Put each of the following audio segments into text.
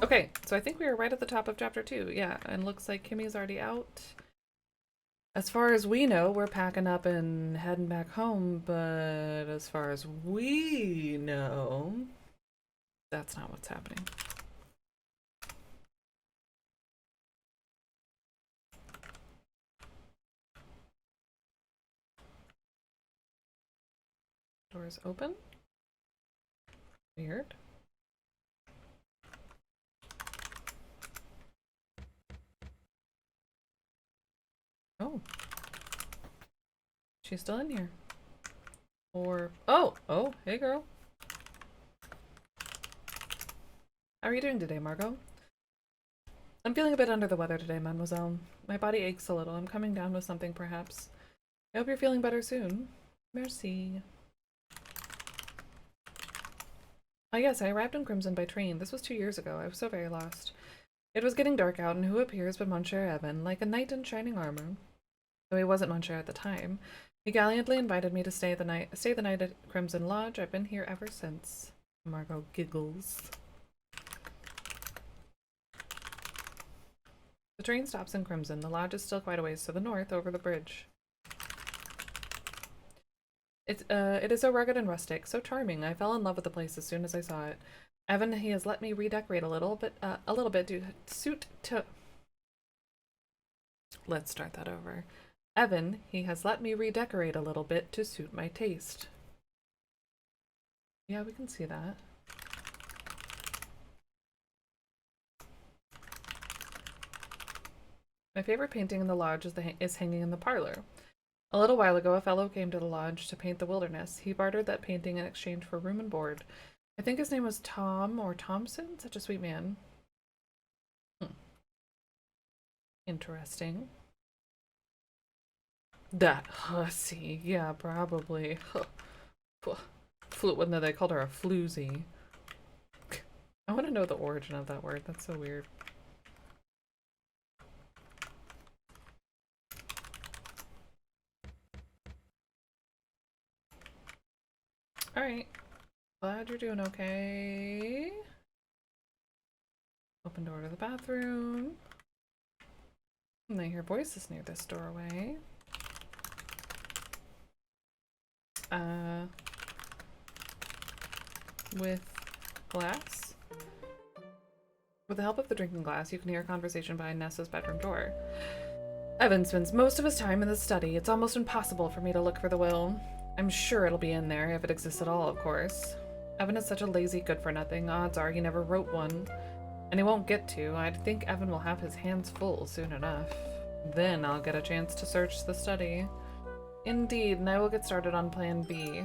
Okay, so I think we were right at the top of chapter 2. Yeah, and looks like Kimmy's already out. As far as we know, we're packing up and heading back home, but as far as we know, that's not what's happening. Doors open. Weird. Oh. She's still in here. Or, oh, hey girl. How are you doing today, Margot? I'm feeling a bit under the weather today, mademoiselle. My body aches a little. I'm coming down with something, perhaps. I hope you're feeling better soon. Merci. Oh yes, I arrived in Crimson by train. This was 2 years ago. I was so very lost. It was getting dark out, and who appears but Monsieur Evan, like a knight in shining armor? Though he wasn't Monsieur at the time. He gallantly invited me to stay the night at Crimson Lodge. I've been here ever since. Margot giggles. The train stops in Crimson. The lodge is still quite a ways to the north, over the bridge. It is so rugged and rustic, so charming. I fell in love with the place as soon as I saw it. Evan, he has let me redecorate a little bit to suit to... Let's start that over. Evan, he has let me redecorate a little bit to suit my taste. Yeah, we can see that. My favorite painting in the lodge is hanging in the parlor. A little while ago, a fellow came to the lodge to paint the wilderness. He bartered that painting in exchange for room and board. I think his name was Tom or Thompson. Such a sweet man. Interesting. That hussy. Yeah, probably. What they called her a floozy. I want to know the origin of that word. That's so weird. Alright. Glad you're doing okay. Open door to the bathroom. And I hear voices near this doorway. With glass? With the help of the drinking glass, you can hear a conversation behind Nessa's bedroom door. Evan spends most of his time in the study. It's almost impossible for me to look for the will. I'm sure it'll be in there, if it exists at all, of course. Evan is such a lazy good-for-nothing. Odds are he never wrote one. And he won't get to. I think Evan will have his hands full soon enough. Then I'll get a chance to search the study. Indeed, and I will get started on Plan B.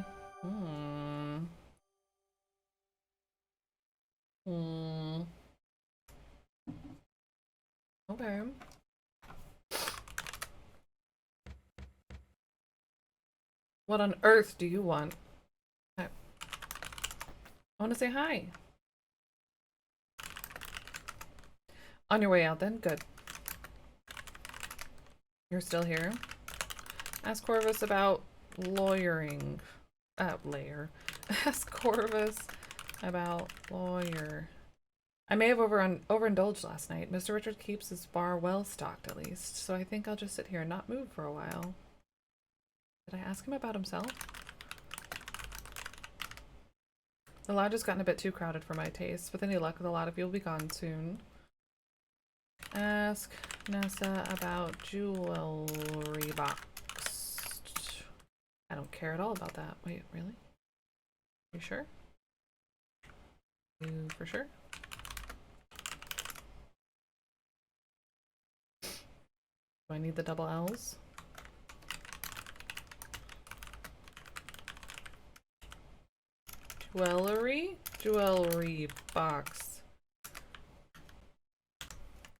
Okay. What on earth do you want? I want to say hi. On your way out then? Good. You're still here? Ask Corvus about lawyering. Ask Corvus about lawyer. I may have overindulged last night. Mr. Richard keeps his bar well stocked at least, so I think I'll just sit here and not move for a while. Did I ask him about himself? The lodge has gotten a bit too crowded for my taste. With any luck, a lot of you will be gone soon. Ask Nessa about jewelry box. I don't care at all about that. Wait, really? You sure? You for sure? Do I need the double L's? Jewelry? Jewelry box.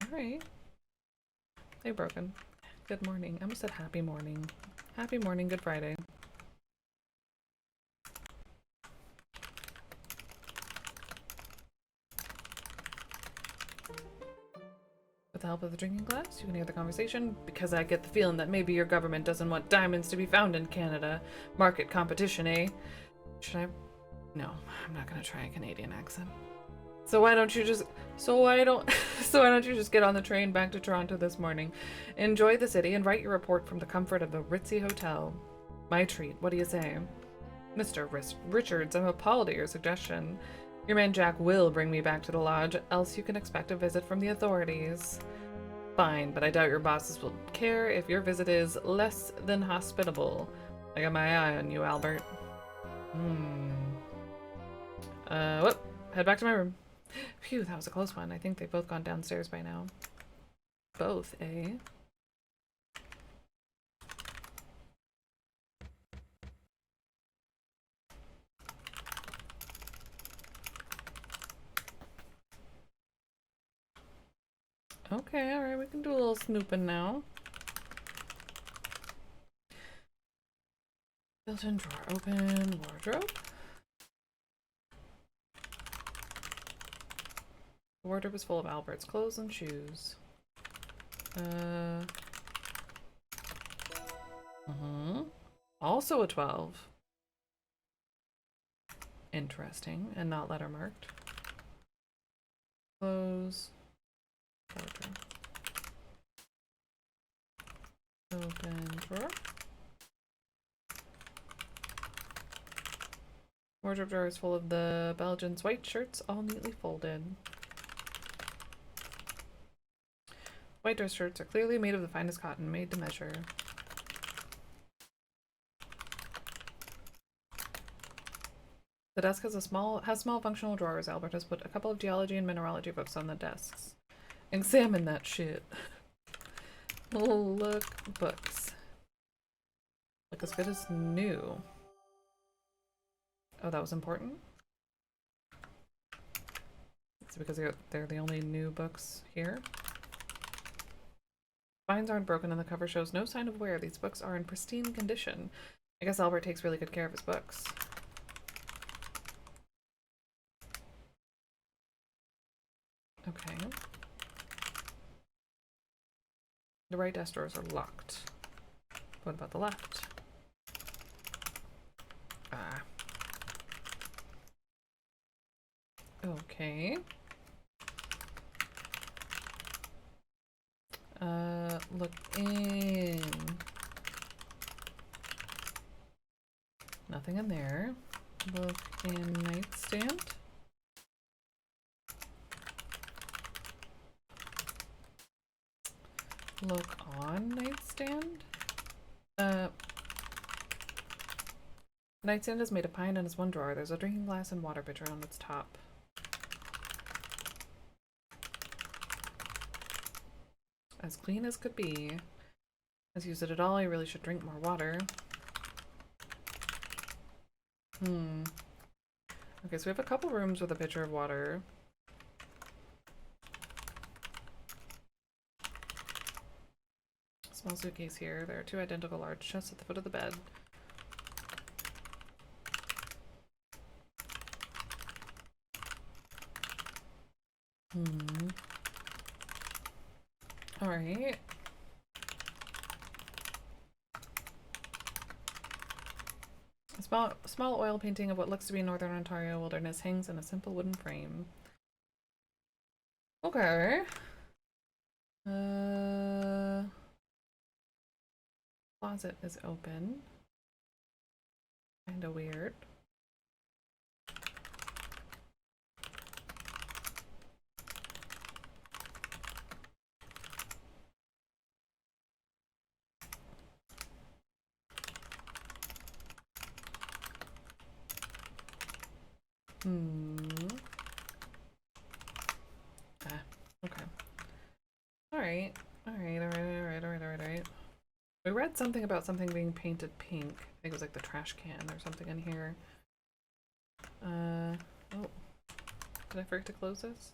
Alright. They broken. Good morning. I almost said happy morning. Happy morning, Good Friday. With the help of the drinking glass, you can hear the conversation, because I get the feeling that maybe your government doesn't want diamonds to be found in Canada. Market competition, eh? Should I? No, I'm not gonna try a Canadian accent. So why don't you just... So why don't so why don't you just get on the train back to Toronto this morning? Enjoy the city and write your report from the comfort of the ritzy hotel. My treat. What do you say? Mr. Richards, I'm appalled at your suggestion. Your man Jack will bring me back to the lodge, else you can expect a visit from the authorities. Fine, but I doubt your bosses will care if your visit is less than hospitable. I got my eye on you, Albert. Whoop. Head back to my room. Phew, that was a close one. I think they've both gone downstairs by now. Both, eh? Okay, alright, we can do a little snooping now. Built-in drawer open, wardrobe. The wardrobe is full of Albert's clothes and shoes. Also a 12. Interesting, and not letter marked. Close. Wardrobe. Open drawer. Wardrobe drawer is full of the Belgians' white shirts, all neatly folded. White dress shirts are clearly made of the finest cotton, made to measure. The desk has small functional drawers. Albert has put a couple of geology and mineralogy books on the desks. Examine that shit. Look, books. Look as good as new. Oh, that was important? It's because they're the only new books here. Spines aren't broken and the cover shows no sign of wear. These books are in pristine condition. I guess Albert takes really good care of his books. Okay. The right desk drawers are locked. What about the left? Ah. Okay. Look in. Nothing in there. Look in nightstand. Look on nightstand. Nightstand is made of pine and has one drawer. There's a drinking glass and water pitcher on its top. As clean as could be. Has used it at all. You really should drink more water. Okay, so we have a couple rooms with a pitcher of water. Small suitcase here. There are two identical large chests at the foot of the bed. Alright. A small oil painting of what looks to be Northern Ontario wilderness hangs in a simple wooden frame. Okay. Closet is open. Kinda weird. Okay. Alright. Alright. We read something about something being painted pink. I think it was like the trash can or something in here. Oh. Did I forget to close this?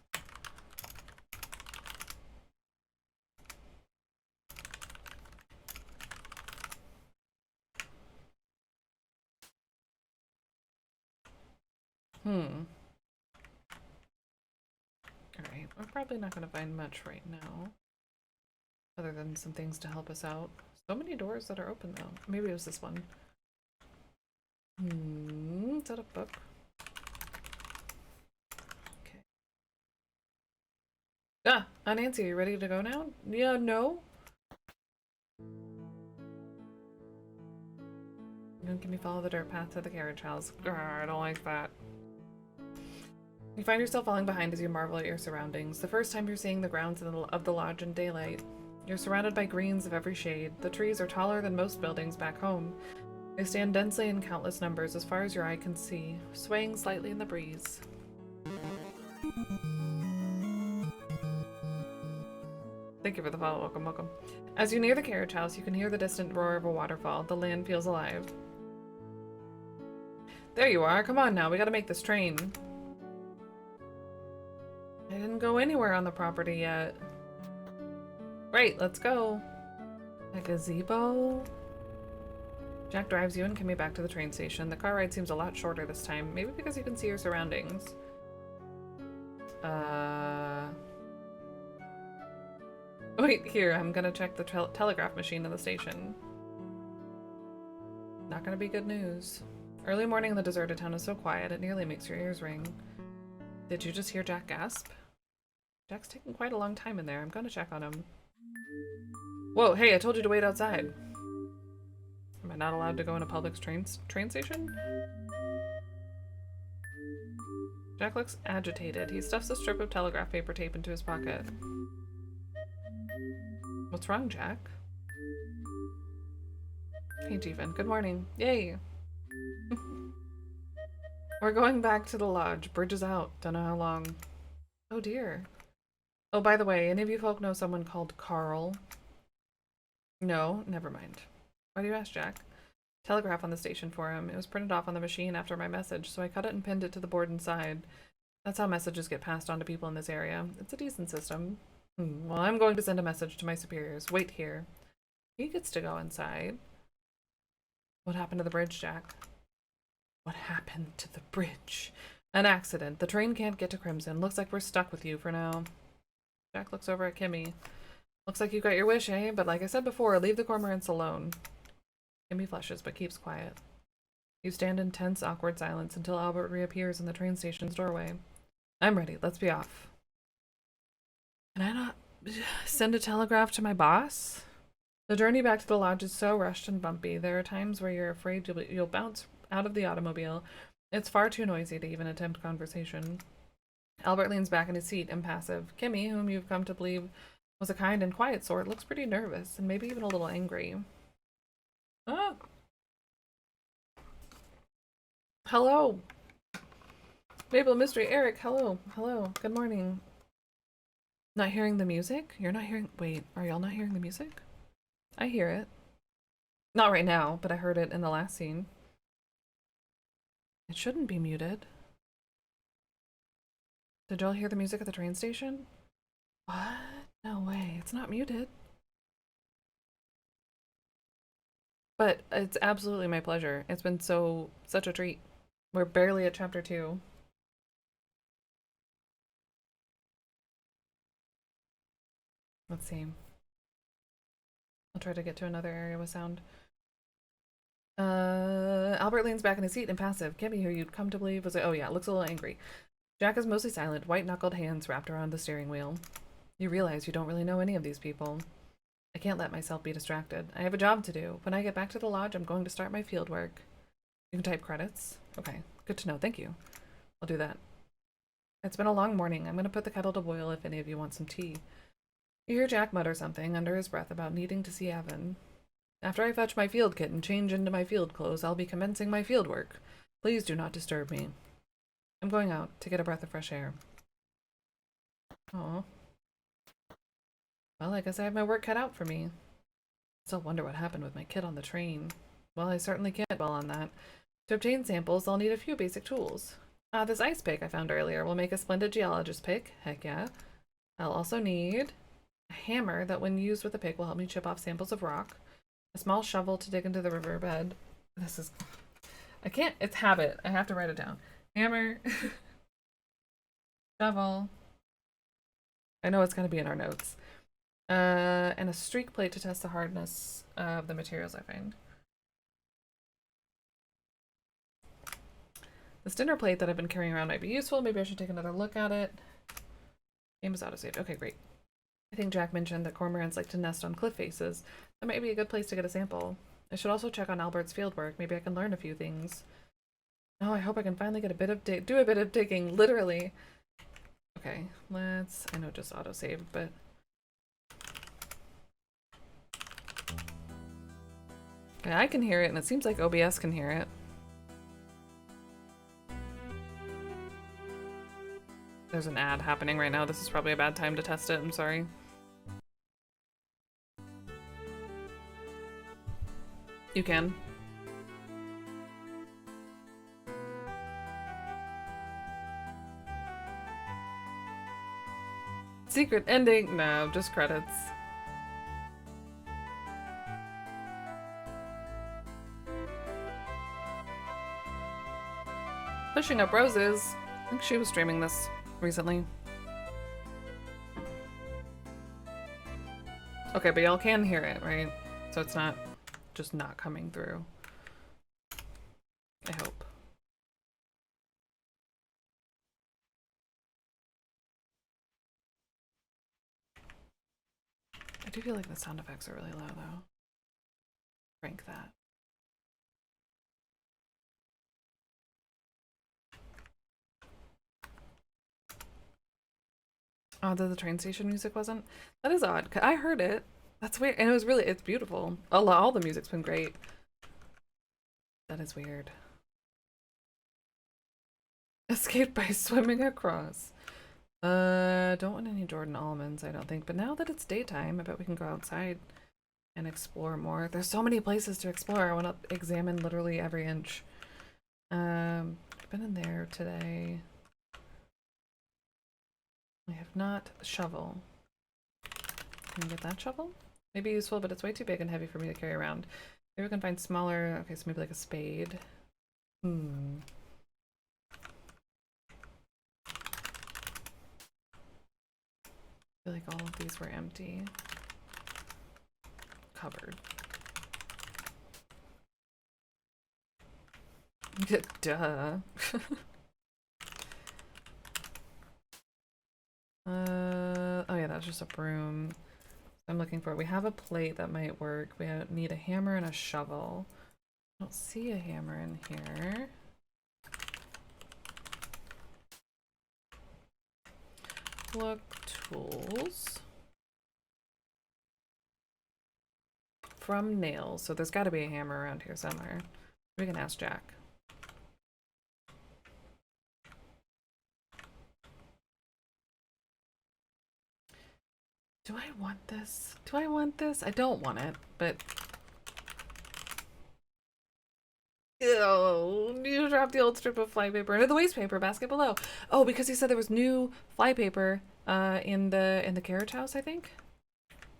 Alright, we're probably not gonna find much right now. Other than some things to help us out. So many doors that are open though. Maybe it was this one. Is that a book? Okay. Nancy, are you ready to go now? Yeah, no? Can you follow the dirt path to the carriage house? Grr, I don't like that. You find yourself falling behind as you marvel at your surroundings. The first time you're seeing the grounds of the lodge in daylight. You're surrounded by greens of every shade. The trees are taller than most buildings back home. They stand densely in countless numbers as far as your eye can see, swaying slightly in the breeze. Thank you for the follow. Welcome, welcome. As you near the carriage house, you can hear the distant roar of a waterfall. The land feels alive. There you are. Come on now. We gotta make this train. I didn't go anywhere on the property yet. Great, let's go. A gazebo? Jack drives you and Kimmy back to the train station. The car ride seems a lot shorter this time. Maybe because you can see your surroundings. Wait, here, I'm gonna check the telegraph machine in the station. Not gonna be good news. Early morning in the deserted town is so quiet, it nearly makes your ears ring. Did you just hear Jack gasp? Jack's taking quite a long time in there. I'm gonna check on him. Whoa, hey, I told you to wait outside. Am I not allowed to go in a public train station? Jack looks agitated. He stuffs a strip of telegraph paper tape into his pocket. What's wrong, Jack? Hey, Jeevan. Good morning. Yay! We're going back to the lodge. Bridge is out. Don't know how long. Oh dear. Oh, by the way, any of you folk know someone called Carl? No? Never mind. Why do you ask, Jack? Telegraph on the station for him. It was printed off on the machine after my message, so I cut it and pinned it to the board inside. That's how messages get passed on to people in this area. It's a decent system. Well, I'm going to send a message to my superiors. Wait here. He gets to go inside. What happened to the bridge, Jack? What happened to the bridge? An accident. The train can't get to Crimson. Looks like we're stuck with you for now. Jack looks over at Kimmy. Looks like you got your wish, eh? But like I said before, leave the cormorants alone. Kimmy flushes, but keeps quiet. You stand in tense, awkward silence until Albert reappears in the train station's doorway. I'm ready. Let's be off. Can I not send a telegraph to my boss? The journey back to the lodge is so rushed and bumpy. There are times where you're afraid you'll bounce out of the automobile. It's far too noisy to even attempt conversation. Albert leans back in his seat, impassive. Kimmy, whom you've come to believe was a kind and quiet sort, looks pretty nervous and maybe even a little angry. Ah! Hello! Mabel, Mystery, Eric, hello. Hello. Good morning. Not hearing the music? You're not hearing— wait, are y'all not hearing the music? I hear it. Not right now, but I heard it in the last scene. It shouldn't be muted. Did y'all hear the music at the train station? What? No way. It's not muted. But it's absolutely my pleasure. It's been such a treat. We're barely at chapter 2. Let's see. I'll try to get to another area with sound. Albert leans back in his seat, impassive. Kimmy, who you'd come to believe was— oh yeah, looks a little angry. Jack is mostly silent, white-knuckled hands wrapped around the steering wheel. You realize you don't really know any of these people. I can't let myself be distracted. I have a job to do. When I get back to the lodge, I'm going to start my field work. You can type credits. Okay, good to know. Thank you. I'll do that. It's been a long morning. I'm going to put the kettle to boil if any of you want some tea. You hear Jack mutter something under his breath about needing to see Evan. After I fetch my field kit and change into my field clothes, I'll be commencing my field work. Please do not disturb me. I'm going out to get a breath of fresh air. Aw. Well, I guess I have my work cut out for me. Still wonder what happened with my kit on the train. Well, I certainly can't dwell on that. To obtain samples, I'll need a few basic tools. This ice pick I found earlier will make a splendid geologist pick. Heck yeah. I'll also need a hammer that when used with the pick will help me chip off samples of rock. A small shovel to dig into the riverbed. This is— I can't— it's habit. I have to write it down. Hammer. Shovel. I know it's going to be in our notes. And a streak plate to test the hardness of the materials I find. This dinner plate that I've been carrying around might be useful. Maybe I should take another look at it. Game is autosaved. Okay, great. I think Jack mentioned that cormorants like to nest on cliff faces. That might be a good place to get a sample. I should also check on Albert's fieldwork. Maybe I can learn a few things. Oh, I hope I can finally get a bit of do a bit of digging, literally. Okay, let's... I know just autosave, but... Yeah, I can hear it, and it seems like OBS can hear it. There's an ad happening right now. This is probably a bad time to test it. I'm sorry. You can. Secret ending? No, just credits. Pushing Up Roses. I think she was streaming this recently. Okay, but y'all can hear it, right? So it's not just not coming through. I hope. I do feel like the sound effects are really low, though. Crank that. Oh, the train station music wasn't? That is odd. I heard it. That's weird. And it was really, it's beautiful. All the music's been great. That is weird. Escaped by swimming across. Don't want any Jordan almonds, I don't think. But now that it's daytime, I bet we can go outside and explore more. There's so many places to explore. I want to examine literally every inch. I've been in there today. I have not. Shovel. Can you get that shovel? Maybe useful, but it's way too big and heavy for me to carry around. Maybe we can find smaller. Okay, so maybe like a spade. I feel like all of these were empty. Cupboard. Duh. Oh yeah, that's just a broom. I'm looking for. We have a plate that might work. We need a hammer and a shovel. I don't see a hammer in here. Look, tools. From nails. So there's got to be a hammer around here somewhere. We can ask Jack. Do I want this? Do I want this? I don't want it, but... Ew, you dropped the old strip of flypaper into the waste paper basket below. Oh, because he said there was new flypaper in the carriage house, I think?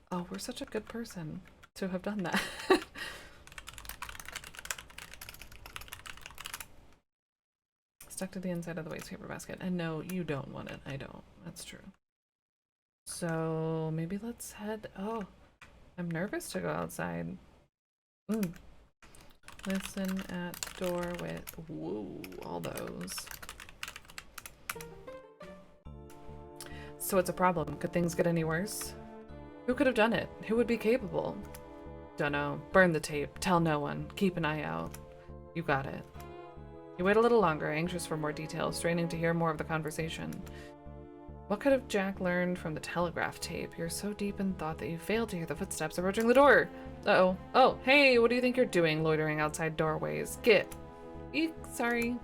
Oh, we're such a good person to have done that. Stuck to the inside of the waste paper basket. And no, you don't want it. I don't. That's true. So maybe let's head. Oh, I'm nervous to go outside. Listen at door with. Whoa, all those. So it's a problem. Could things get any worse? Who could have done it? Who would be capable? Dunno. Burn the tape. Tell no one. Keep an eye out. You got it. You wait a little longer, anxious for more details, straining to hear more of the conversation. What could have Jack learned from the telegraph tape? You're so deep in thought that you failed to hear the footsteps approaching the door. Uh-oh. Oh, hey, what do you think you're doing, loitering outside doorways? Get. Eek, sorry.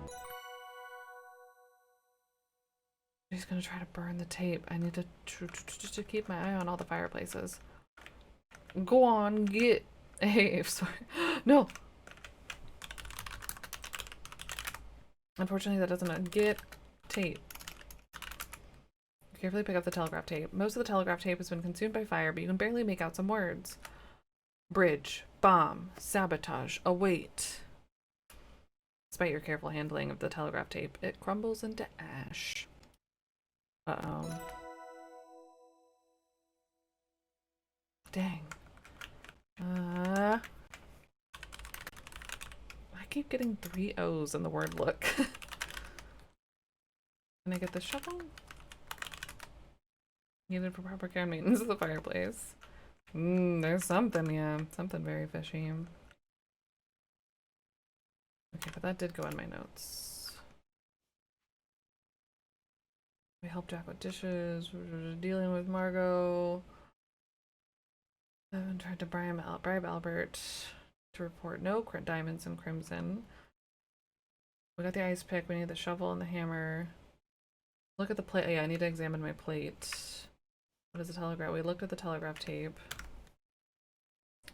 He's gonna try to burn the tape. I need to keep my eye on all the fireplaces. Go on, get. Hey, sorry. No. Unfortunately, that doesn't get tape. Carefully pick up the telegraph tape. Most of the telegraph tape has been consumed by fire, but you can barely make out some words. Bridge, bomb, sabotage, await. Despite your careful handling of the telegraph tape, it crumbles into ash. Uh-oh. Dang. I keep getting 3 O's in the word look. Can I get the shovel? Needed for proper care and maintenance of the fireplace. There's something, yeah. Something very fishy. Okay, but that did go in my notes. We helped Jack with dishes. We're dealing with Margot. Evan tried to bribe Albert to report no diamonds and crimson. We got the ice pick. We need the shovel and the hammer. Look at the plate. Yeah, I need to examine my plate. What is the telegraph? We looked at the telegraph tape.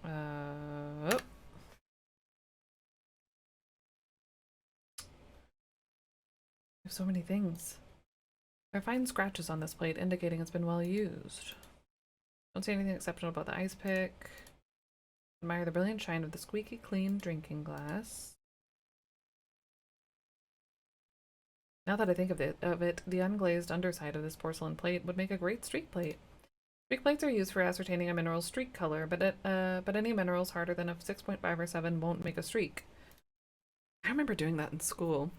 Oh. There's so many things. There are fine scratches on this plate indicating it's been well used. Don't see anything exceptional about the ice pick. Admire the brilliant shine of the squeaky clean drinking glass. Now that I think of it, the unglazed underside of this porcelain plate would make a great streak plate. Streak plates are used for ascertaining a mineral's streak color, but any minerals harder than a 6.5 or 7 won't make a streak. I remember doing that in school.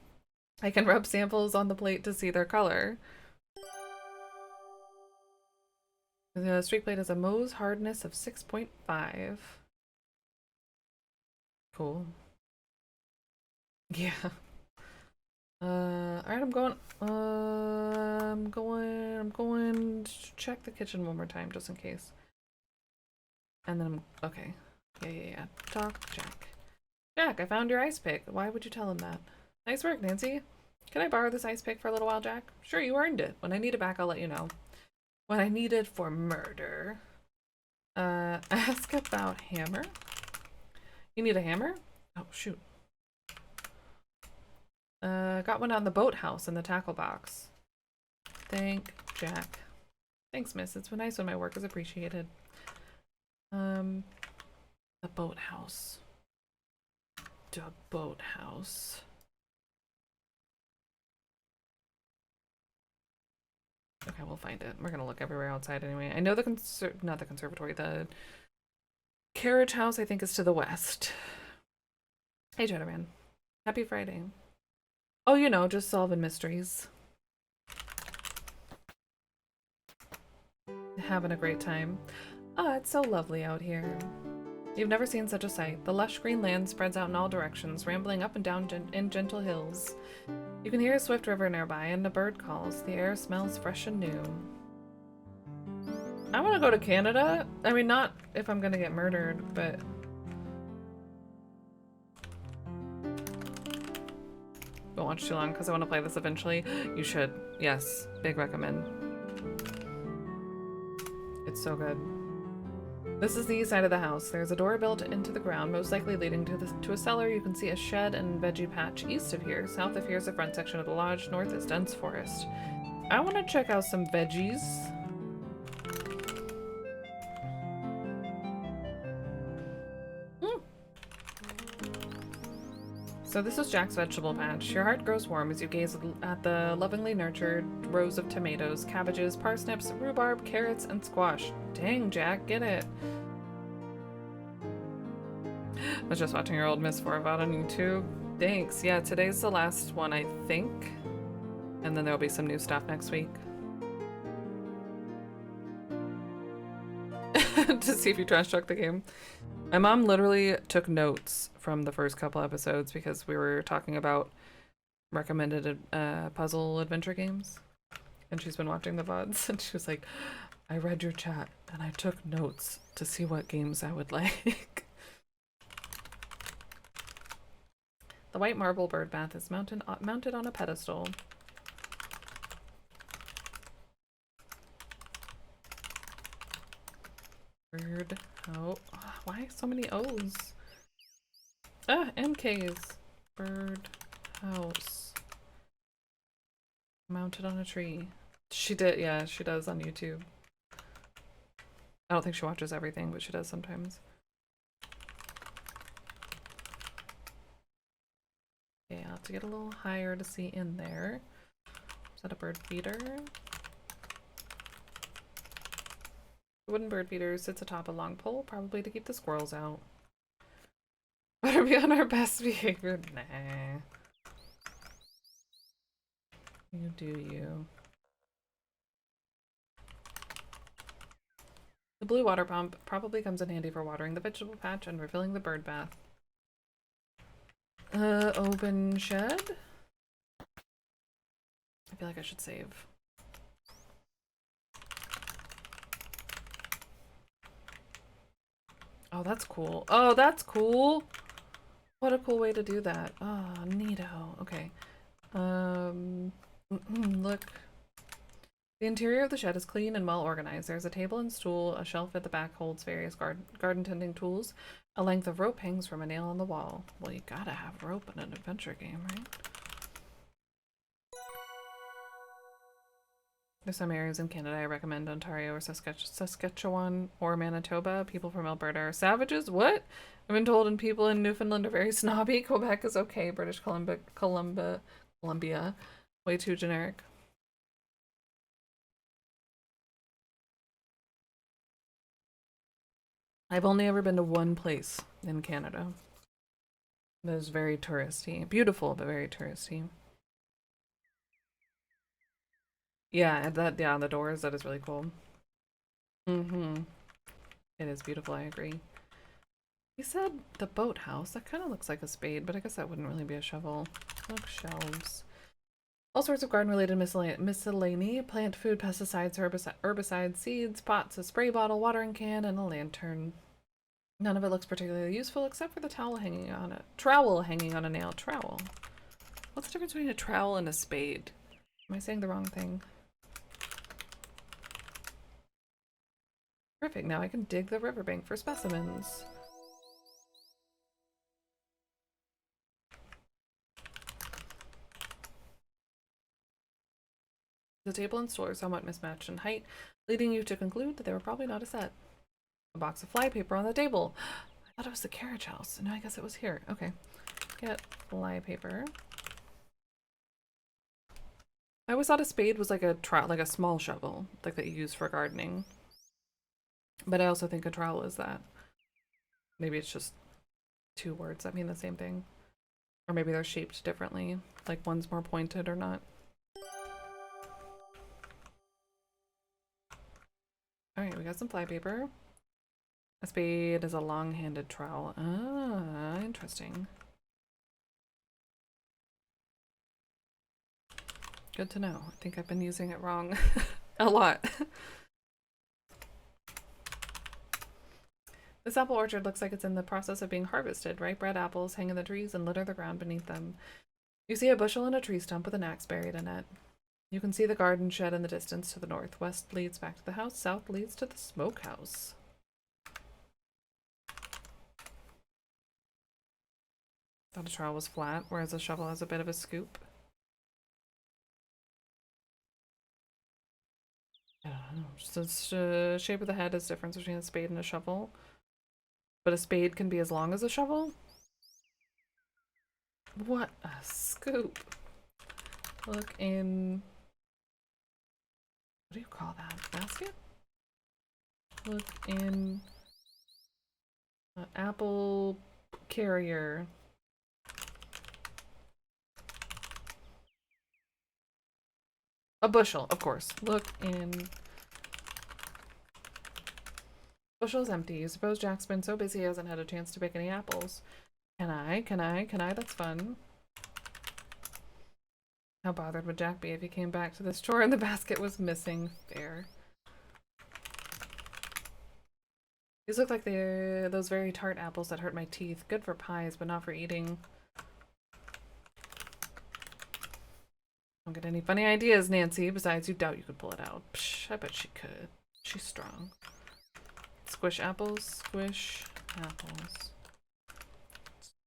I can rub samples on the plate to see their color. The streak plate has a Mohs hardness of 6.5. Cool. Yeah. Alright, I'm going to check the kitchen one more time just in case. And then okay. Yeah. Talk to Jack. Jack, I found your ice pick. Why would you tell him that? Nice work, Nancy. Can I borrow this ice pick for a little while, Jack? Sure, you earned it. When I need it back, I'll let you know. When I need it for murder. Ask about hammer. You need a hammer? Oh, shoot. Got one out in the boathouse in the tackle box. Thank Jack. Thanks, miss. It's nice when my work is appreciated. The boathouse. The boathouse. Okay, we'll find it. We're gonna look everywhere outside anyway. I know the not the conservatory, the carriage house I think is to the west. Hey, Jetterman. Happy Friday. Oh, you know, just solving mysteries. Having a great time. Ah, it's so lovely out here. You've never seen such a sight. The lush green land spreads out in all directions, rambling up and down in gentle hills. You can hear a swift river nearby, and a bird calls. The air smells fresh and new. I want to go to Canada. I mean, not if I'm gonna get murdered, but... Don't watch too long because I want to play this eventually. You should. Yes. Big recommend. It's so good. This is the east side of the house. There's a door built into the ground, most likely leading to a cellar. You can see a shed and veggie patch east of here. South of here is the front section of the lodge. North is dense forest. I want to check out some veggies. So this is Jack's vegetable patch. Your heart grows warm as you gaze at the lovingly nurtured rows of tomatoes, cabbages, parsnips, rhubarb, carrots, and squash. Dang, Jack, get it. I was just watching your old Miss 4 VOD on YouTube. Thanks. Yeah, today's the last one, I think. And then there'll be some new stuff next week. To see if you trash talk the game. My mom literally took notes from the first couple episodes because we were talking about recommended puzzle adventure games. And she's been watching the VODs and she was like, I read your chat and I took notes to see what games I would like. The white marble bird bath is mounted on a pedestal. Bird. Oh, why so many O's? Ah, MK's. Bird house. Mounted on a tree. She did, yeah, she does on YouTube. I don't think she watches everything, but she does sometimes. Okay, I'll have to get a little higher to see in there. Is that a bird feeder? The wooden bird feeder sits atop a long pole, probably to keep the squirrels out. Better be on our best behavior. Nah. You do you. The blue water pump probably comes in handy for watering the vegetable patch and refilling the bird bath. Open shed? I feel like I should save. Oh, that's cool. Oh, that's cool! What a cool way to do that. Oh, neato. Okay. Look. The interior of the shed is clean and well organized. There's a table and stool. A shelf at the back holds various garden tending tools. A length of rope hangs from a nail on the wall. Well, you gotta have rope in an adventure game, right? There's some areas in Canada I recommend: Ontario or Saskatchewan or Manitoba. People from Alberta are savages. What? I've been told, and people in Newfoundland are very snobby. Quebec is okay. British Columbia, way too generic. I've only ever been to one place in Canada that is very touristy. Beautiful, but very touristy. Yeah, the doors, that is really cool. Mm-hmm. It is beautiful, I agree. He said the boathouse. That kind of looks like a spade, but I guess that wouldn't really be a shovel. Bookshelves. All sorts of garden-related miscellany, plant food, pesticides, herbicides, seeds, pots, a spray bottle, watering can, and a lantern. None of it looks particularly useful except for the trowel hanging on a nail. Trowel. What's the difference between a trowel and a spade? Am I saying the wrong thing? Perfect, now I can dig the riverbank for specimens. The table and stool are somewhat mismatched in height, leading you to conclude that they were probably not a set. A box of flypaper on the table. I thought it was the carriage house. No, I guess it was here. Okay. Get flypaper. I always thought a spade was like a small shovel, like that you use for gardening. But I also think a trowel is that. Maybe it's just two words that mean the same thing. Or maybe they're shaped differently. Like one's more pointed or not. Alright, we got some flypaper. A spade is a long-handed trowel. Ah, interesting. Good to know. I think I've been using it wrong a lot. This apple orchard looks like it's in the process of being harvested. Ripe red apples hang in the trees and litter the ground beneath them. You see a bushel and a tree stump with an axe buried in it. You can see the garden shed in the distance to the north. West leads back to the house. South leads to the smokehouse. Thought a trowel was flat, whereas a shovel has a bit of a scoop. I don't know. Just the shape of the head is difference between a spade and a shovel. But a spade can be as long as a shovel? What a scoop. Look in... What do you call that? Basket? Look in... apple carrier. A bushel, of course. Look in... Bushel's empty. You suppose Jack's been so busy he hasn't had a chance to pick any apples. Can I? That's fun. How bothered would Jack be if he came back to this chore and the basket was missing? Fair. These look like they're those very tart apples that hurt my teeth. Good for pies, but not for eating. Don't get any funny ideas, Nancy. Besides, you doubt you could pull it out. Psh, I bet she could. She's strong. Squish apples. Squish apples.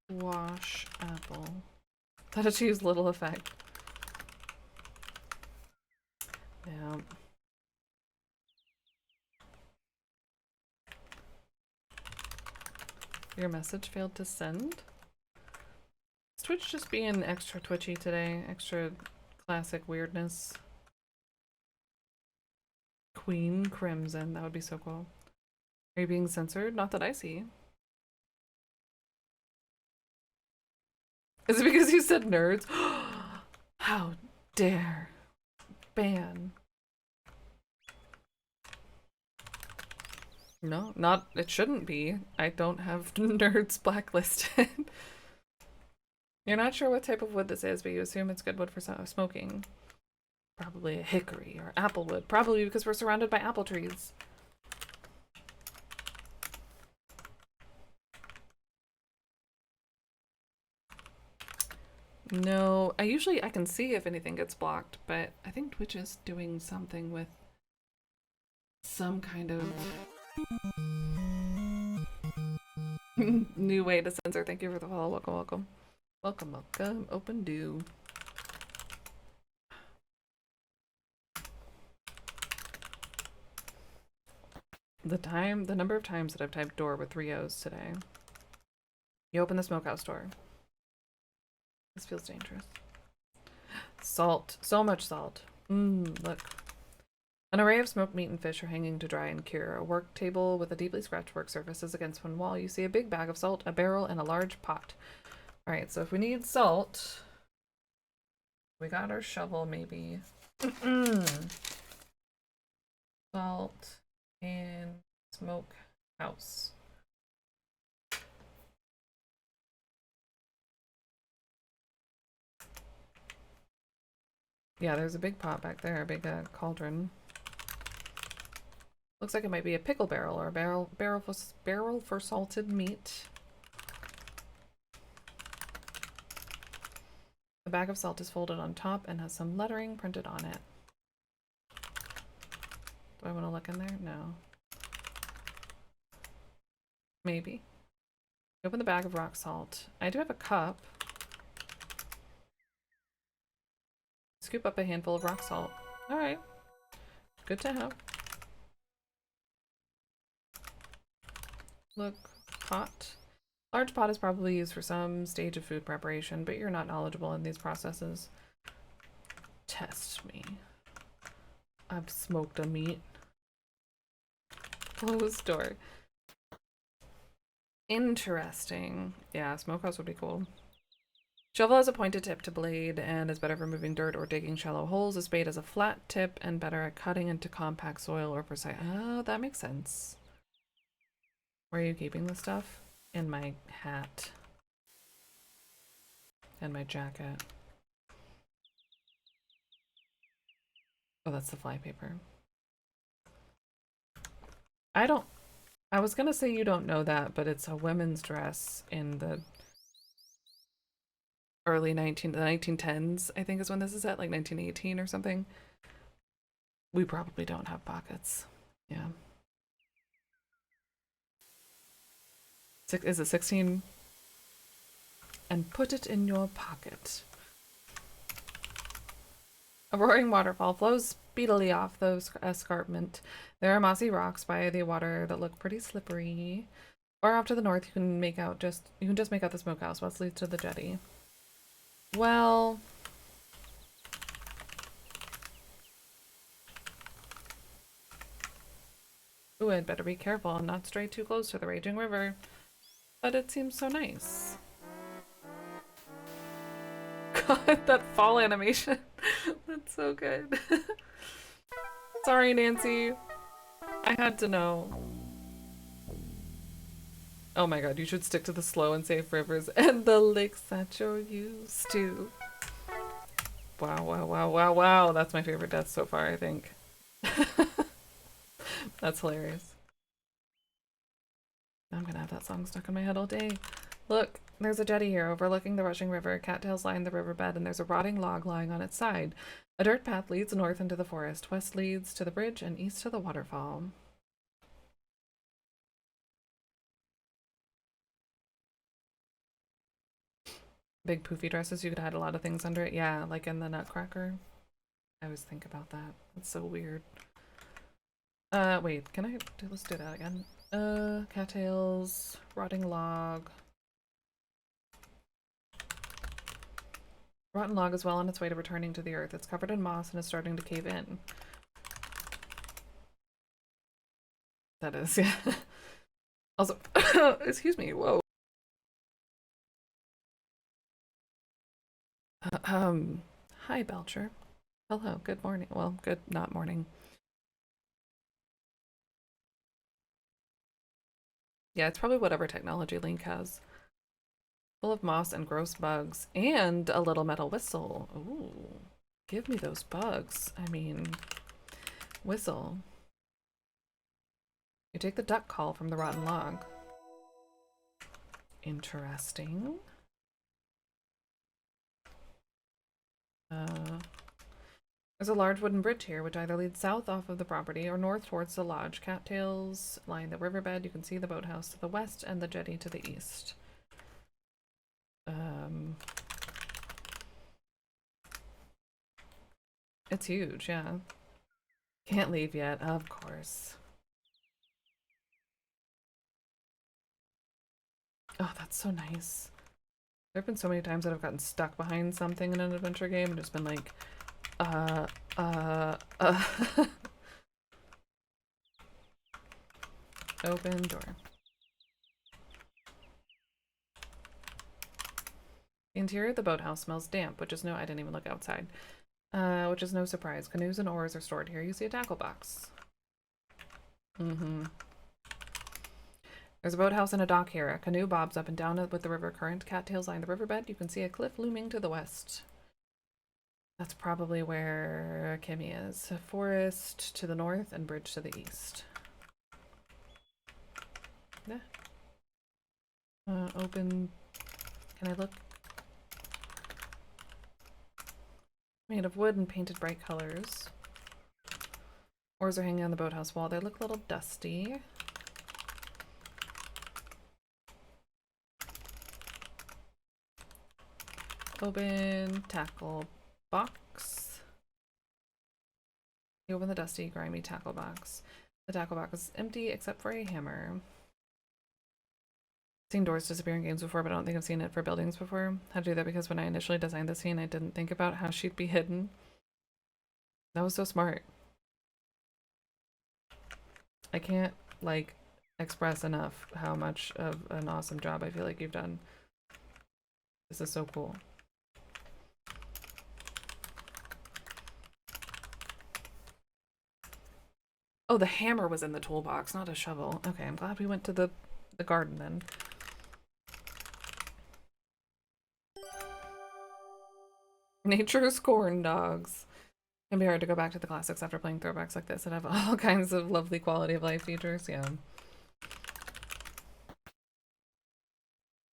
Squash apple. That achieves little effect. Yeah. Your message failed to send? Is Twitch just being extra twitchy today? Extra classic weirdness? Queen Crimson, that would be so cool. Are you being censored? Not that I see. Is it because you said nerds? How dare. Ban. No, not, it shouldn't be. I don't have nerds blacklisted. You're not sure what type of wood this is, but you assume it's good wood for smoking. Probably a hickory or apple wood. Probably because we're surrounded by apple trees. No, I can see if anything gets blocked, but I think Twitch is doing something with some kind of new way to censor. Thank you for the follow. Welcome, welcome. Welcome, welcome. Open do. The number of times that I've typed door with 3 O's today. You open the smokehouse door. This feels dangerous. Salt. So much salt. Look. An array of smoked meat and fish are hanging to dry and cure. A work table with a deeply scratched work surface is against one wall. You see a big bag of salt, a barrel, and a large pot. Alright, so if we need salt, we got our shovel maybe. Salt and smokehouse. Yeah, there's a big pot back there, a big cauldron. Looks like it might be a pickle barrel or a barrel for salted meat. The bag of salt is folded on top and has some lettering printed on it. Do I want to look in there? No. Maybe. Open the bag of rock salt. I do have a cup. Scoop up a handful of rock salt. Alright. Good to have. Look, pot. Large pot is probably used for some stage of food preparation, but you're not knowledgeable in these processes. Test me. I've smoked a meat. Closed door. Interesting. Yeah, smokehouse would be cool. Shovel has a pointed tip to blade and is better for moving dirt or digging shallow holes. A spade has a flat tip and better at cutting into compact soil or precise. Oh, that makes sense. Where are you keeping the stuff? In my hat. And my jacket. Oh, that's the flypaper. I was gonna say you don't know that, but it's a women's dress in the early the 1910s, I think is when this is at, like 1918 or something. We probably don't have pockets. Yeah. Is it 16? And put it in your pocket. A roaring waterfall flows speedily off the escarpment. There are mossy rocks by the water that look pretty slippery. Or off to the north, you can just make out the smokehouse, which leads to the jetty. Well, ooh, I'd better be careful and not stray too close to the raging river. But it seems so nice. God, that fall animation. That's so good. Sorry, Nancy. I had to know. Oh my god, you should stick to the slow and safe rivers and the lakes that you're used to. Wow, wow, wow, wow, wow. That's my favorite death so far, I think. That's hilarious. I'm gonna have that song stuck in my head all day. Look, there's a jetty here overlooking the rushing river. Cattails line the riverbed, and there's a rotting log lying on its side. A dirt path leads north into the forest. West leads to the bridge, and east to the waterfall. Big poofy dresses, you could hide a lot of things under it. Yeah, like in the Nutcracker. I always think about that. It's so weird. Wait, can I do, let's do that again. Cattails, rotting log. Rotten log is well on its way to returning to the earth. It's covered in moss and is starting to cave in. That is, yeah. Also, excuse me, whoa. Hi, Belcher. Hello, good morning. Well, good, not morning. Yeah, it's probably whatever technology Link has. Full of moss and gross bugs. And a little metal whistle. Ooh. Give me those bugs. I mean, whistle. You take the duck call from the rotten log. Interesting. There's a large wooden bridge here, which either leads south off of the property or north towards the lodge. Cattails line the riverbed. You can see the boathouse to the west and the jetty to the east. It's huge, yeah. Can't leave yet, of course. Oh, that's so nice. There have been so many times that I've gotten stuck behind something in an adventure game and just been like, uh. Open door. The interior of the boathouse smells damp, which is no, I didn't even look outside. Which is no surprise. Canoes and oars are stored here. You see a tackle box. There's a boathouse and a dock here. A canoe bobs up and down with the river current. Cattails line the riverbed. You can see a cliff looming to the west. That's probably where Kimmy is. A forest to the north and bridge to the east. Yeah. Open. Can I look? Made of wood and painted bright colors. Oars are hanging on the boathouse wall. They look a little dusty. Open tackle box. You open the dusty, grimy tackle box. The tackle box is empty except for a hammer. I've seen doors disappear in games before, but I don't think I've seen it for buildings before. How to do that because when I initially designed the scene, I didn't think about how she'd be hidden. That was so smart. I can't, like, express enough how much of an awesome job I feel like you've done. This is so cool. Oh, the hammer was in the toolbox, not a shovel. Okay, I'm glad we went to the garden then. Nature's corn dogs. It can be hard to go back to the classics after playing throwbacks like this that have all kinds of lovely quality of life features. Yeah.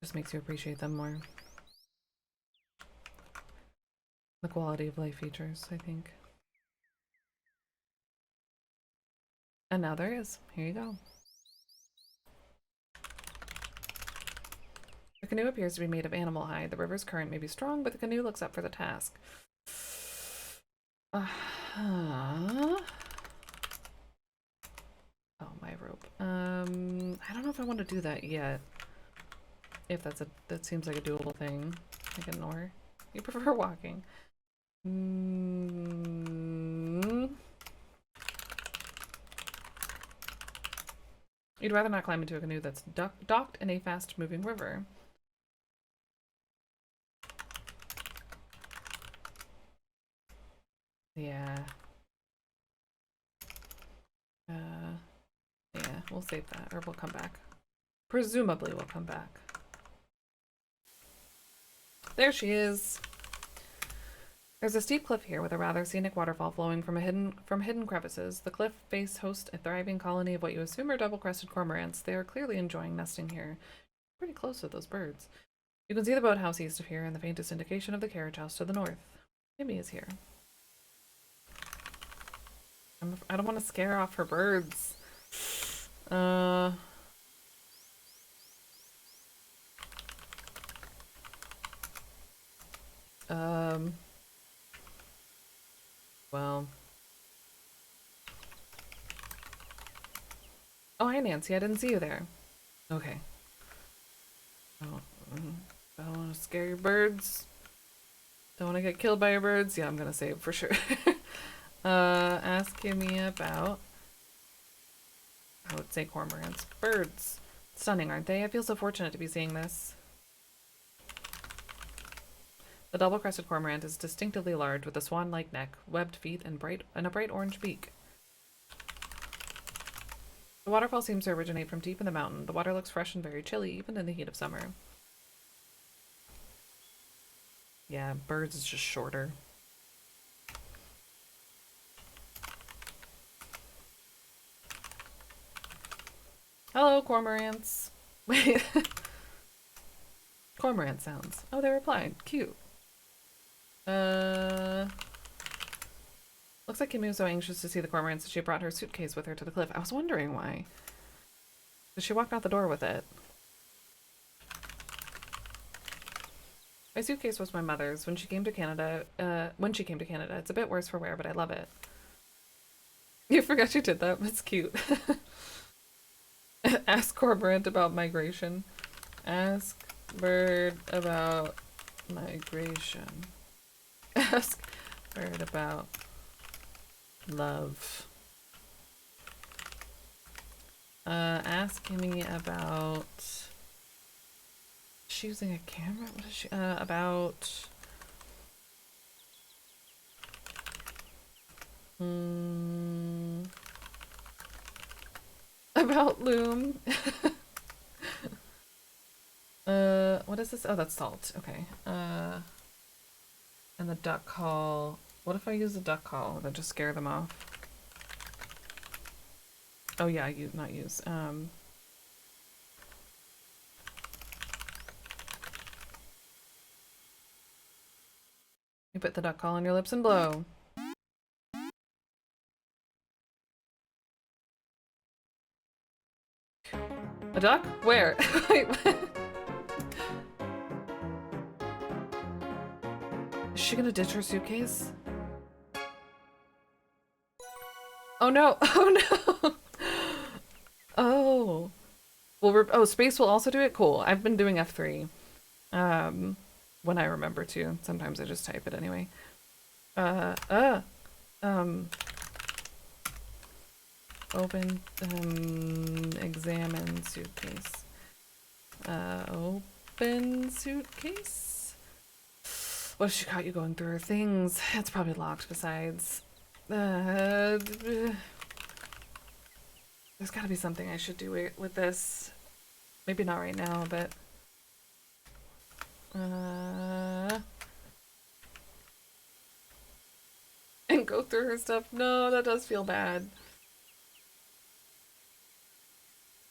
Just makes you appreciate them more. The quality of life features, I think. And now there is. Here you go. The canoe appears to be made of animal hide. The river's current may be strong, but the canoe looks up for the task. Oh, my rope. I don't know if I want to do that yet. If that seems like a doable thing. I can ignore. You prefer walking. You'd rather not climb into a canoe that's docked in a fast-moving river. Yeah. Yeah, we'll save that, or we'll come back. Presumably we'll come back. There she is! There's a steep cliff here with a rather scenic waterfall flowing from hidden crevices. The cliff face hosts a thriving colony of what you assume are double-crested cormorants. They are clearly enjoying nesting here. Pretty close to those birds. You can see the boathouse east of here and the faintest indication of the carriage house to the north. Timmy is here. I don't want to scare off her birds. Well. Oh, hi, Nancy. I didn't see you there. Okay. I don't want to scare your birds. Don't want to get killed by your birds. Yeah, I'm gonna save for sure. Asking me about, I would say cormorants. Birds. Stunning, aren't they? I feel so fortunate to be seeing this. The double-crested cormorant is distinctively large with a swan-like neck, webbed feet, and a bright orange beak. The waterfall seems to originate from deep in the mountain. The water looks fresh and very chilly, even in the heat of summer. Yeah, birds is just shorter. Hello, cormorants. Wait. Cormorant sounds. Oh, they replied. Cute. Looks like Kimmy was so anxious to see the cormorants that she brought her suitcase with her to the cliff. I was wondering why. But she walked out the door with it. My suitcase was my mother's when she came to Canada. It's a bit worse for wear, but I love it. You forgot you did that. That's cute. Ask cormorant about migration. Ask bird about migration. Ask bird about love. Ask me about... Is she using a camera? What is she... about... About Loom. What is this? Oh, that's salt. Okay. And the duck call. What if I use the duck call? That just scare them off. Oh yeah, not use. You put the duck call on your lips and blow. A duck? Where? Wait, what? Is she gonna ditch her suitcase? Oh no! Oh no! Oh. Well, oh, space will also do it? Cool. I've been doing F3. When I remember to. Sometimes I just type it anyway. Open, examine suitcase. Open suitcase? What if she caught you going through her things? It's probably locked besides. There's gotta be something I should do with this. Maybe not right now, but... and go through her stuff. No, that does feel bad.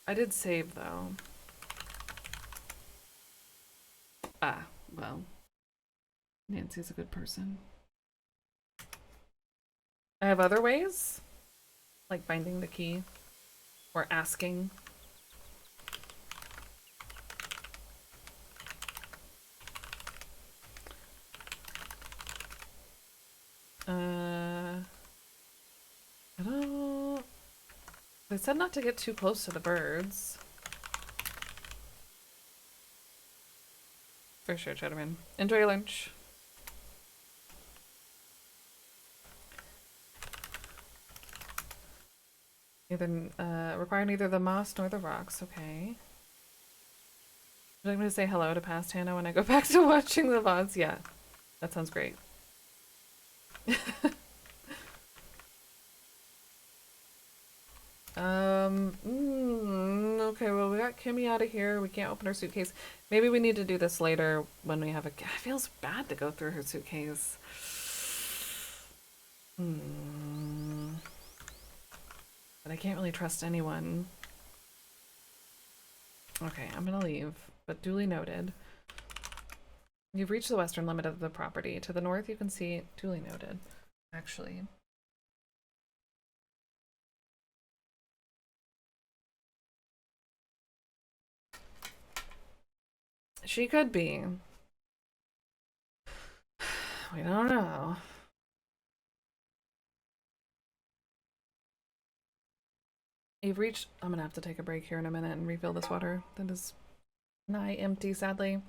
I did save, though. Ah, well. Nancy's a good person. I have other ways? Like finding the key. Or asking. I don't... They said not to get too close to the birds. For sure, Cheddarman. Enjoy your lunch. Require neither the moss nor the rocks. Okay. Would you like me to say hello to past Hannah when I go back to watching the VODs? Yeah. That sounds great. Okay, well, we got Kimmy out of here. We can't open her suitcase. Maybe we need to do this later when we have a... It feels bad to go through her suitcase. But I can't really trust anyone. Okay, I'm gonna leave, but duly noted. You've reached the western limit of the property. To the north, you can see... Duly noted, actually. She could be. We don't know. You've reached... I'm gonna have to take a break here in a minute and refill this water. That is nigh empty, sadly.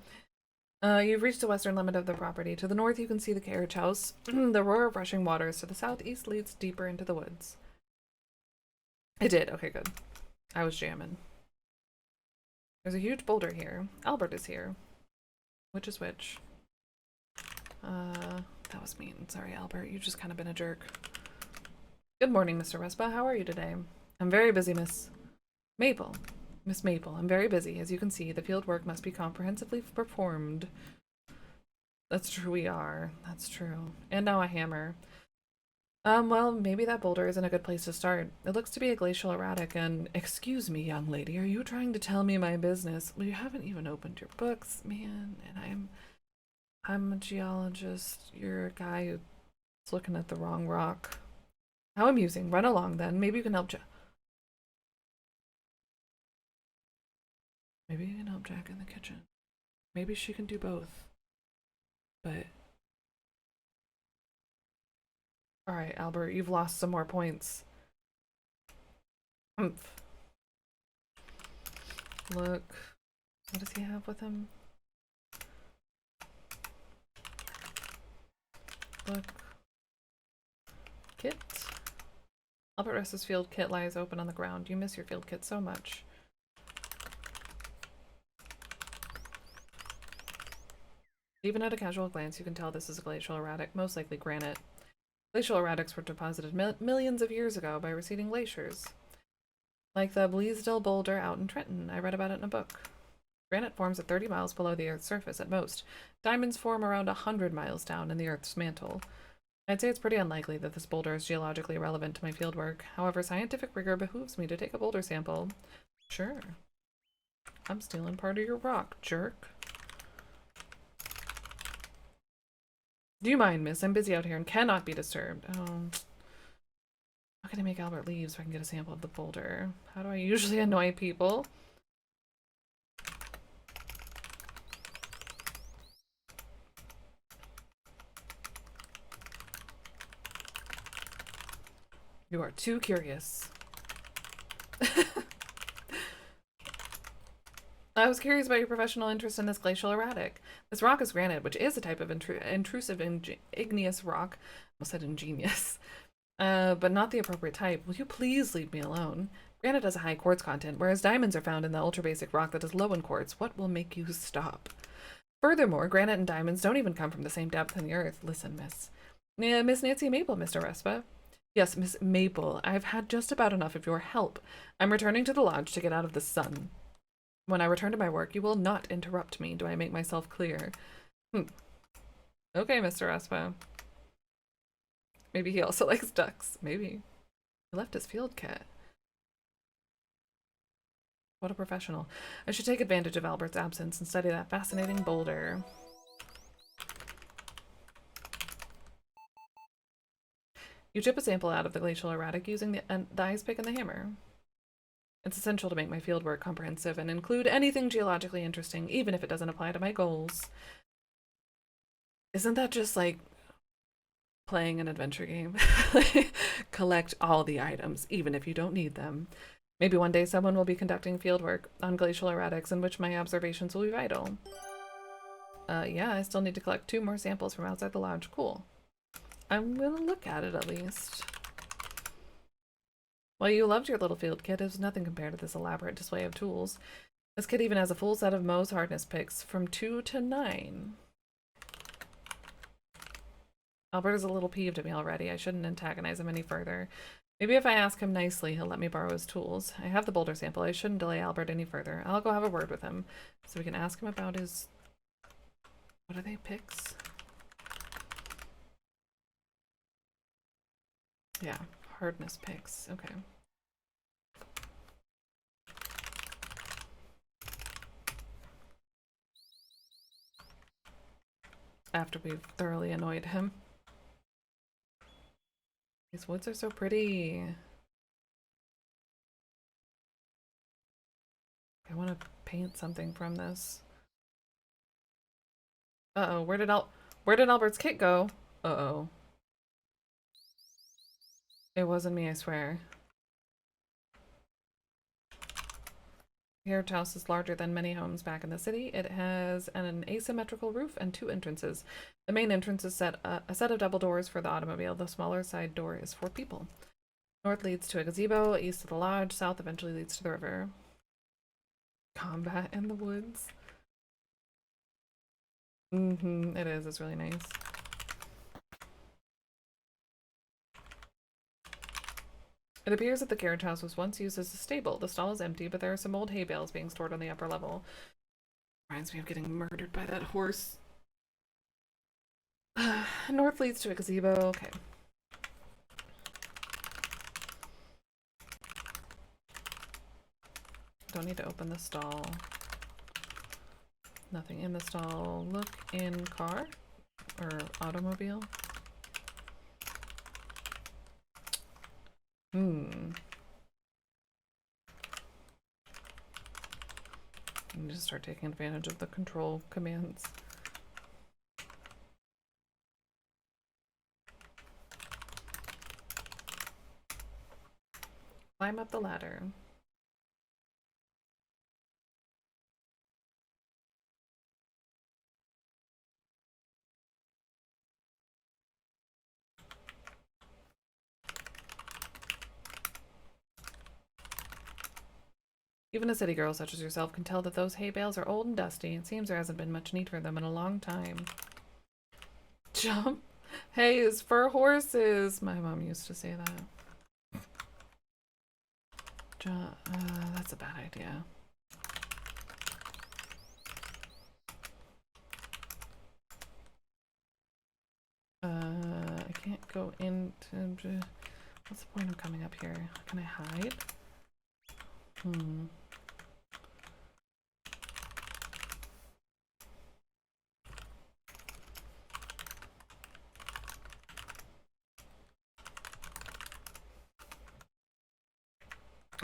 You've reached the western limit of the property. To the north, you can see the carriage house. The roar of rushing waters to the southeast leads deeper into the woods. I did. Okay, good. I was jamming. There's a huge boulder here. Albert is here. Which is which? That was mean. Sorry, Albert. You've just kind of been a jerk. Good morning, Mr. Respa. How are you today? I'm very busy, miss. Maple. Miss Maple, I'm very busy. As you can see, the field work must be comprehensively performed. That's true, we are. That's true. And now a hammer. Well, maybe that boulder isn't a good place to start. It looks to be a glacial erratic, and excuse me, young lady, are you trying to tell me my business? Well, you haven't even opened your books, man, and I'm a geologist. You're a guy who's looking at the wrong rock. How amusing. Run along then. Maybe you can help Maybe you can help Jack in the kitchen. Maybe she can do both. But alright, Albert, you've lost some more points. Humph. Look. What does he have with him? Look. Kit. Albert Russ's field kit lies open on the ground. You miss your field kit so much. Even at a casual glance, you can tell this is a glacial erratic, most likely granite. Glacial erratics were deposited millions of years ago by receding glaciers. Like the Bleasdale boulder out in Trenton. I read about it in a book. Granite forms at 30 miles below the Earth's surface at most. Diamonds form around 100 miles down in the Earth's mantle. I'd say it's pretty unlikely that this boulder is geologically relevant to my fieldwork. However, scientific rigor behooves me to take a boulder sample. Sure. I'm stealing part of your rock, jerk. Do you mind, miss? I'm busy out here and cannot be disturbed. Oh. How can I make Albert leave so I can get a sample of the boulder? How do I usually annoy people? You are too curious. I was curious about your professional interest in this glacial erratic. This rock is granite, which is a type of intrusive igneous rock. I almost said ingenious. But not the appropriate type. Will you please leave me alone? Granite has a high quartz content, whereas diamonds are found in the ultra-basic rock that is low in quartz. What will make you stop? Furthermore, granite and diamonds don't even come from the same depth in the earth. Listen, miss. Miss Nancy Maple, Mr. Respa. Yes, Miss Maple. I've had just about enough of your help. I'm returning to the lodge to get out of the sun. When I return to my work, you will not interrupt me. Do I make myself clear? Okay, Mr. Respa. Maybe he also likes ducks. Maybe. He left his field kit. What a professional. I should take advantage of Albert's absence and study that fascinating boulder. You chip a sample out of the glacial erratic using the ice pick and the hammer. It's essential to make my fieldwork comprehensive and include anything geologically interesting, even if it doesn't apply to my goals. Isn't that just like playing an adventure game? Collect all the items, even if you don't need them. Maybe one day someone will be conducting fieldwork on glacial erratics in which my observations will be vital. Yeah, I still need to collect 2 more samples from outside the lodge. Cool. I'm gonna look at it at least. While you loved your little field kit, it was nothing compared to this elaborate display of tools. This kit even has a full set of Mohs hardness picks from 2 to 9. Albert is a little peeved at me already. I shouldn't antagonize him any further. Maybe if I ask him nicely, he'll let me borrow his tools. I have the boulder sample. I shouldn't delay Albert any further. I'll go have a word with him so we can ask him about his... What are they, picks? Yeah, hardness picks. Okay. After we've thoroughly annoyed him. These woods are so pretty. I want to paint something from this. Uh-oh, where did Albert's kit go? Uh-oh. It wasn't me, I swear. Carriage house is larger than many homes back in the city. It has an asymmetrical roof and 2 entrances. The main entrance is a set of double doors for the automobile. The smaller side door is for people. North leads to a gazebo, east to the lodge, south eventually leads to the river. Combat in the woods. It is. It's really nice. It appears that the carriage house was once used as a stable. The stall is empty, but there are some old hay bales being stored on the upper level. Reminds me of getting murdered by that horse. North leads to a gazebo. Okay. Don't need to open the stall. Nothing in the stall. Look in car or automobile. I need to start taking advantage of the control commands. Climb up the ladder. Even a city girl such as yourself can tell that those hay bales are old and dusty. It seems there hasn't been much need for them in a long time. Jump? Hay is for horses. My mom used to say that. That's a bad idea. I can't go into... What's the point of coming up here? Can I hide?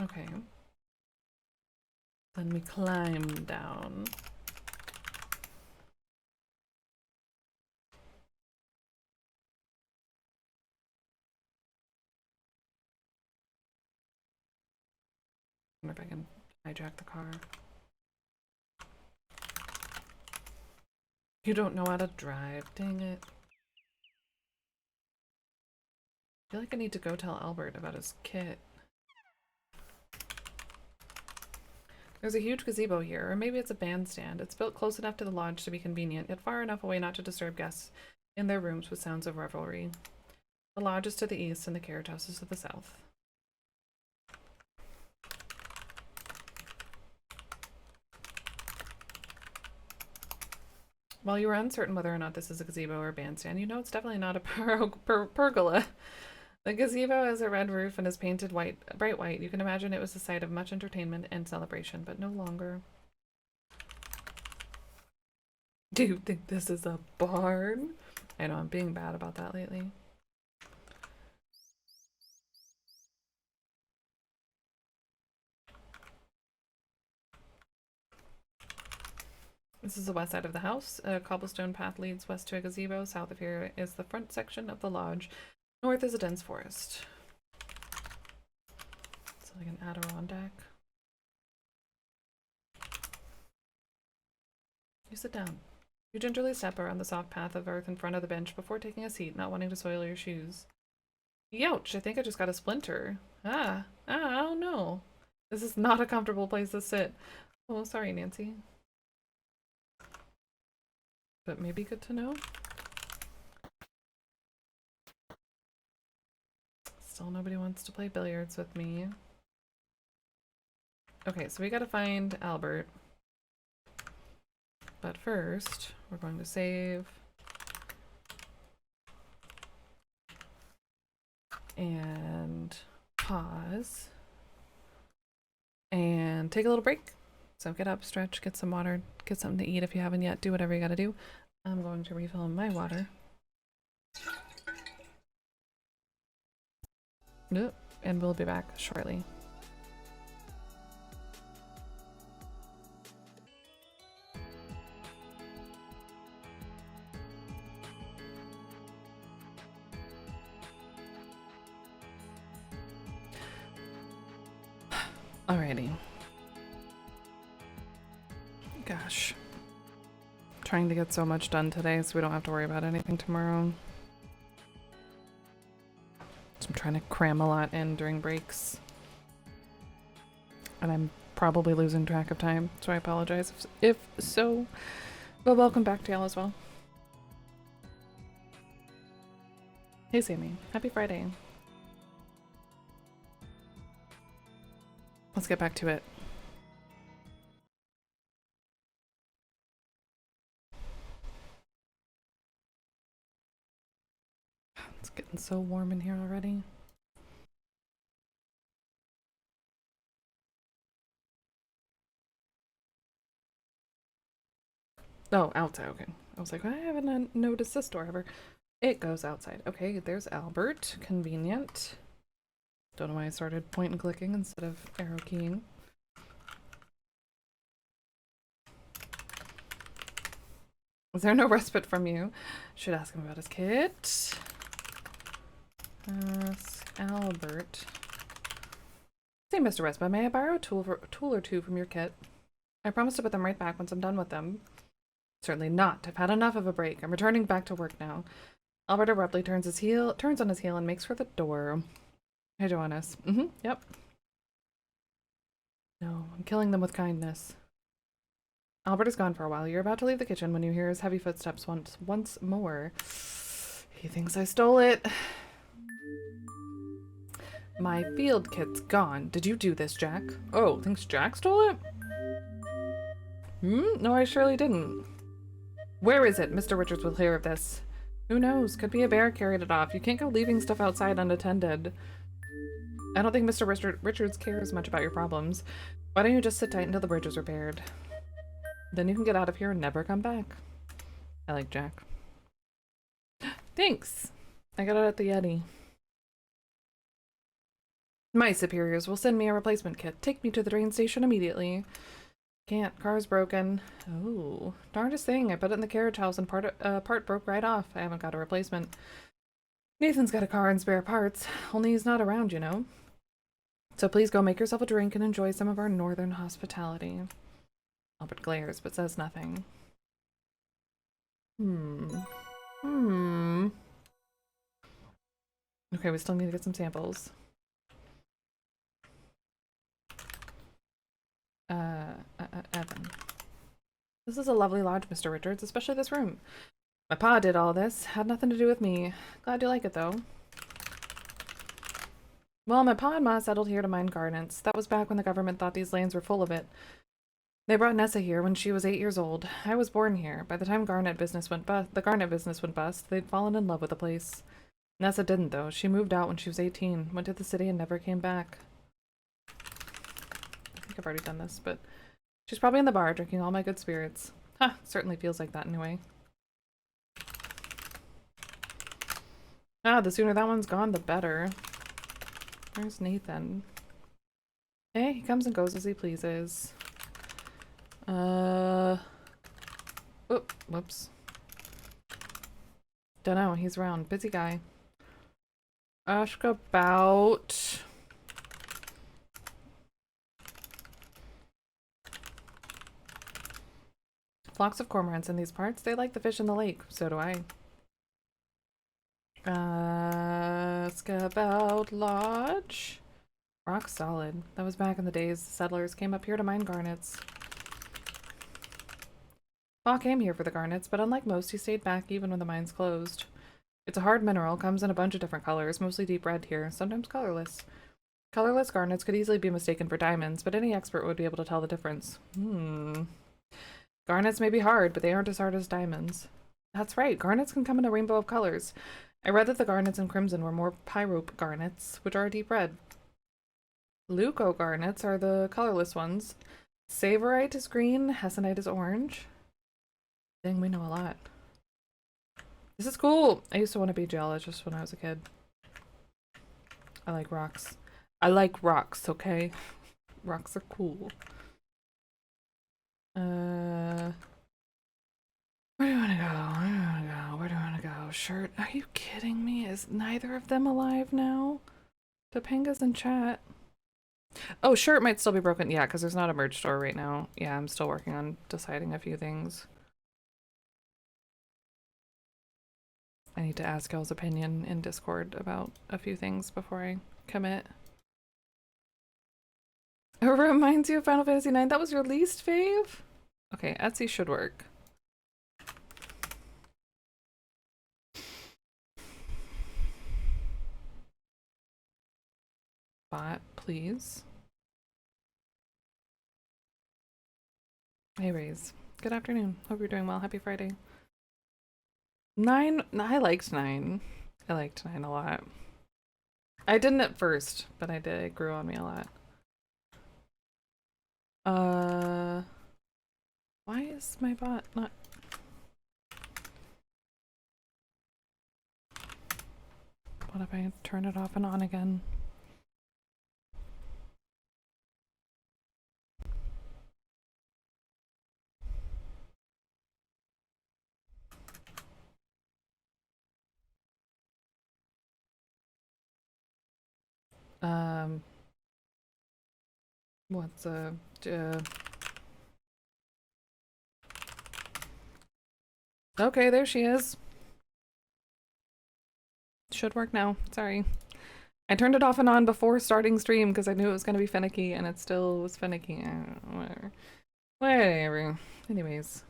Okay. Then we climb down. I wonder if I can hijack the car. You don't know how to drive, dang it. I feel like I need to go tell Albert about his kit. There's a huge gazebo here, or maybe it's a bandstand. It's built close enough to the lodge to be convenient, yet far enough away not to disturb guests in their rooms with sounds of revelry. The lodge is to the east and the carriage house is to the south. While you are uncertain whether or not this is a gazebo or a bandstand, you know it's definitely not a pergola. The gazebo has a red roof and is painted white, bright white. You can imagine it was the site of much entertainment and celebration, but no longer. Do you think this is a barn? I know I'm being bad about that lately. This is the west side of the house. A cobblestone path leads west to a gazebo. South of here is the front section of the lodge. North is a dense forest. It's like an Adirondack. You sit down. You gingerly step around the soft path of earth in front of the bench before taking a seat, not wanting to soil your shoes. Youch, I think I just got a splinter. I don't know. This is not a comfortable place to sit. Oh, sorry, Nancy. But maybe good to know. Still nobody wants to play billiards with me. Okay, so we gotta find Albert. But first, we're going to save. And pause. And take a little break. So get up, stretch, get some water, get something to eat if you haven't yet. Do whatever you gotta do. I'm going to refill my water. And we'll be back shortly. Alrighty. Gosh. Trying to get so much done today so we don't have to worry about anything tomorrow. So I'm trying to cram a lot in during breaks. And I'm probably losing track of time, so I apologize if so. But welcome back to y'all as well. Hey Sammy, happy Friday. Let's get back to it. It's getting so warm in here already. Oh, outside, okay. I was like, I haven't noticed this door ever. It goes outside. Okay, there's Albert. Convenient. Don't know why I started point and clicking instead of arrow keying. Is there no respite from you? Should ask him about his kit. Ask Albert. Say, Mr. Respite, may I borrow a tool or two from your kit? I promise to put them right back once I'm done with them. Certainly not. I've had enough of a break. I'm returning back to work now. Albert abruptly turns on his heel and makes for the door. Hey, Johannes. Yep. No, I'm killing them with kindness. Albert is gone for a while. You're about to leave the kitchen when you hear his heavy footsteps once more. He thinks I stole it. My field kit's gone. Did you do this, Jack? Oh, thinks Jack stole it? No, I surely didn't. Where is it? Mr. Richards will hear of this. Who knows? Could be a bear carried it off. You can't go leaving stuff outside unattended. I don't think Mr. Richards cares much about your problems. Why don't you just sit tight until the bridge is repaired? Then you can get out of here and never come back. I like Jack. Thanks! I got it at the Yeti. My superiors will send me a replacement kit. Take me to the train station immediately. Can't. Car's broken. Oh, darndest thing. I put it in the carriage house and part broke right off. I haven't got a replacement. Nathan's got a car and spare parts. Only he's not around, you know. So please go make yourself a drink and enjoy some of our northern hospitality. Albert glares, but says nothing. Okay, we still need to get some samples. Evan. This is a lovely lodge, Mr. Richards, especially this room. My pa did all this. Had nothing to do with me. Glad you like it, though. Well, my pa and ma settled here to mine garnets. That was back when the government thought these lands were full of it. They brought Nessa here when she was 8 years old. I was born here. By the time the garnet business went bust, they'd fallen in love with the place. Nessa didn't, though. She moved out when she was 18, went to the city, and never came back. I think I've already done this, but she's probably in the bar drinking all my good spirits. Huh, certainly feels like that anyway. Ah, the sooner that one's gone, the better. Where's Nathan? Hey, he comes and goes as he pleases. Whoops. Dunno, he's around. Busy guy. Ask about... Flocks of cormorants in these parts. They like the fish in the lake. So do I. Ask about lodge. Rock solid. That was back in the days the settlers came up here to mine garnets. Pa came here for the garnets, but unlike most, he stayed back even when the mines closed. It's a hard mineral, comes in a bunch of different colors, mostly deep red here, sometimes colorless. Colorless garnets could easily be mistaken for diamonds, but any expert would be able to tell the difference. Garnets may be hard, but they aren't as hard as diamonds. That's right, garnets can come in a rainbow of colors. I read that the garnets in crimson were more pyrope garnets, which are a deep red. Leuco garnets are the colorless ones. Savorite is green, hessonite is orange. Dang, we know a lot. This is cool! I used to want to be a geologist when I was a kid. I like rocks. I like rocks, okay? Rocks are cool. Where do you want to go? Where do you want to go? Shirt? Are you kidding me? Is neither of them alive now? Topanga's in chat. Oh, shirt might still be broken. Yeah, because there's not a merch store right now. Yeah, I'm still working on deciding a few things. I need to ask y'all's opinion in Discord about a few things before I commit. It reminds you of Final Fantasy IX. That was your least fave? Okay, Etsy should work. Bot, please. Hey, Rays. Good afternoon. Hope you're doing well. Happy Friday. 9. I liked 9. I liked 9 a lot. I didn't at first, but I did. It grew on me a lot. Why is my bot not... What if I turn it off and on again? What's okay, there she is. Should work now. Sorry. I turned it off and on before starting stream because I knew it was going to be finicky, and it still was finicky. Whatever. Whatever. Anyways.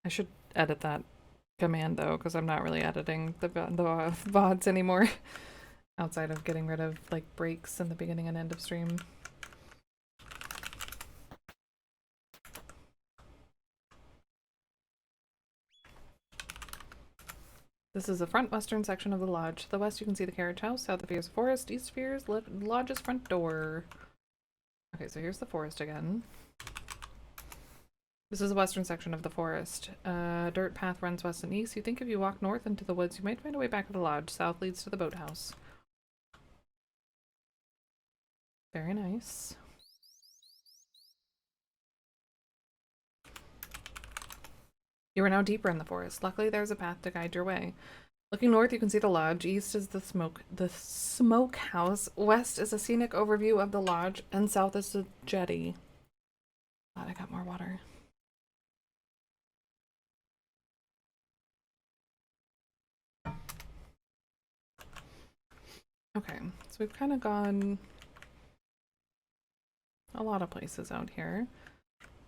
I should edit that command, though, because I'm not really editing the VODs anymore. Outside of getting rid of, like, breaks in the beginning and end of stream. This is the front western section of the lodge. To the west, you can see the carriage house. South of here is forest. East of here is lodge's front door. Okay, so here's the forest again. This is the western section of the forest. Dirt path runs west and east. You think if you walk north into the woods, you might find a way back to the lodge. South leads to the boathouse. Very nice. You are now deeper in the forest. Luckily, there's a path to guide your way. Looking north, you can see the lodge. East is the smokehouse. West is a scenic overview of the lodge, and south is the jetty. Glad I got more water. Okay, so we've kind of gone a lot of places out here.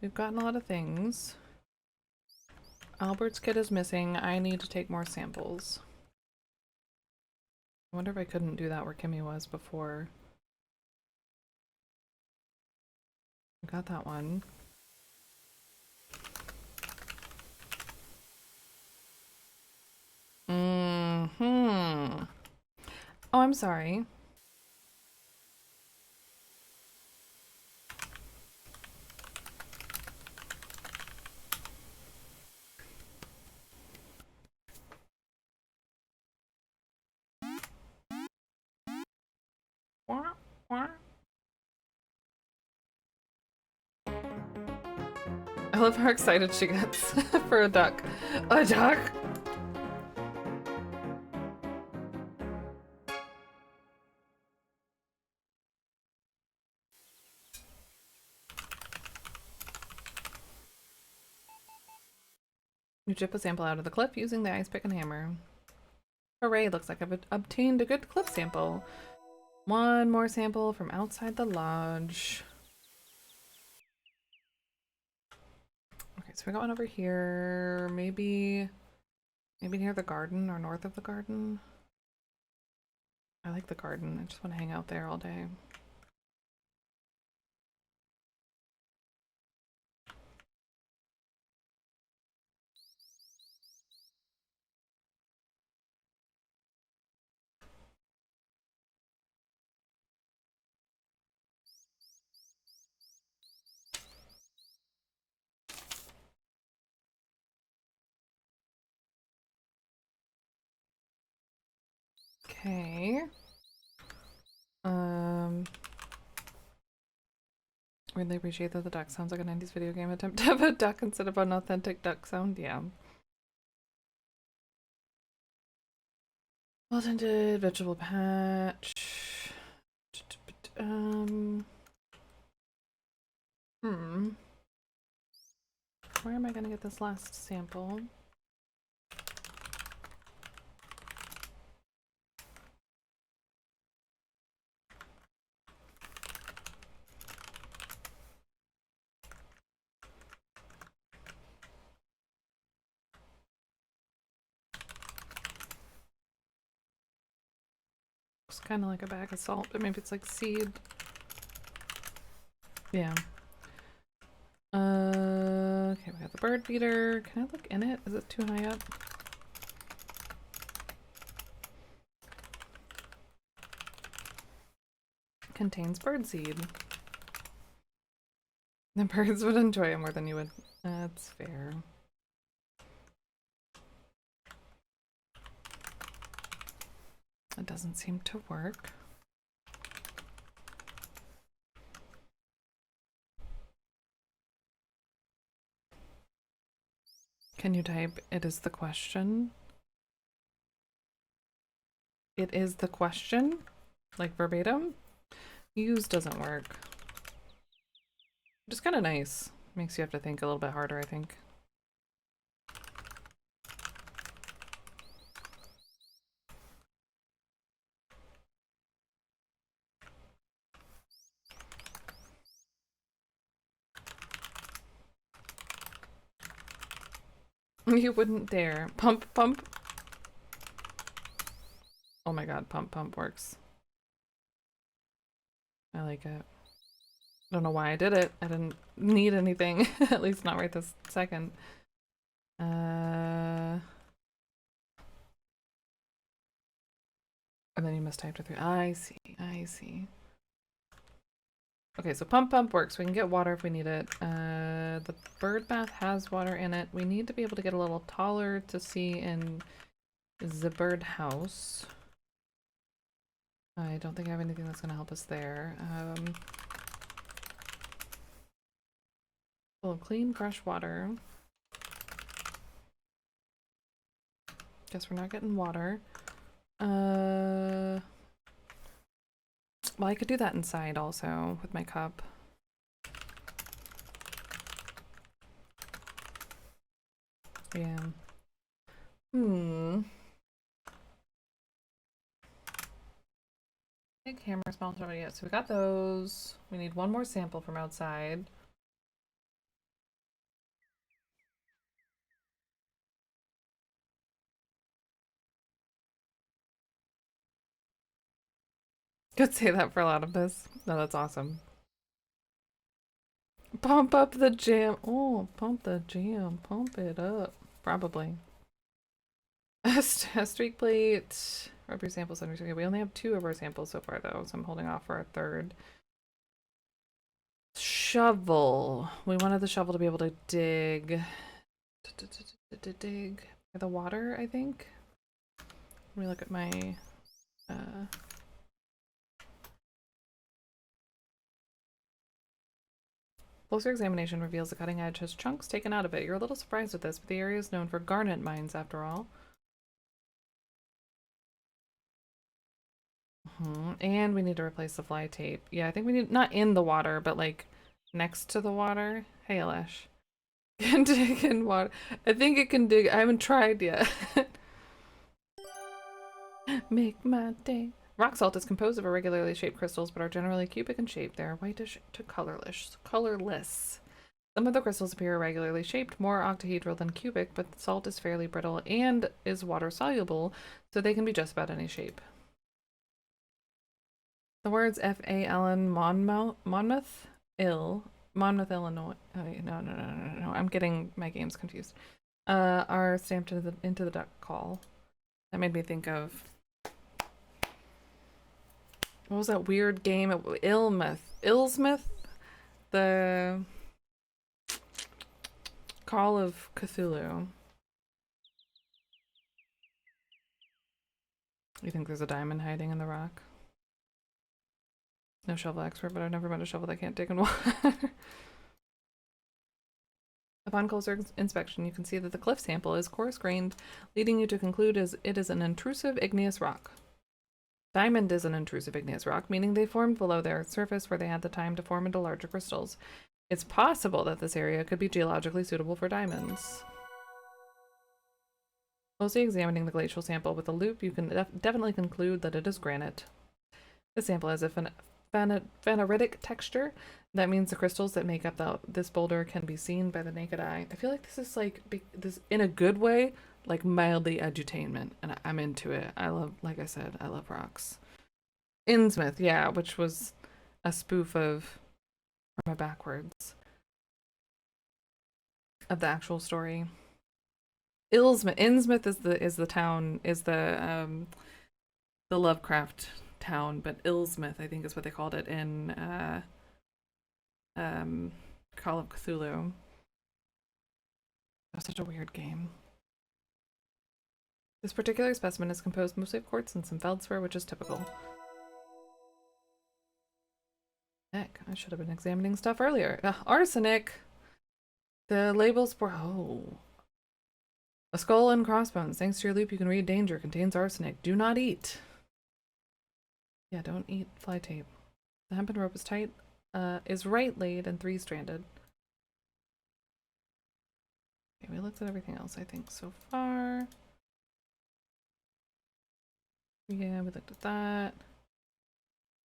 We've gotten a lot of things. Albert's kit is missing. I need to take more samples. I wonder if I couldn't do that where Kimmy was before. I got that one. Oh, I'm sorry. I love how excited she gets for a duck. A duck? You chip a sample out of the cliff using the ice pick and hammer. Hooray, looks like I've obtained a good cliff sample. One more sample from outside the lodge. Okay, so we got one over here. Maybe near the garden or north of the garden. I like the garden. I just want to hang out there all day. Okay. Really appreciate that the duck sounds like a 90s video game attempt to have a duck instead of an authentic duck sound. Yeah. Well-tended vegetable patch. Where am I gonna get this last sample? Looks kind of like a bag of salt, but maybe it's like seed. Yeah. Okay, we got the bird feeder. Can I look in it? Is it too high up? Contains birdseed. The birds would enjoy it more than you would. That's fair. It doesn't seem to work. Can you type, it is the question? It is the question? Like verbatim? Use doesn't work. Which is kind of nice. Makes you have to think a little bit harder, I think. You wouldn't dare. Pump, pump. Oh my god, pump, pump works. I like it. I don't know why I did it. I didn't need anything. At least not right this second. And then you mistyped it through. I see. I see. Okay, so pump pump works. We can get water if we need it. The bird bath has water in it. We need to be able to get a little taller to see in the bird house. I don't think I have anything that's going to help us there. Full of clean, fresh water. Guess we're not getting water. Well, I could do that inside also with my cup. Yeah. Big hammer, small shovel. Yeah, so we got those. We need one more sample from outside. Could say that for a lot of this. No, that's awesome. Pump up the jam. Oh, pump the jam. Pump it up. Probably. A streak plate. Rub your samples under. Okay, we only have 2 of our samples so far, though, so I'm holding off for a third. Shovel. We wanted the shovel to be able to dig. Dig the water, I think. Let me look at my. Closer examination reveals the cutting edge has chunks taken out of it. You're a little surprised with this, but the area is known for garnet mines, after all. And we need to replace the fly tape. Yeah, I think we need, not in the water, but like next to the water. Hey, Elish. Can dig in water. I think it can dig. I haven't tried yet. Make my day. Rock salt is composed of irregularly shaped crystals, but are generally cubic in shape. They are whitish to colorless. Some of the crystals appear irregularly shaped, more octahedral than cubic, but the salt is fairly brittle and is water soluble, so they can be just about any shape. The words F.A.L.N. Monmouth, Illinois. Oh, no. I'm getting my games confused. Are stamped into the duck call. That made me think of. What was that weird game? Illsmith? The Call of Cthulhu. You think there's a diamond hiding in the rock? No shovel expert, but I've never met a shovel that can't dig in water. Upon closer inspection, you can see that the cliff sample is coarse-grained, leading you to conclude it is an intrusive igneous rock. Diamond is an intrusive igneous rock, meaning they formed below their surface where they had the time to form into larger crystals. It's possible that this area could be geologically suitable for diamonds. Closely examining the glacial sample with a loupe, you can definitely conclude that it is granite. The sample has a phaneritic texture. That means the crystals that make up this boulder can be seen by the naked eye. I feel like this is like, this in a good way, like mildly edutainment, and I'm into it. I love, like I said, I love rocks. Innsmouth, yeah, which was a spoof of Or am I backwards? Of the actual story. Innsmouth is the town, is the Lovecraft town, but Illsmouth, I think, is what they called it in Call of Cthulhu. That's such a weird game. This particular specimen is composed mostly of quartz and some feldspar, which is typical. Heck, I should have been examining stuff earlier. Arsenic! The labels for... Oh. A skull and crossbones. Thanks to your loop, you can read danger. Contains arsenic. Do not eat. Yeah, don't eat fly tape. The hempen rope is tight. Is right laid and 3-stranded. Okay, we looked at everything else, I think, so far. Yeah, we looked at that.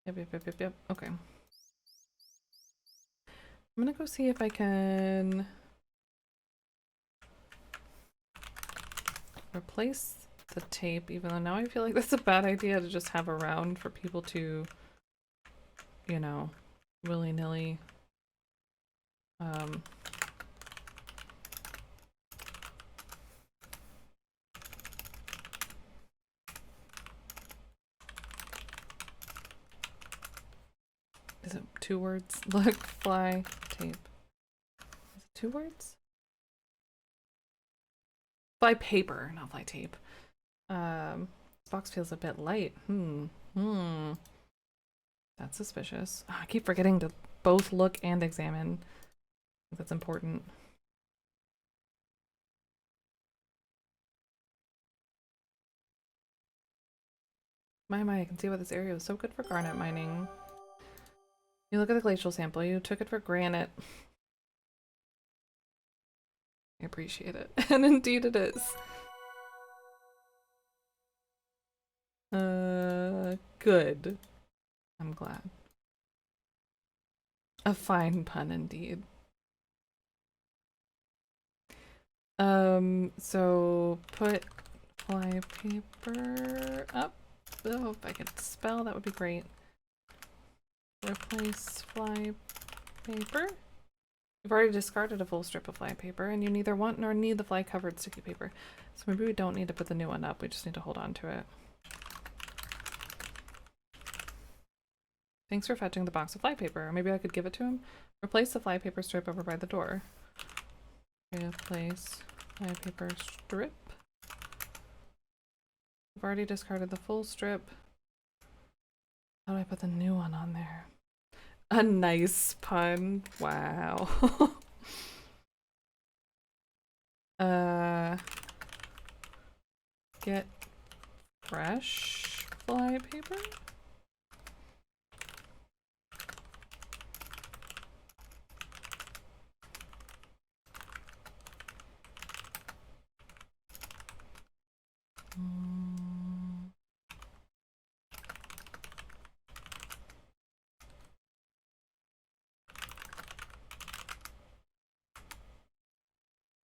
Yep. Okay. I'm gonna go see if I can replace the tape, even though now I feel like that's a bad idea to just have around for people to, you know, willy-nilly is it 2 words? Look, fly, tape. Is it 2 words? Fly paper, not fly tape. This box feels a bit light. That's suspicious. Oh, I keep forgetting to both look and examine. I think that's important. My, I can see why this area was so good for garnet mining. You look at the glacial sample, you took it for granite. I appreciate it. And indeed it is. Good. I'm glad. A fine pun indeed. So put fly paper up. Oh, if I could spell, that would be great. Replace fly paper. You've already discarded a full strip of fly paper, and you neither want nor need the fly-covered sticky paper. So maybe we don't need to put the new one up, we just need to hold on to it. Thanks for fetching the box of fly paper. Or maybe I could give it to him? Replace the fly paper strip over by the door. Replace fly paper strip. I've already discarded the full strip. How do I put the new one on there? A nice pun. Wow. Get fresh fly paper?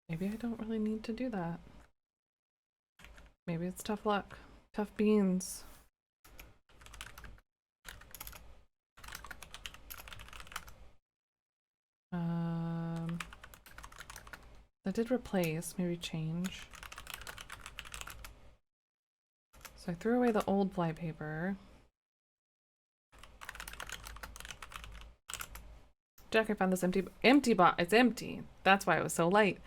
Maybe I don't really need to do that. Maybe it's tough luck. Tough beans. I did replace, maybe change. So I threw away the old fly paper. Jack, I found this empty box. It's empty. That's why it was so light.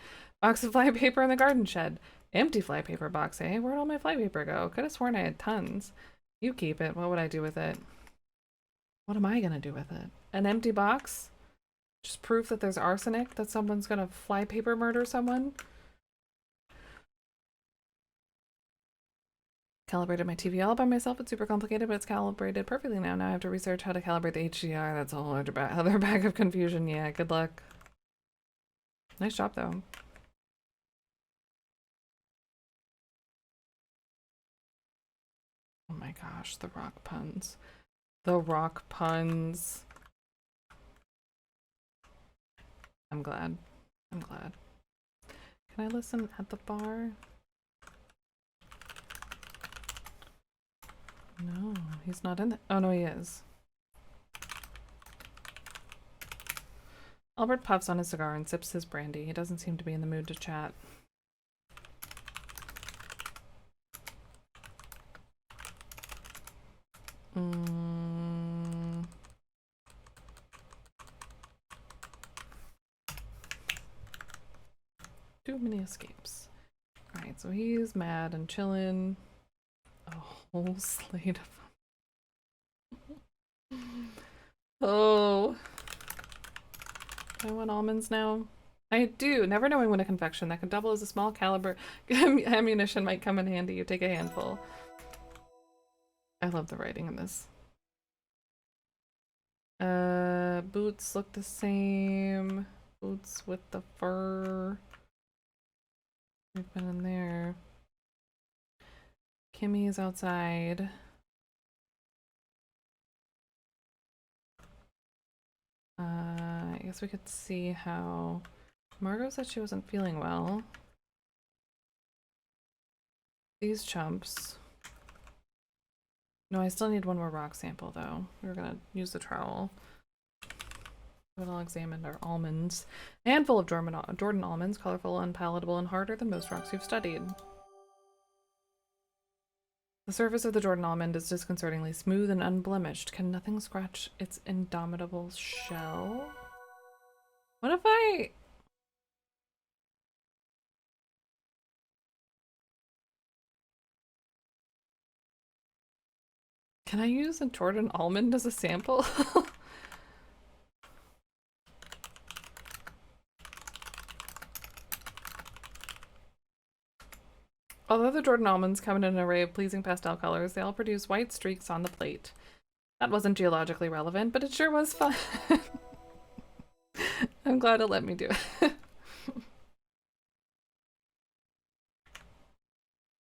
Box of fly paper in the garden shed. Empty fly paper box, eh? Where'd all my fly paper go? Could have sworn I had tons. You keep it. What would I do with it? What am I gonna do with it? An empty box? Just proof that there's arsenic? That someone's gonna fly paper murder someone? Calibrated my TV all by myself. It's super complicated, but it's calibrated perfectly now. Now I have to research how to calibrate the HDR. That's a whole other bag of confusion. Yeah, good luck. Nice job, though. Oh my gosh, the rock puns. The rock puns. I'm glad. I'm glad. Can I listen at the bar? No, he's not in there. Oh no, he is. Albert puffs on his cigar and sips his brandy. He doesn't seem to be in the mood to chat. Too many escapes. Alright, so he's mad and chilling. A whole slate of them. Oh. Do I want almonds now? I do. Never knowing when a confection that could double as a small caliber ammunition might come in handy. You take a handful. I love the writing in this. Boots look the same. Boots with the fur. We've been in there. Kimmy is outside. I guess we could see how Margot said she wasn't feeling well. These chumps. No, I still need one more rock sample though. We're gonna use the trowel. I'll examine our almonds. A handful of Jordan almonds, colorful, unpalatable, and harder than most rocks you've studied. The surface of the Jordan almond is disconcertingly smooth and unblemished. Can nothing scratch its indomitable shell? What if I... Can I use a Jordan almond as a sample? Although the Jordan almonds come in an array of pleasing pastel colors, they all produce white streaks on the plate. That wasn't geologically relevant, but it sure was fun. I'm glad it let me do it.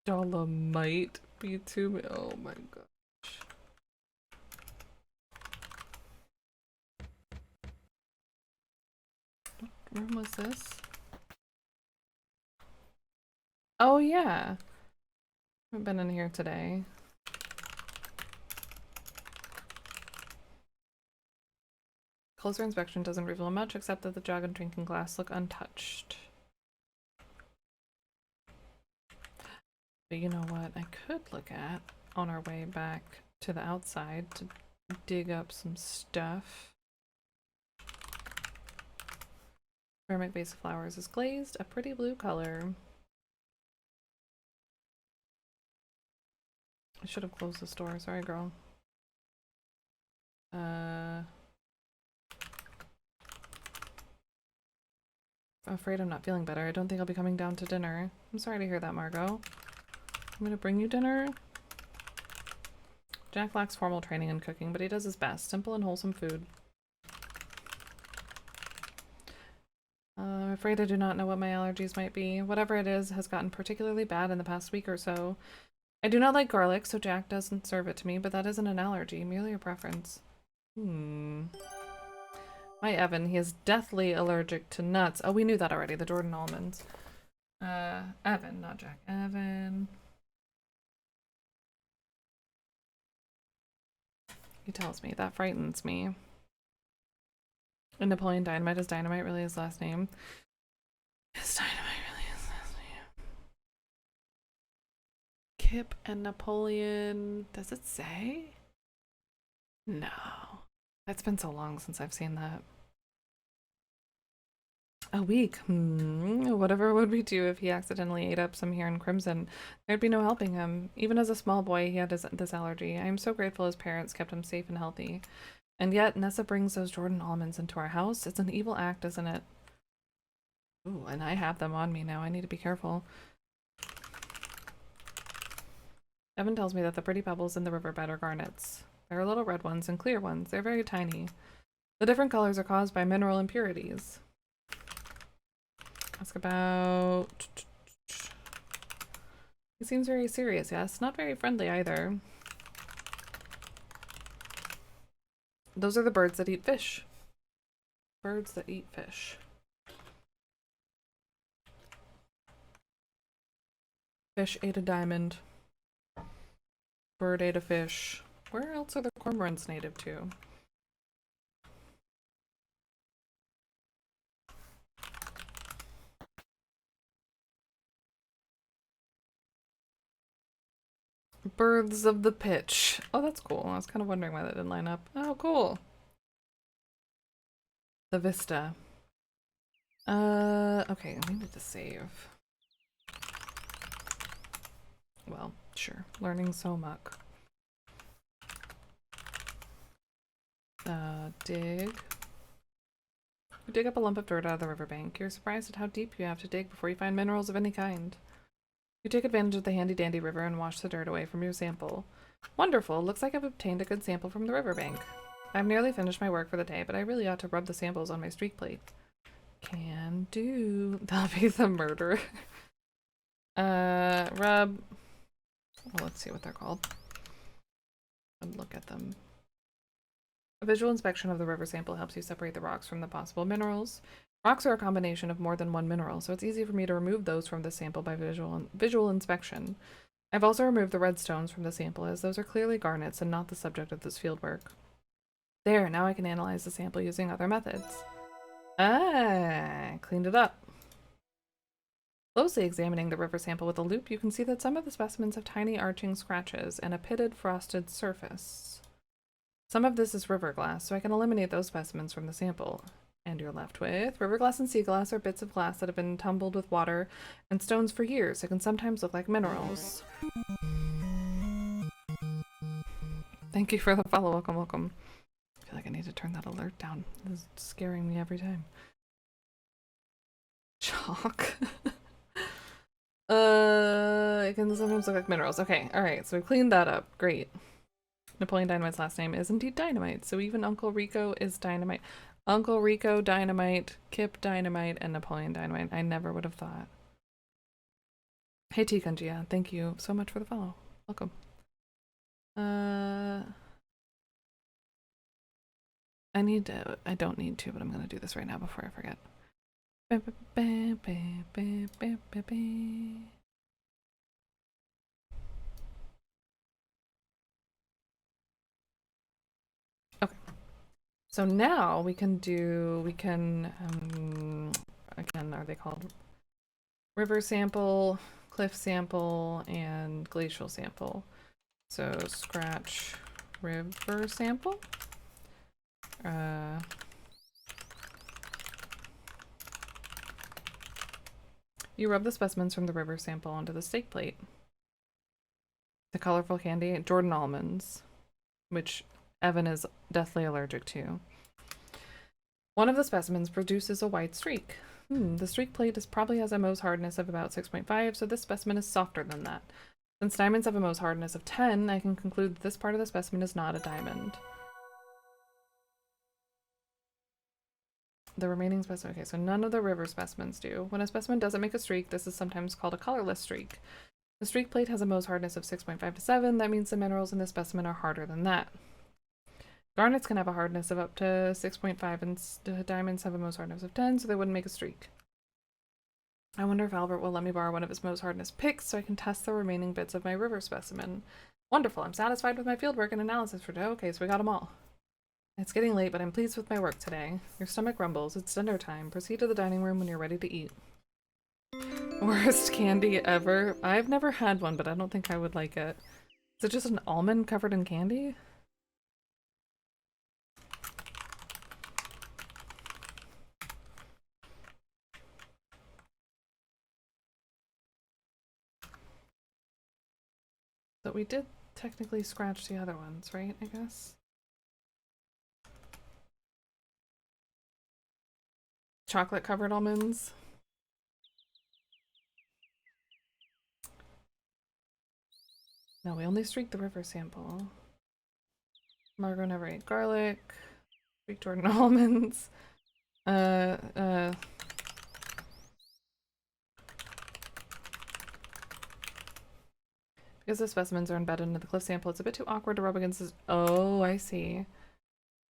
Dolomite B2. Oh my gosh. What room was this? Oh yeah. I've been in here today. Closer inspection doesn't reveal much except that the jug and drinking glass look untouched. But you know what I could look at on our way back to the outside to dig up some stuff. Ceramic vase of flowers is glazed, a pretty blue color. I should have closed the store. Sorry, girl. I'm afraid I'm not feeling better. I don't think I'll be coming down to dinner. I'm sorry to hear that, Margot. I'm gonna bring you dinner. Jack lacks formal training in cooking, but he does his best. Simple and wholesome food. I'm afraid I do not know what my allergies might be. Whatever it is has gotten particularly bad in the past week or so. I do not like garlic, so Jack doesn't serve it to me, but that isn't an allergy, merely a preference. My Evan, he is deathly allergic to nuts. Oh, we knew that already, the Jordan almonds. Evan, not Jack. Evan. He tells me. That frightens me. And Napoleon Dynamite, is Dynamite really his last name? Is Dynamite really his last name? Kip and Napoleon. Does it say? No. It's been so long since I've seen that. A week. Whatever would we do if he accidentally ate up some here in Crimson? There'd be no helping him. Even as a small boy, he had this allergy. I am so grateful his parents kept him safe and healthy. And yet, Nessa brings those Jordan almonds into our house. It's an evil act, isn't it? Ooh, and I have them on me now. I need to be careful. Evan tells me that the pretty pebbles in the riverbed are garnets. There are little red ones and clear ones. They're very tiny. The different colors are caused by mineral impurities. Ask about... He seems very serious, yes. Not very friendly either. Those are the birds that eat fish. Birds that eat fish. Fish ate a diamond. Bird ate a fish. Where else are the cormorants native to? Birds of the Pitch. Oh, that's cool. I was kind of wondering why that didn't line up. Oh, cool. The Vista. Okay, I needed to save. Well, sure. Learning so much. Dig. You dig up a lump of dirt out of the riverbank. You're surprised at how deep you have to dig before you find minerals of any kind. You take advantage of the handy-dandy river and wash the dirt away from your sample. Wonderful. Looks like I've obtained a good sample from the riverbank. I've nearly finished my work for the day, but I really ought to rub the samples on my streak plate. Can do. That'll be the murderer. Rub. Well, let's see what they're called. And look at them. A visual inspection of the river sample helps you separate the rocks from the possible minerals. Rocks are a combination of more than one mineral, so it's easy for me to remove those from the sample by visual inspection. I've also removed the red stones from the sample, as those are clearly garnets and not the subject of this fieldwork. There, now I can analyze the sample using other methods. Ah, cleaned it up. Closely examining the river sample with a loupe, you can see that some of the specimens have tiny arching scratches and a pitted, frosted surface. Some of this is river glass, so I can eliminate those specimens from the sample. And you're left with river glass and sea glass are bits of glass that have been tumbled with water and stones for years. It can sometimes look like minerals. Thank you for the follow. Welcome, welcome. I feel like I need to turn that alert down. This is scaring me every time. Chalk. It can sometimes look like minerals. Okay, alright, so we cleaned that up. Great. Napoleon Dynamite's last name is indeed Dynamite, so even Uncle Rico is Dynamite. Uncle Rico Dynamite, Kip Dynamite, and Napoleon Dynamite. I never would have thought. Hey T-Kunjia, thank you so much for the follow. Welcome. I don't need to, but I'm gonna do this right now before I forget. Okay. So now we can, again, are they called river sample, cliff sample, and glacial sample? So scratch river sample. You rub the specimens from the river sample onto the steak plate. The colorful candy, Jordan almonds, which Evan is deathly allergic to. One of the specimens produces a white streak. The streak plate probably has a Mohs hardness of about 6.5, so this specimen is softer than that. Since diamonds have a Mohs hardness of 10, I can conclude that this part of the specimen is not a diamond. The remaining specimen, okay, so none of the river specimens do. When a specimen doesn't make a streak, this is sometimes called a colorless streak. The streak plate has a Mohs hardness of 6.5 to 7, that means the minerals in this specimen are harder than that. Garnets can have a hardness of up to 6.5 and diamonds have a Mohs hardness of 10, so they wouldn't make a streak. I wonder if Albert will let me borrow one of his Mohs hardness picks so I can test the remaining bits of my river specimen. Wonderful, I'm satisfied with my fieldwork and analysis for today. Okay, so we got them all. It's getting late, but I'm pleased with my work today. Your stomach rumbles. It's dinner time. Proceed to the dining room when you're ready to eat. Worst candy ever? I've never had one, but I don't think I would like it. Is it just an almond covered in candy? But we did technically scratch the other ones, right? I guess. Chocolate covered almonds. No, we only streaked the river sample. Margot never ate garlic. Streaked Jordan almonds. Because the specimens are embedded into the cliff sample, it's a bit too awkward to rub against this. Oh, I see.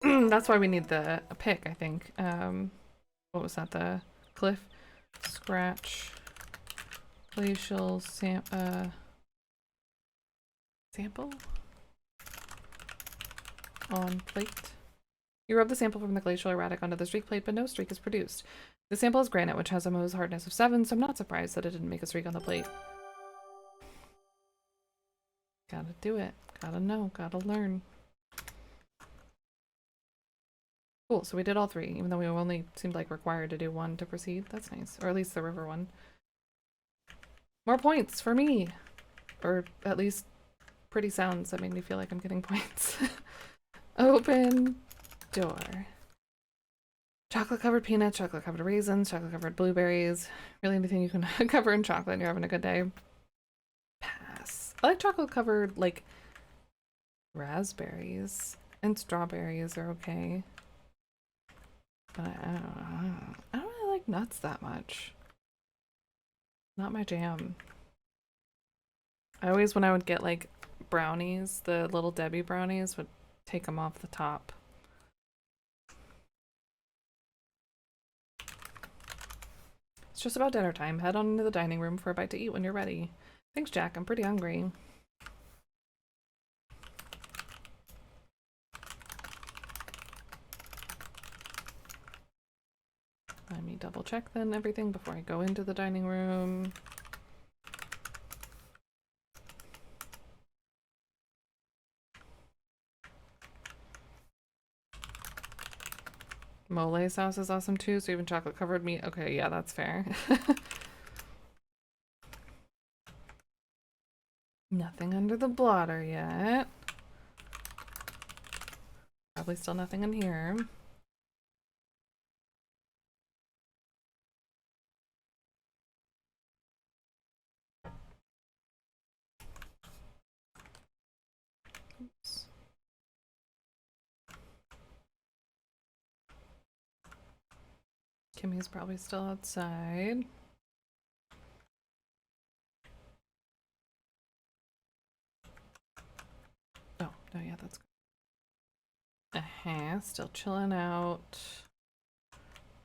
That's why we need the pick, I think. What was that? The cliff scratch glacial sample on plate. You rub the sample from the glacial erratic onto the streak plate, but no streak is produced. The sample is granite, which has a Mohs hardness of 7, so I'm not surprised that it didn't make a streak on the plate. God, do it. Gotta know, gotta learn. Cool, so we did all 3, even though we only seemed like required to do 1 to proceed. That's nice. Or at least the river one. More points for me! Or at least pretty sounds that made me feel like I'm getting points. Open door. Chocolate covered peanuts, chocolate covered raisins, chocolate covered blueberries. Really anything you can cover in chocolate and you're having a good day. Pass. I like chocolate covered, like, raspberries. And strawberries are okay. But I don't really like nuts that much. Not my jam. I always, when I would get like brownies, the little Debbie brownies, would take them off the top. It's just about dinner time. Head on into the dining room for a bite to eat when you're ready. Thanks, Jack. I'm pretty hungry. Let me double check then everything before I go into the dining room. Mole sauce is awesome too, so even chocolate covered meat. Okay, yeah, that's fair. Nothing under the blotter yet. Probably still nothing in here. Oops. Kimmy's probably still outside. Oh, no, yeah, that's good. Still chilling out.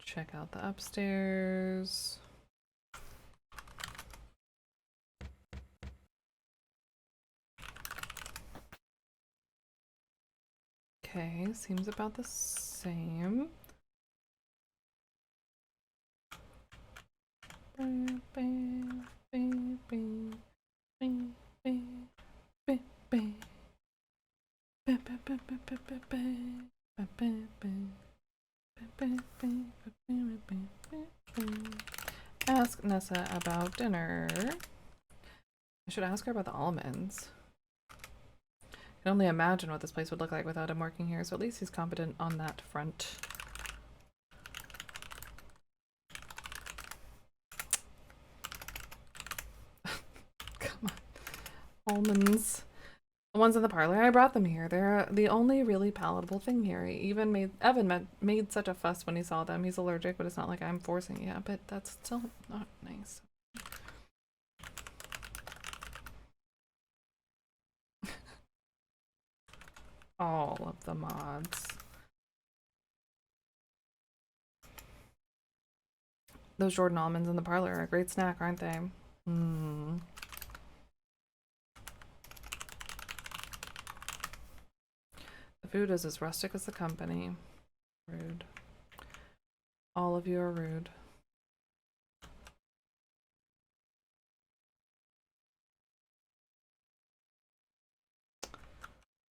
Check out the upstairs. Okay, seems about the same. Ask Nessa about dinner. I should ask her about the almonds. I can only imagine what this place would look like without him working here, so at least he's competent on that front. Come on. Almonds. The ones in the parlor, I brought them here. They're the only really palatable thing here. Evan made such a fuss when he saw them. He's allergic, but it's not like I'm forcing it. Yeah, but that's still not nice. All of the mods. Those Jordan almonds in the parlor are a great snack, aren't they? Hmm. The food is as rustic as the company. Rude. All of you are rude.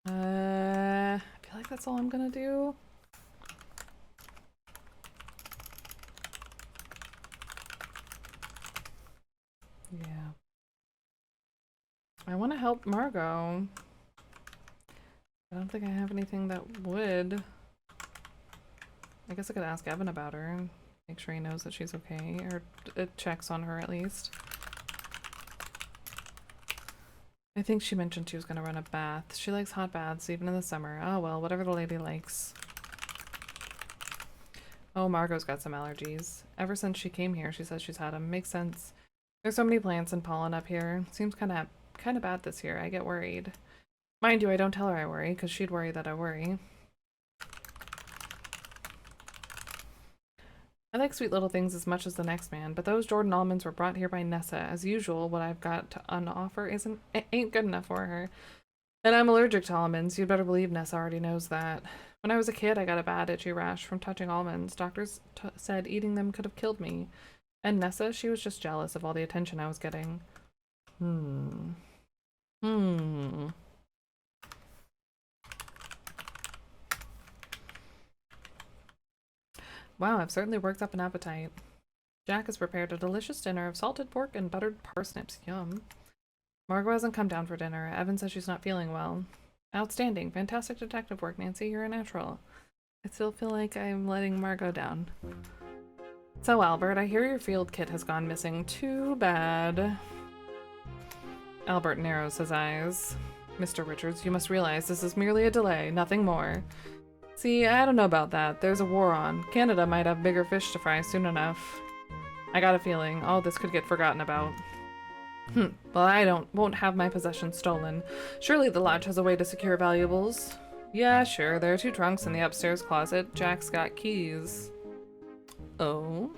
I feel like that's all I'm gonna do. Yeah. I want to help Margot. I don't think I have anything that would. I guess I could ask Evan about her and make sure he knows that she's okay, or it checks on her at least. I think she mentioned she was going to run a bath. She likes hot baths, even in the summer. Oh well, whatever the lady likes. Oh, Margot's got some allergies. Ever since she came here, she says she's had them. Makes sense. There's so many plants and pollen up here. Seems kind of bad this year. I get worried. Mind you, I don't tell her I worry, because she'd worry that I worry. I like sweet little things as much as the next man, but those Jordan almonds were brought here by Nessa. As usual, what I've got on offer ain't good enough for her. And I'm allergic to almonds. You'd better believe Nessa already knows that. When I was a kid, I got a bad itchy rash from touching almonds. Doctors said eating them could have killed me. And Nessa, she was just jealous of all the attention I was getting. Wow, I've certainly worked up an appetite. Jack has prepared a delicious dinner of salted pork and buttered parsnips. Yum. Margot hasn't come down for dinner. Evan says she's not feeling well. Outstanding. Fantastic detective work, Nancy. You're a natural. I still feel like I'm letting Margot down. So, Albert, I hear your field kit has gone missing. Too bad. Albert narrows his eyes. Mr. Richards, you must realize this is merely a delay, nothing more. See, I don't know about that. There's a war on. Canada might have bigger fish to fry soon enough. I got a feeling all this could get forgotten about. Well, I won't have my possessions stolen. Surely the lodge has a way to secure valuables. Yeah, sure. There are 2 trunks in the upstairs closet. Jack's got keys. Oh?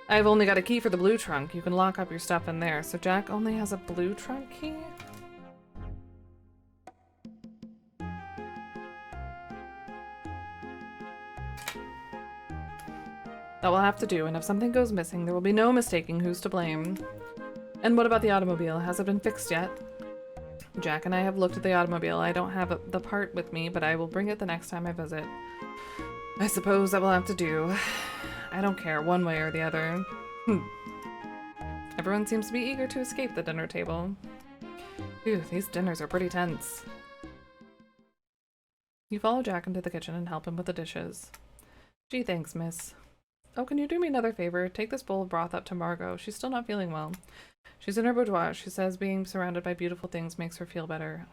I've only got a key for the blue trunk. You can lock up your stuff in there. So Jack only has a blue trunk key? That will have to do, and if something goes missing, there will be no mistaking who's to blame. And what about the automobile? Has it been fixed yet? Jack and I have looked at the automobile. I don't have the part with me, but I will bring it the next time I visit. I suppose that will have to do. I don't care, one way or the other. Everyone seems to be eager to escape the dinner table. Phew, these dinners are pretty tense. You follow Jack into the kitchen and help him with the dishes. Gee, thanks, miss. Oh, can you do me another favor? Take this bowl of broth up to Margot. She's still not feeling well. She's in her boudoir. She says being surrounded by beautiful things makes her feel better.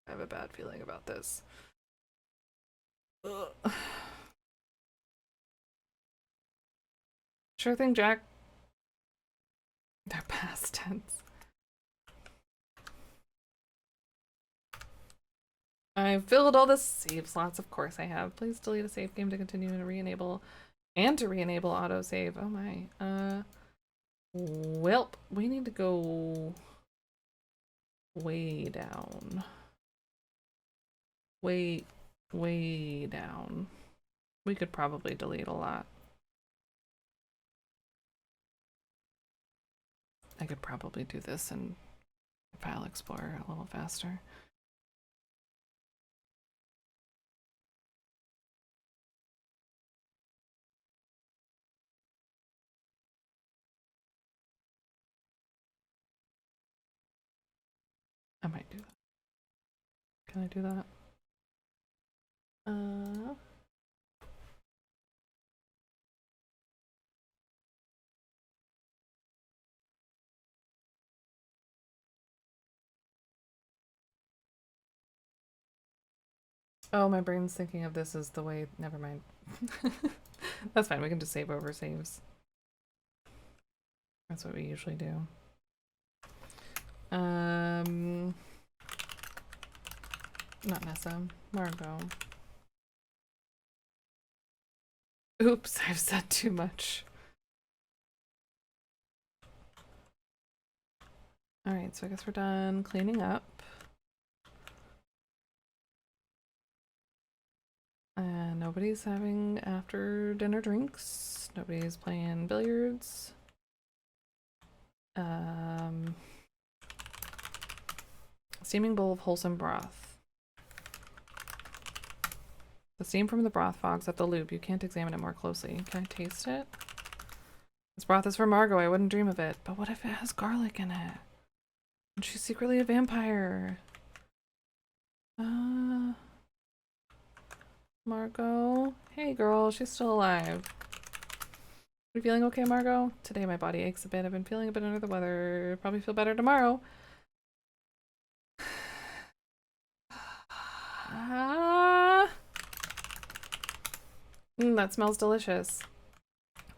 I have a bad feeling about this. Ugh. Sure thing, Jack. They're past tense. I've filled all the save slots. Of course I have. Please delete a save game to continue and re-enable autosave. Oh my. Welp, we need to go way down. Way down. We could probably delete a lot. I could probably do this in File Explorer a little faster. I might do that. Can I do that? Oh, my brain's thinking of this as the way. Never mind. That's fine. We can just save over saves. That's what we usually do. Not Nessa. Margot. Oops, I've said too much. Alright, so I guess we're done cleaning up. And nobody's having after dinner drinks. Nobody's playing billiards. Steaming bowl of wholesome broth. The steam from the broth fogs up the loop. You can't examine it more closely. Can I taste it? This broth is for Margot. I wouldn't dream of it. But what if it has garlic in it? And she's secretly a vampire. Margot? Hey girl, she's still alive. You feeling okay, Margot? Today my body aches a bit. I've been feeling a bit under the weather. Probably feel better tomorrow. That smells delicious.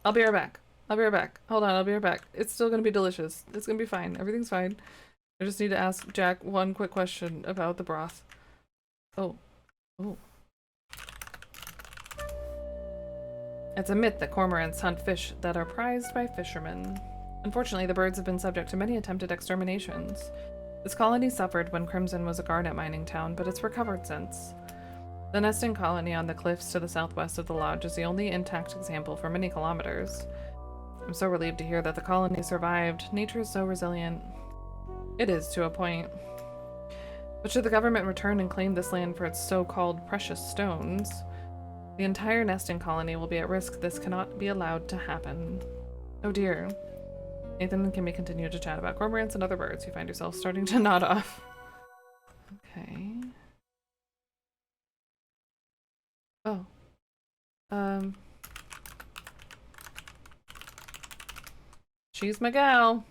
I'll be right back. I'll be right back. Hold on, I'll be right back. It's still gonna be delicious. It's gonna be fine. Everything's fine. I just need to ask Jack one quick question about the broth. Oh. Oh. It's a myth that cormorants hunt fish that are prized by fishermen. Unfortunately, the birds have been subject to many attempted exterminations. This colony suffered when Crimson was a garnet mining town, but it's recovered since. The nesting colony on the cliffs to the southwest of the lodge is the only intact example for many kilometers. I'm so relieved to hear that the colony survived. Nature is so resilient. It is, to a point. But should the government return and claim this land for its so-called precious stones, The entire nesting colony will be at risk. This cannot be allowed to happen. Oh dear. Nathan and Kimmy continue to chat about cormorants and other birds. You find yourself starting to nod off. Okay. Oh. She's my gal.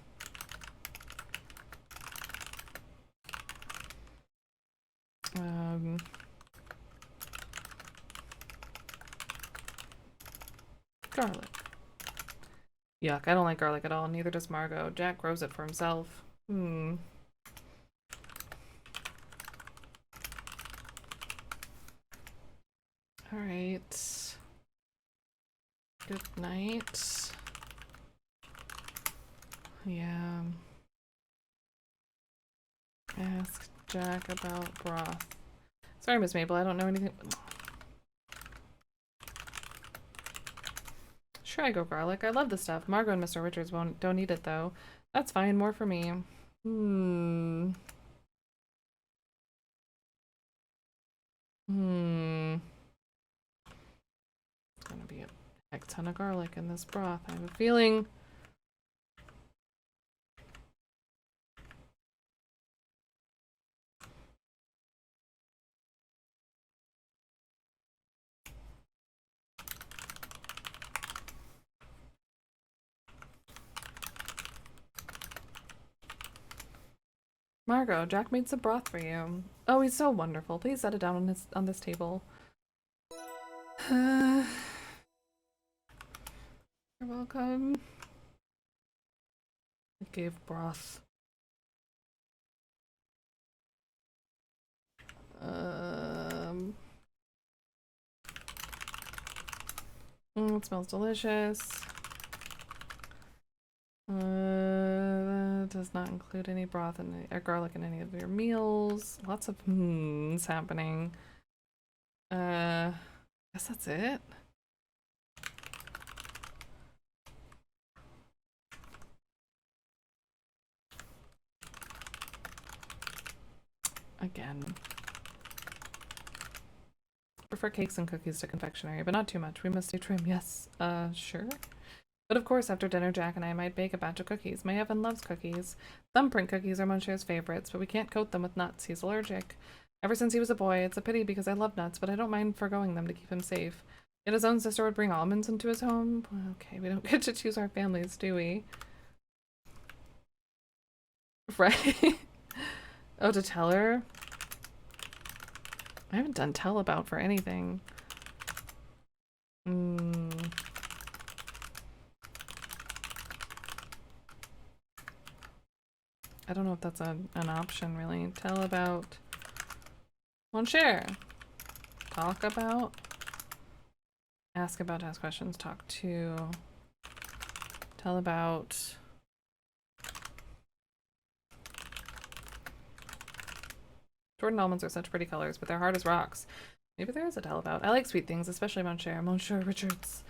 Garlic. Yuck, I don't like garlic at all. Neither does Margot. Jack grows it for himself. Alright. Good night. Yeah. Ask Jack about broth. Sorry, Miss Maple, I don't know anything. Sure, I go garlic. I love the stuff. Margot and Mr. Richards don't eat it, though. That's fine. More for me. It's gonna be a heck ton of garlic in this broth. I have a feeling. Margot, Jack made some broth for you. Oh, he's so wonderful. Please set it down on this table. You're welcome. I gave broth. It smells delicious. Does not include any broth or garlic in any of your meals. Lots of happening. Guess that's it. Again. Prefer cakes and cookies to confectionery, but not too much. We must stay trim. Yes. Sure. But of course, after dinner, Jack and I might bake a batch of cookies. My Evan loves cookies. Thumbprint cookies are Moncher's favorites, but we can't coat them with nuts. He's allergic. Ever since he was a boy, it's a pity because I love nuts, but I don't mind foregoing them to keep him safe. Yet his own sister would bring almonds into his home. Okay, we don't get to choose our families, do we? Right? Oh, to tell her? I haven't done tell about for anything. I don't know if that's an option, really. Tell about... Won't share. Talk about. Ask about, ask questions, talk to. Tell about. Jordan almonds are such pretty colors, but they're hard as rocks. Maybe there is a tell about. I like sweet things, especially Monsieur. Monsieur Richards.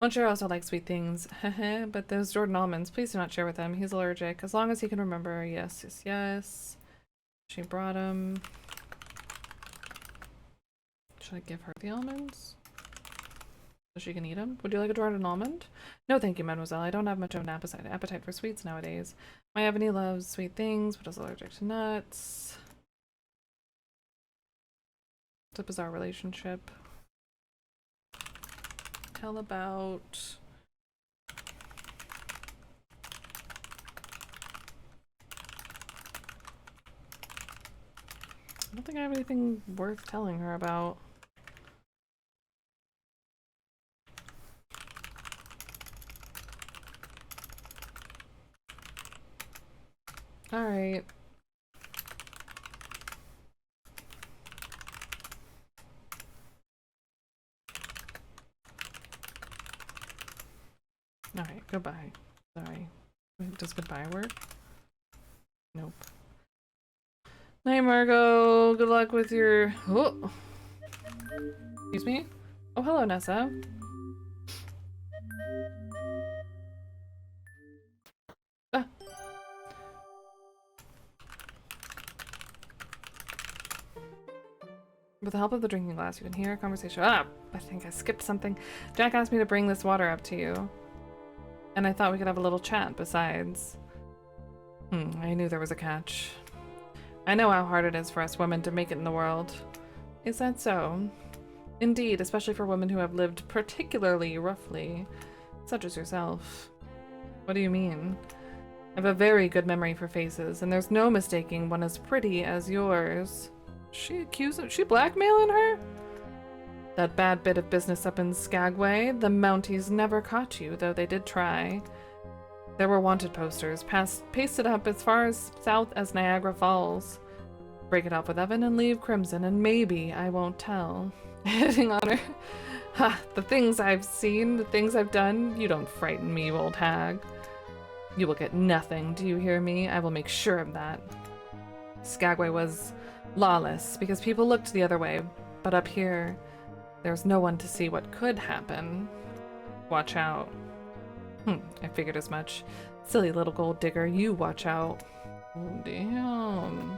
Monsieur also likes sweet things. But those Jordan almonds, please do not share with him. He's allergic. As long as he can remember. Yes, yes, yes. She brought him. Should I give her the almonds? So she can eat them? Would you like a Jordan almond? No, thank you, mademoiselle. I don't have much of an appetite for sweets nowadays. My Ebony loves sweet things, but is allergic to nuts. It's a bizarre relationship. Tell about... I don't think I have anything worth telling her about. Alright. Alright, goodbye. Sorry. Does goodbye work? Nope. Night, Margot. Good luck with your... Oh! Excuse me? Oh, hello, Nessa. Ah. With the help of the drinking glass, you can hear a conversation. Ah, I think I skipped something. Jack asked me to bring this water up to you. And I thought we could have a little chat besides. I knew there was a catch. I know how hard it is for us women to make it in the world. Is that so? Indeed, especially for women who have lived particularly roughly, such as yourself. What do you mean? I have a very good memory for faces, and there's no mistaking one as pretty as yours. She blackmailing her? That bad bit of business up in Skagway, the Mounties never caught you, though they did try. There were wanted posters, pasted up as far as south as Niagara Falls. Break it off with Evan and leave Crimson, and maybe I won't tell. Hitting on her. Ha, the things I've seen, the things I've done, you don't frighten me, you old hag. You will get nothing, do you hear me? I will make sure of that. Skagway was lawless because people looked the other way, but up here, there's no one to see what could happen. Watch out. I figured as much. Silly little gold digger, you watch out. Oh, damn.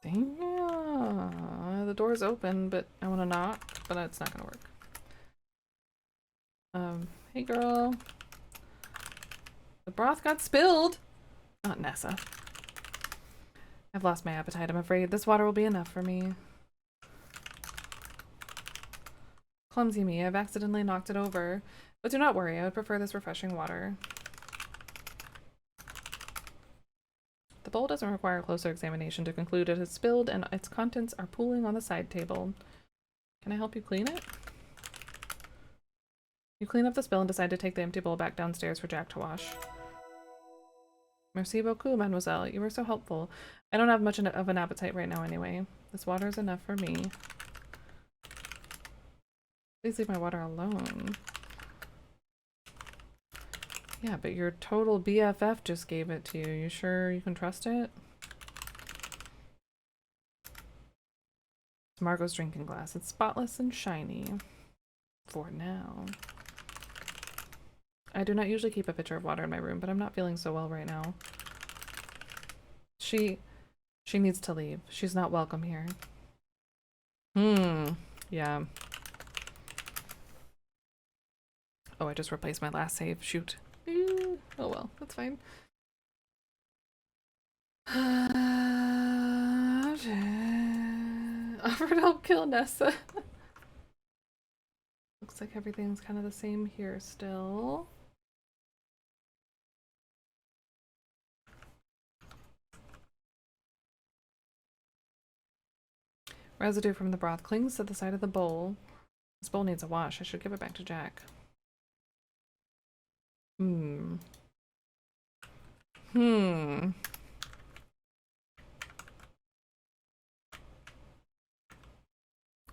Damn. The door's open, but I want to knock, but it's not gonna work. Hey girl. The broth got spilled! Not Nessa. I've lost my appetite, I'm afraid. This water will be enough for me. Clumsy me, I've accidentally knocked it over. But do not worry, I would prefer this refreshing water. The bowl doesn't require closer examination to conclude it has spilled and its contents are pooling on the side table. Can I help you clean it? You clean up the spill and decide to take the empty bowl back downstairs for Jack to wash. Merci beaucoup, mademoiselle. You were so helpful. I don't have much of an appetite right now anyway. This water is enough for me. Please leave my water alone. Yeah, but your total BFF just gave it to you. You sure you can trust it? It's Margot's drinking glass. It's spotless and shiny. For now. I do not usually keep a pitcher of water in my room, but I'm not feeling so well right now. She needs to leave. She's not welcome here. Yeah. Oh, I just replaced my last save. Shoot. Oh well, that's fine. Offer to help kill Nessa. Looks like everything's kind of the same here still. Residue from the broth clings to the side of the bowl. This bowl needs a wash. I should give it back to Jack. Can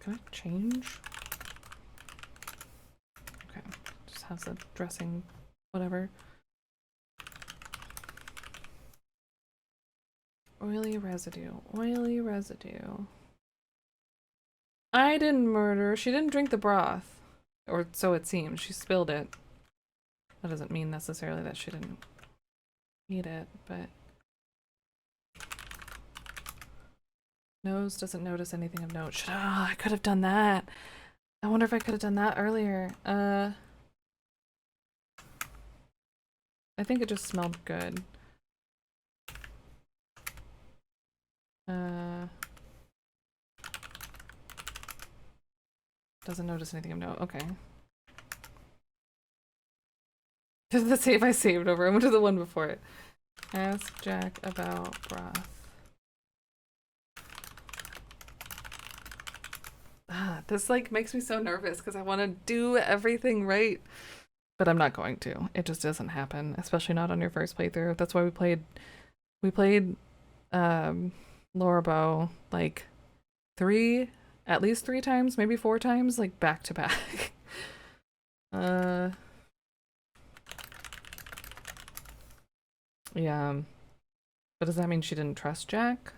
I change? Okay, just has the dressing, whatever. Oily residue, oily residue. I didn't murder her. She didn't drink the broth. Or so it seems. She spilled it. That doesn't mean necessarily that she didn't eat it, but... Nose doesn't notice anything of note. I could have done that. I wonder if I could have done that earlier. I think it just smelled good. Doesn't notice anything of note. Okay. This is the save I saved over. I went to the one before it. Ask Jack about broth. This like makes me so nervous because I want to do everything right, but I'm not going to. It just doesn't happen, especially not on your first playthrough. That's why we played Lorabo like at least three times, maybe four times, like back to back. Yeah. But does that mean she didn't trust Jack?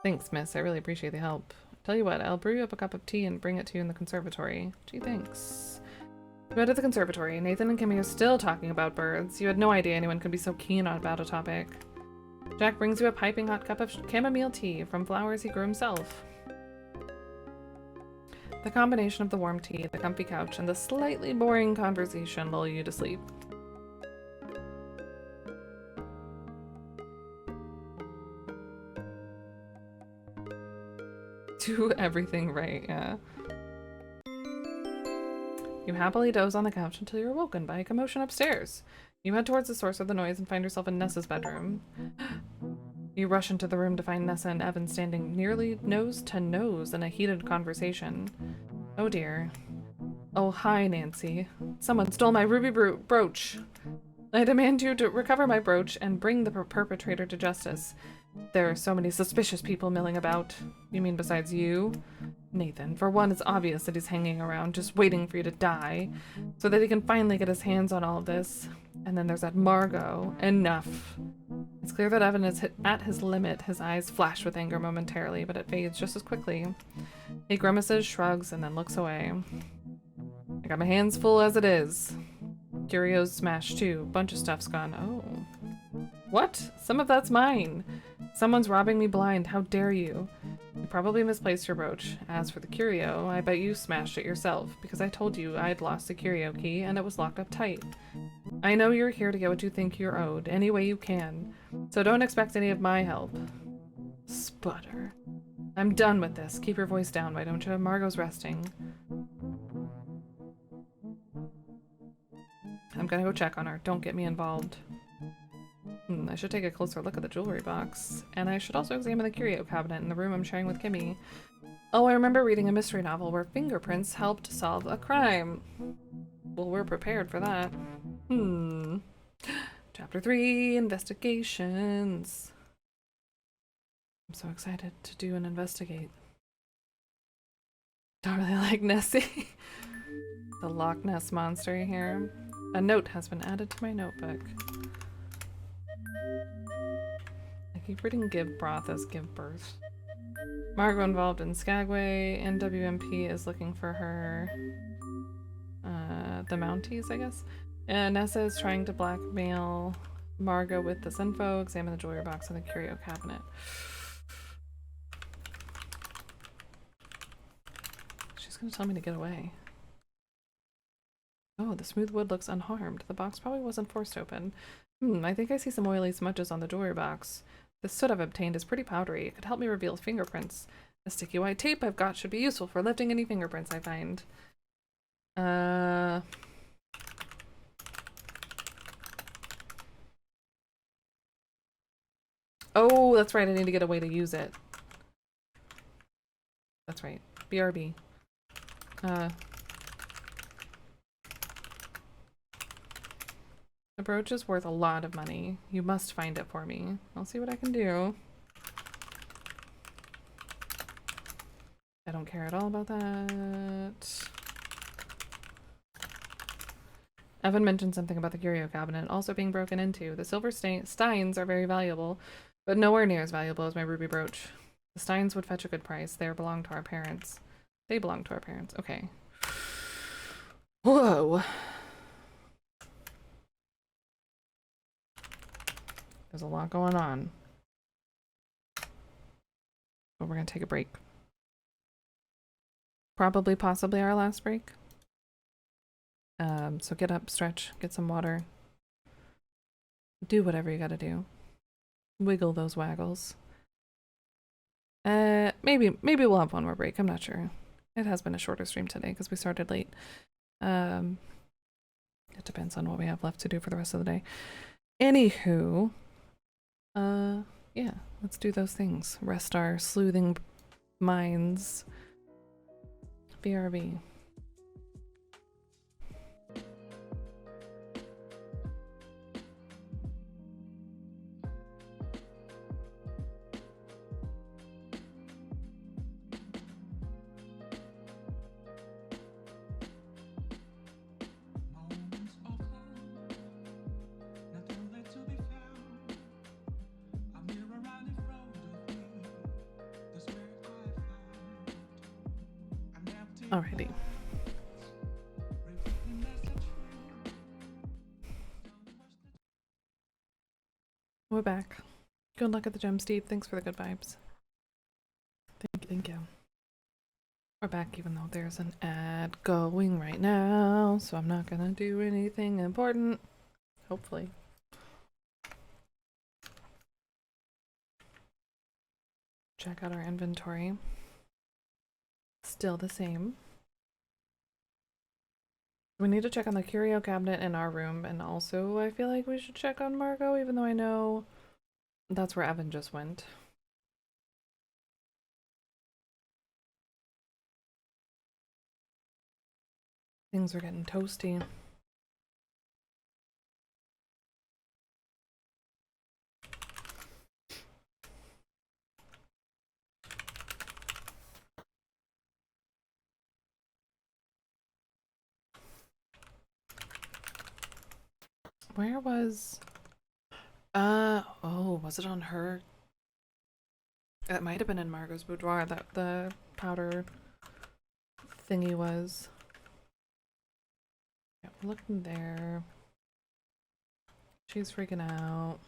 Thanks, miss. I really appreciate the help. Tell you what, I'll brew you up a cup of tea and bring it to you in the conservatory. Gee, thanks. You went to the conservatory. Nathan and Kimmy are still talking about birds. You had no idea anyone could be so keen about a topic. Jack brings you a piping hot cup of chamomile tea from flowers he grew himself. The combination of the warm tea, the comfy couch, and the slightly boring conversation lull you to sleep. Do everything right, yeah. You happily doze on the couch until you're woken by a commotion upstairs. You head towards the source of the noise and find yourself in Nessa's bedroom. You rush into the room to find Nessa and Evan standing nearly nose to nose in a heated conversation. Oh dear. Oh, hi, Nancy. Someone stole my ruby brooch. I demand you to recover my brooch and bring the perpetrator to justice. There are so many suspicious people milling about. You mean besides you? Nathan, for one, it's obvious that he's hanging around, just waiting for you to die, so that he can finally get his hands on all of this. And then there's that Margot. Enough. It's clear that Evan is at his limit. His eyes flash with anger momentarily, but it fades just as quickly. He grimaces, shrugs, and then looks away. I got my hands full as it is. Curios smashed too. Bunch of stuff's gone. Oh. What? Some of that's mine. Someone's robbing me blind. How dare you? You probably misplaced your brooch. As for the curio, I bet you smashed it yourself, because I told you I'd lost the curio key and it was locked up tight. I know you're here to get what you think you're owed, any way you can, so don't expect any of my help. Sputter. I'm done with this. Keep your voice down, why don't you? Margot's resting. I'm gonna go check on her. Don't get me involved. I should take a closer look at the jewelry box. And I should also examine the curio cabinet in the room I'm sharing with Kimmy. Oh, I remember reading a mystery novel where fingerprints helped solve a crime. Well, we're prepared for that. Chapter 3, Investigations. I'm so excited to do and investigate. Don't really like Nessie. The Loch Ness monster here. A note has been added to my notebook. I keep reading give broth as give birth. Margot involved in Skagway, and WMP is looking for her, the Mounties, I guess. And Nessa is trying to blackmail Margot with this info. Examine the jewelry box in the curio cabinet. She's gonna tell me to get away. Oh, the smooth wood looks unharmed. The box probably wasn't forced open. I think I see some oily smudges on the jewelry box. The soot I've obtained is pretty powdery. It could help me reveal fingerprints. The sticky white tape I've got should be useful for lifting any fingerprints I find. Oh, that's right. I need to get a way to use it. That's right. BRB. The brooch is worth a lot of money. You must find it for me. I'll see what I can do. I don't care at all about that. Evan mentioned something about the curio cabinet also being broken into. The silver steins are very valuable, but nowhere near as valuable as my ruby brooch. The steins would fetch a good price. They belong to our parents. They belong to our parents. Okay. Whoa. There's a lot going on. But we're gonna take a break. Probably, possibly our last break. So get up, stretch, get some water. Do whatever you gotta do. Wiggle those waggles. Maybe we'll have one more break, I'm not sure. It has been a shorter stream today because we started late. It depends on what we have left to do for the rest of the day. Anywho, yeah, let's do those things. Rest our sleuthing minds. BRB. Alrighty. We're back. Good luck at the gym, Steve. Thanks for the good vibes. Thank you, thank you. We're back even though there's an ad going right now, so I'm not gonna do anything important. Hopefully. Check out our inventory. Still the same. We need to check on the curio cabinet in our room, and also I feel like we should check on Margot, even though I know that's where Evan just went. Things are getting toasty. Where was... oh, was it on her? It might have been in Margot's boudoir that the powder thingy was. Yeah, we're looking there. She's freaking out.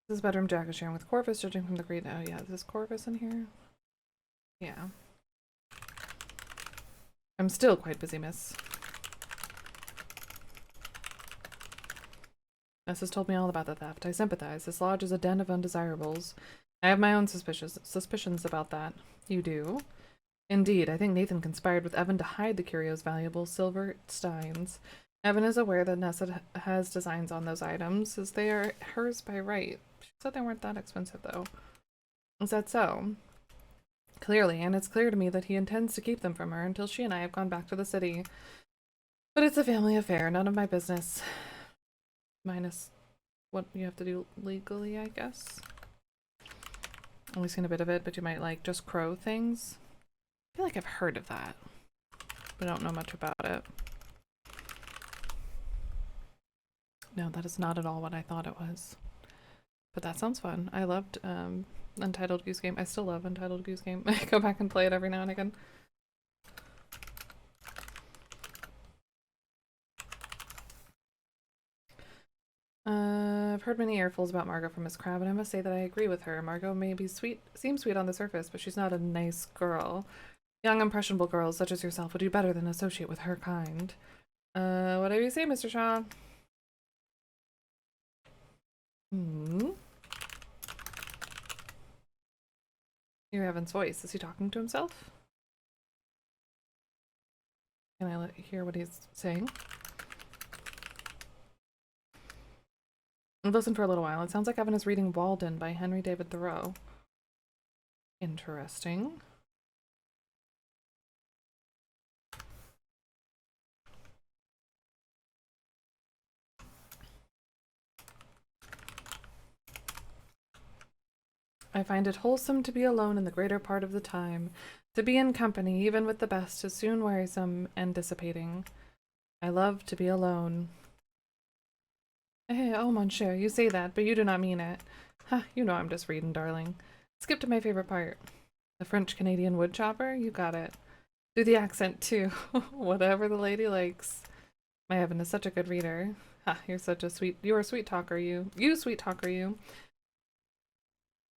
This is bedroom Jack is sharing with Corvus, judging from the green. Oh yeah, this is Corvus in here. Yeah. I'm still quite busy, miss. Ness has told me all about the theft. I sympathize. This lodge is a den of undesirables. I have my own suspicions about that. You do? Indeed, I think Nathan conspired with Evan to hide the curio's valuable silver steins. Evan is aware that Nessa has designs on those items, as they are hers by right. She said they weren't that expensive, though. Is that so? Clearly, and it's clear to me that he intends to keep them from her until she and I have gone back to the city. But it's a family affair, none of my business. Minus what you have to do legally, I guess. Only seen a bit of it, but you might like just crow things. I feel like I've heard of that, but I don't know much about it. No, that is not at all what I thought it was. But that sounds fun. I loved Untitled Goose Game. I still love Untitled Goose Game. I go back and play it every now and again. I've heard many earfuls about Margot from Miss Crab, and I must say that I agree with her. Margot may be sweet, seems sweet on the surface, but she's not a nice girl. Young, impressionable girls such as yourself would do better than associate with her kind. Whatever you say, Mr. Shaw. Hear Evan's voice. Is he talking to himself? Can I hear what he's saying? I've listened for a little while. It sounds like Evan is reading Walden by Henry David Thoreau. Interesting. I find it wholesome to be alone in the greater part of the time. To be in company, even with the best, is soon wearisome and dissipating. I love to be alone. Eh, oh, monsieur, you say that, but you do not mean it. Ha, you know I'm just reading, darling. Skip to my favorite part. The French-Canadian woodchopper? You got it. Do the accent, too. Whatever the lady likes. My Evan is such a good reader. Ha, you're such a sweet... You're a sweet talker, you. You sweet talker, you.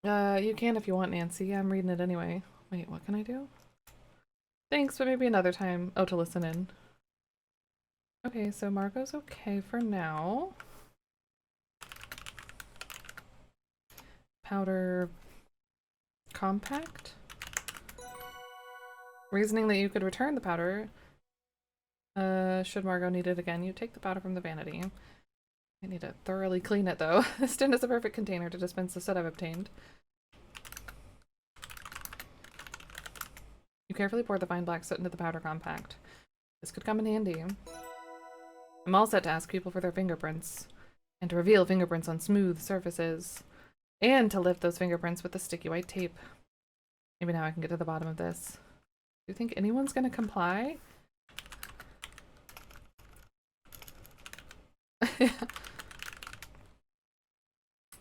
You can if you want, Nancy. I'm reading it anyway. Wait, what can I do? Thanks, but maybe another time. Oh, to listen in. Okay, so Margot's okay for now. Powder compact. Reasoning that you could return the powder. Should Margot need it again, you take the powder from the vanity. I need to thoroughly clean it though. This tin is a perfect container to dispense the set I've obtained. You carefully pour the fine black soot into the powder compact. This could come in handy. I'm all set to ask people for their fingerprints, and to reveal fingerprints on smooth surfaces, and to lift those fingerprints with the sticky white tape. Maybe now I can get to the bottom of this. Do you think anyone's gonna comply?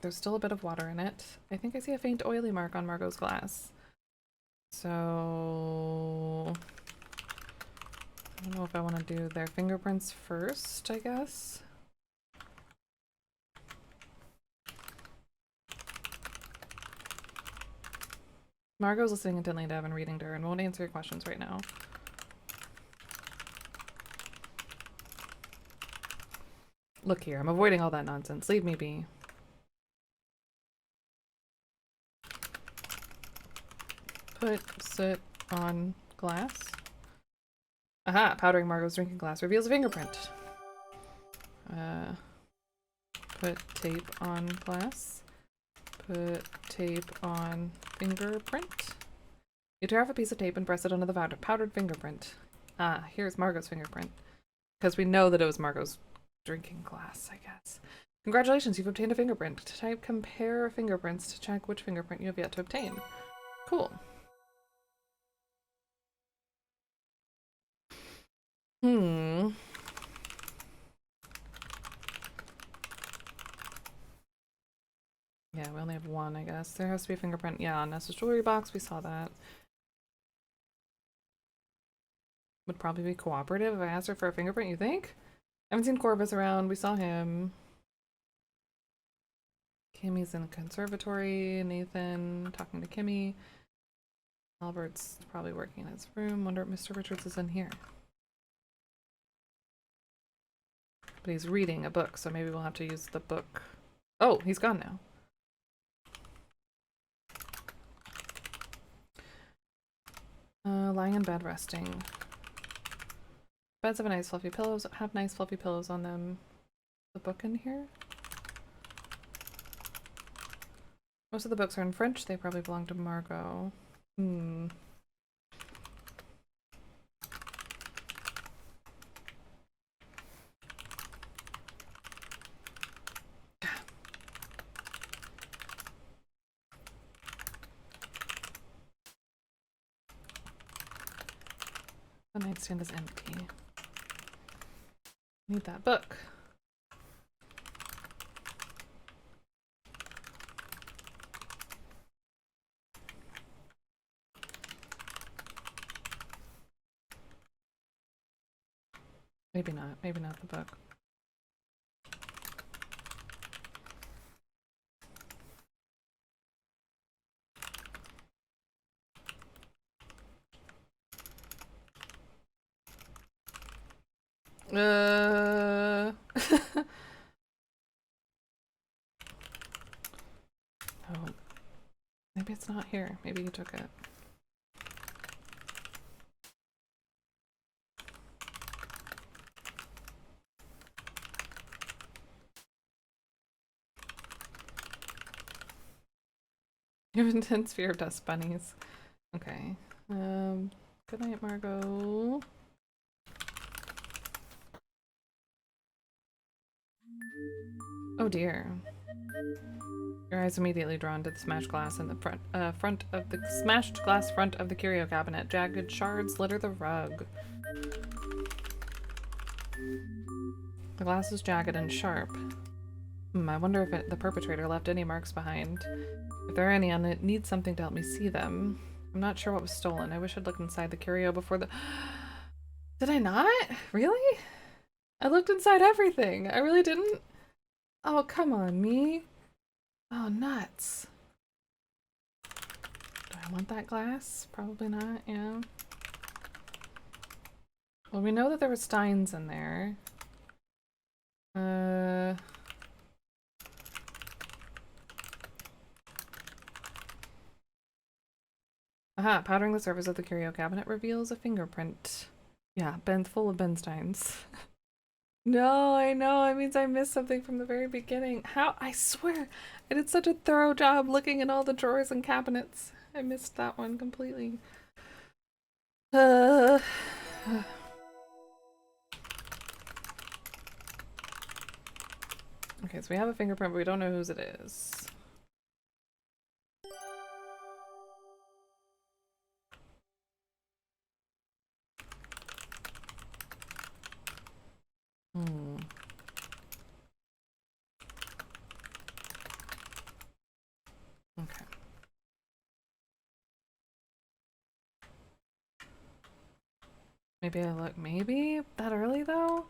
There's still a bit of water in it. I think I see a faint oily mark on Margot's glass. So I don't know if I want to do their fingerprints first, I guess. Margot's listening intently to Evan reading to her and won't answer your questions right now. Look here, I'm avoiding all that nonsense. Leave me be. Put soot on glass. Aha! Powdering Margot's drinking glass reveals a fingerprint. Put tape on glass. Put tape on fingerprint. You tear off a piece of tape and press it onto the powdered fingerprint. Ah, here's Margot's fingerprint. Because we know that it was Margot's drinking glass, I guess. Congratulations, you've obtained a fingerprint. Type compare fingerprints to check which fingerprint you have yet to obtain. Cool. Yeah, we only have one, I guess. There has to be a fingerprint. Yeah, on Nessa's jewelry box, we saw that. Would probably be cooperative if I asked her for a fingerprint, you think? I haven't seen Corvus around. We saw him. Kimmy's in the conservatory. Nathan talking to Kimmy. Albert's probably working in his room. Wonder if Mr. Richards is in here. But he's reading a book, so maybe we'll have to use the book. Oh, he's gone now. Lying in bed resting. Beds have nice fluffy pillows. Have nice fluffy pillows on them. The book in here? Most of the books are in French. They probably belong to Margot. The nightstand is empty. Need that book. Maybe not. Maybe not the book. Oh. Maybe it's not here. Maybe you took it. You have intense fear of dust bunnies. Okay. Good night, Margot. Oh dear. Your eyes immediately drawn to the smashed glass in the front of the smashed glass front of the curio cabinet. Jagged shards litter the rug. The glass is jagged and sharp. I wonder if the perpetrator left any marks behind. If there are any on it, need something to help me see them. I'm not sure what was stolen. I wish I'd looked inside the curio before the... Did I not? Really? I looked inside everything. I really didn't? Oh, come on, me. Oh, nuts. Do I want that glass? Probably not, yeah. Well, we know that there were steins in there. Aha, powdering the surface of the curio cabinet reveals a fingerprint. Yeah, full of Bensteins. No, I know. It means I missed something from the very beginning. How? I swear, I did such a thorough job looking in all the drawers and cabinets. I missed that one completely. Okay, so we have a fingerprint, but we don't know whose it is. Okay. Maybe I look, maybe that early though?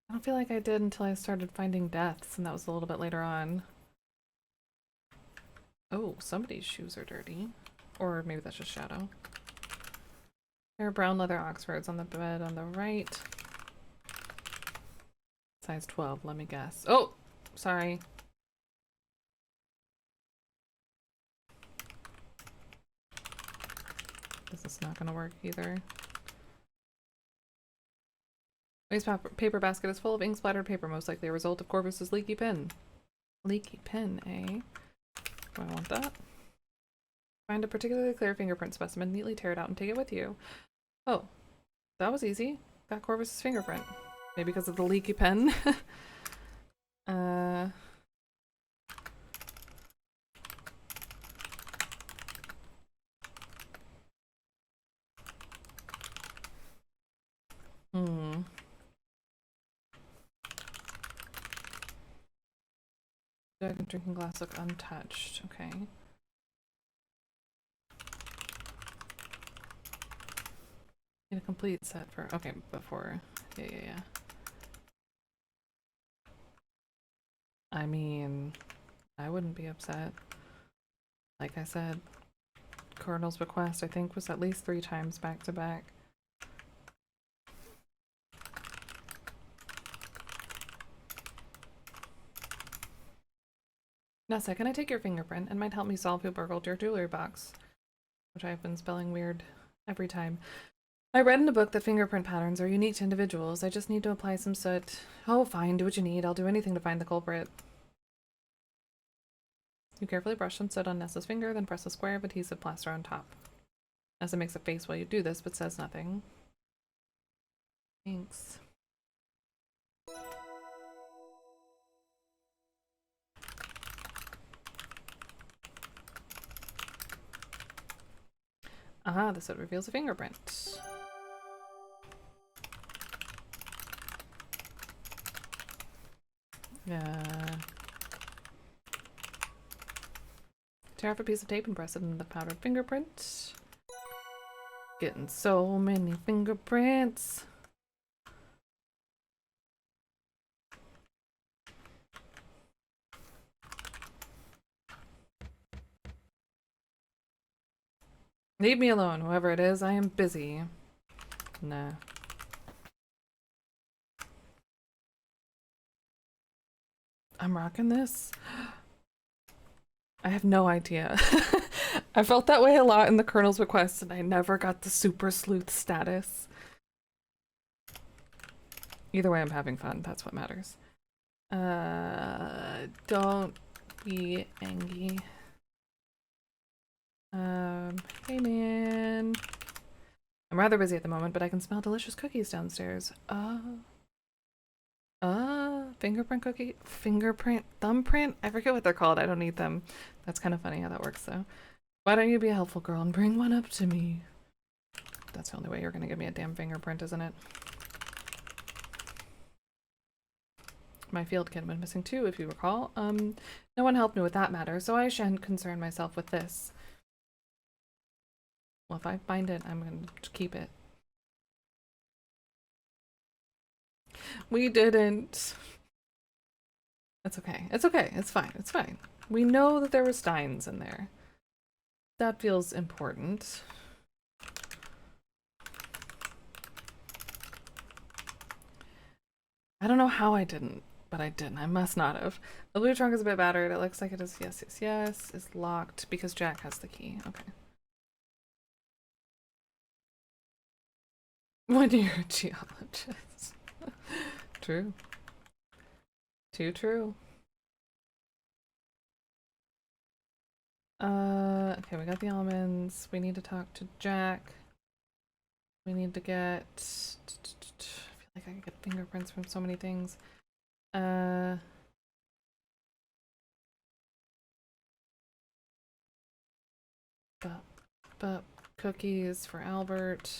I don't feel like I did until I started finding deaths, and that was a little bit later on. Oh, somebody's shoes are dirty. Or maybe that's just Shadow. There are brown leather Oxfords on the bed on the right. Size 12, let me guess. Oh! Sorry. This is not gonna work either. Waste paper basket is full of ink splattered paper, most likely a result of Corvus's leaky pen. Leaky pen, eh? Do I want that? Find a particularly clear fingerprint specimen, neatly tear it out, and take it with you. Oh, that was easy. Got Corvus's fingerprint. Maybe because of the leaky pen. uh... Hmm. Jug and drinking glass look untouched. Okay. Need a complete set for. Okay, before. Yeah. I mean, I wouldn't be upset. Like I said, Colonel's bequest, I think, was at least 3 times back to back. Nessa, can I take your fingerprint? It might help me solve who burgled your jewelry box. Which I've been spelling weird every time. I read in a book that fingerprint patterns are unique to individuals. I just need to apply some soot. Oh, fine, do what you need. I'll do anything to find the culprit. You carefully brush some soot on Nessa's finger, then press a square of adhesive plaster on top. Nessa makes a face while you do this, but says nothing. Thanks. Aha, the soot reveals a fingerprint. Tear off a piece of tape and press it in the powdered fingerprint. Getting so many fingerprints. Leave me alone, whoever it is. I am busy. Nah. I'm rocking this. I have no idea. I felt that way a lot in the Colonel's request, and I never got the super sleuth status. Either way, I'm having fun. That's what matters. Don't be angry. Hey man. I'm rather busy at the moment, but I can smell delicious cookies downstairs. Fingerprint cookie? Fingerprint? Thumbprint? I forget what they're called. I don't need them. That's kind of funny how that works, though. Why don't you be a helpful girl and bring one up to me? That's the only way you're gonna give me a damn fingerprint, isn't it? My field kit went missing too, if you recall. No one helped me with that matter, so I shan't concern myself with this. Well, if I find it, I'm gonna keep it. We didn't. It's okay. It's okay. It's fine. It's fine. We know that there were steins in there. That feels important. I don't know how I didn't, but I didn't. I must not have. The blue trunk is a bit battered. It looks like it is yes. It's locked because Jack has the key. Okay. When you're a geologist. True. Too true. Okay, we got the almonds. We need to talk to Jack. We need to get... I feel like I can get fingerprints from so many things. But cookies for Albert.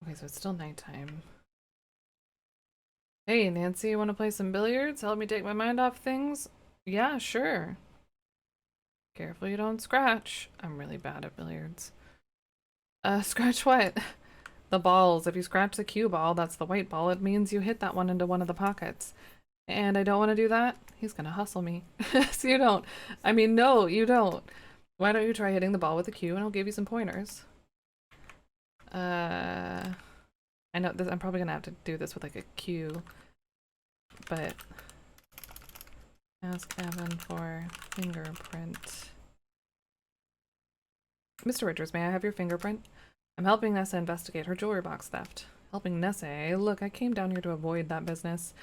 Okay, so it's still nighttime. Hey, Nancy, you want to play some billiards? Help me take my mind off things? Yeah, sure. Careful you don't scratch. I'm really bad at billiards. Scratch what? The balls. If you scratch the cue ball, that's the white ball, it means you hit that one into one of the pockets. And I don't want to do that. He's gonna hustle me. So you don't. I mean, no, you don't. Why don't you try hitting the ball with the cue and I'll give you some pointers. I know this, I'm probably gonna have to do this with like a cue, but ask Evan for fingerprint. Mr. Richards, may I have your fingerprint? I'm helping Nessa investigate her jewelry box theft. Helping Nessa, eh? Look, I came down here to avoid that business.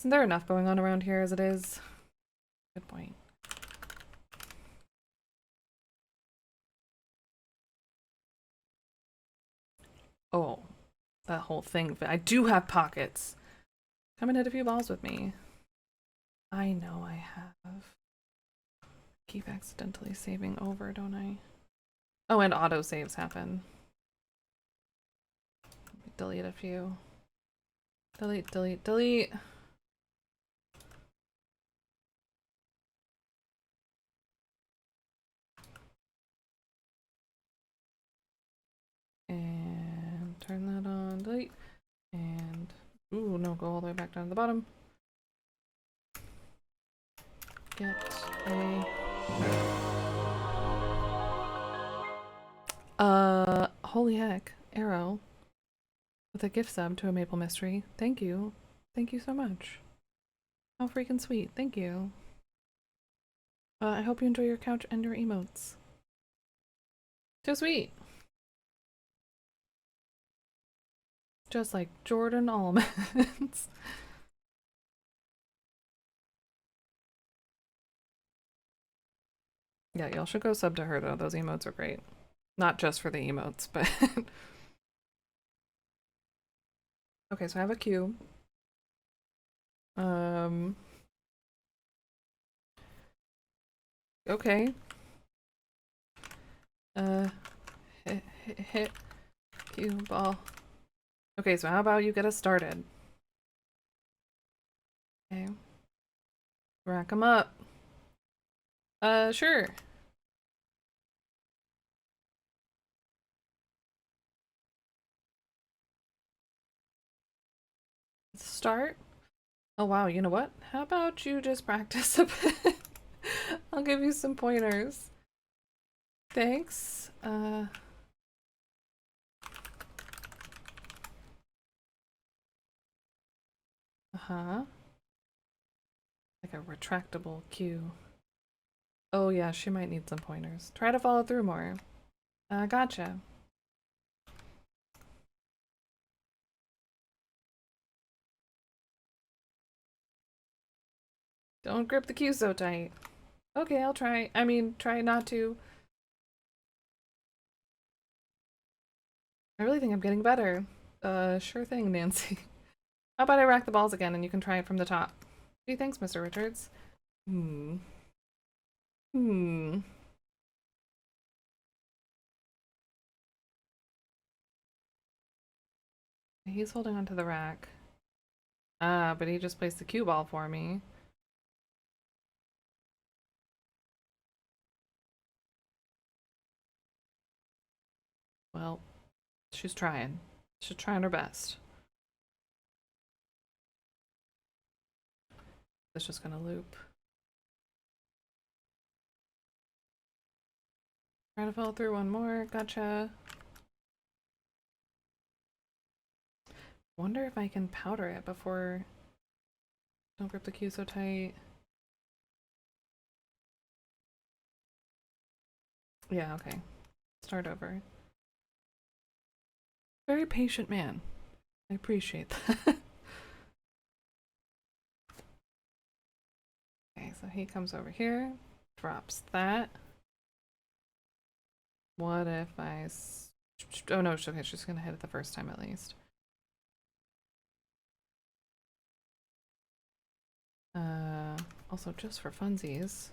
Isn't there enough going on around here as it is? Good point. Oh, that whole thing. I do have pockets. Come and hit a few balls with me. I know I have. Keep accidentally saving over, don't I? Oh, and auto saves happen. Delete a few. Delete, delete, delete. And turn that on, delete. And, ooh, no, go all the way back down to the bottom. Get a... holy heck, arrow. With a gift sub to a maple mystery. Thank you. Thank you so much. How freaking sweet. Thank you. I hope you enjoy your couch and your emotes. So sweet. Just like Jordan Almonds. Yeah, y'all should go sub to her though. Those emotes are great. Not just for the emotes, but... Okay, so I have a cue. Okay. Hit cue ball. Okay, so how about you get us started? Okay. Rack them up. Sure. Start. Oh wow, you know what? How about you just practice a bit? I'll give you some pointers. Thanks. Uh-huh. Like a retractable cue. Oh yeah, she might need some pointers. Try to follow through more. Gotcha. Don't grip the cue so tight. Okay, I'll try. I mean, try not to. I really think I'm getting better. Sure thing, Nancy. How about I rack the balls again and you can try it from the top? Gee, thanks, Mr. Richards. Hmm. He's holding onto the rack. Ah, but he just placed the cue ball for me. Well, she's trying. She's trying her best. It's just gonna loop. Trying to follow through one more. Gotcha. Wonder if I can powder it before... Don't grip the cue so tight. Yeah, okay. Start over. Very patient man. I appreciate that. Okay, so he comes over here, drops that. What if I... Oh no, okay, she's gonna hit it the first time at least. Also just for funsies.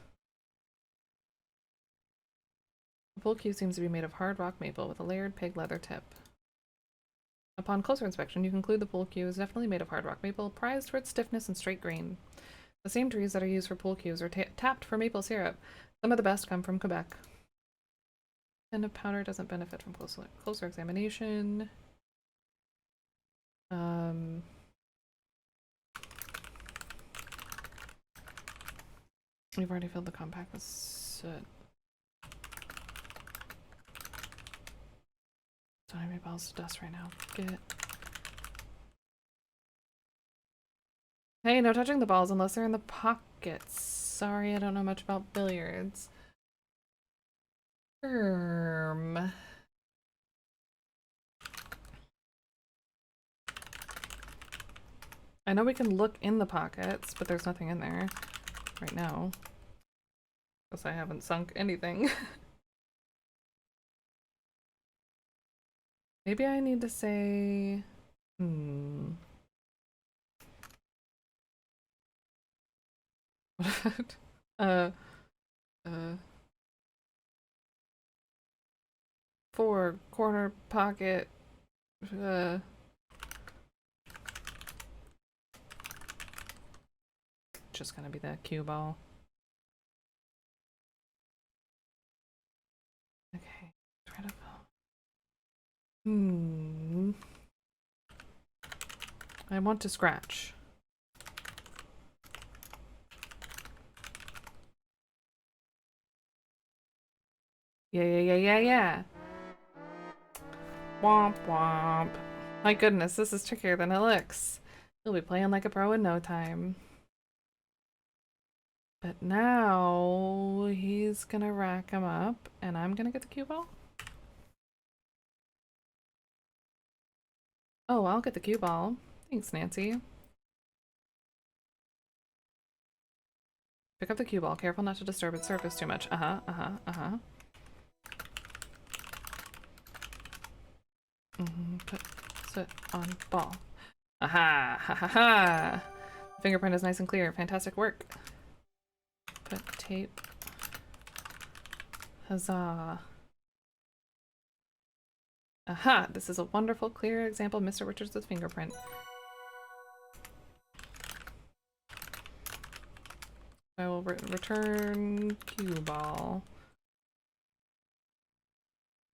The full cue seems to be made of hard rock maple with a layered pig leather tip. Upon closer inspection, you conclude the pool cue is definitely made of hard rock maple, prized for its stiffness and straight grain. The same trees that are used for pool cues are tapped for maple syrup. Some of the best come from Quebec. And of powder doesn't benefit from closer examination. We've already filled the compact with soot. Don't have any balls to dust right now. Get it. Hey, no touching the balls unless they're in the pockets. Sorry, I don't know much about billiards. I know we can look in the pockets, but there's nothing in there right now. Because I haven't sunk anything. Maybe I need to say... What? uh... 4 corner pocket... Just gonna be that cue ball. Okay, try to... I want to scratch. Yeah. Womp womp. My goodness, this is trickier than it looks. You'll be playing like a pro in no time. But now he's gonna rack him up, and I'm gonna get the cue ball. Oh, I'll get the cue ball. Thanks, Nancy. Pick up the cue ball. Careful not to disturb its surface too much. Put soot on ball. Aha! Ha ha ha! The fingerprint is nice and clear. Fantastic work. Put tape. Huzzah. Aha! This is a wonderful, clear example of Mr. Richards' fingerprint. I will return cue ball.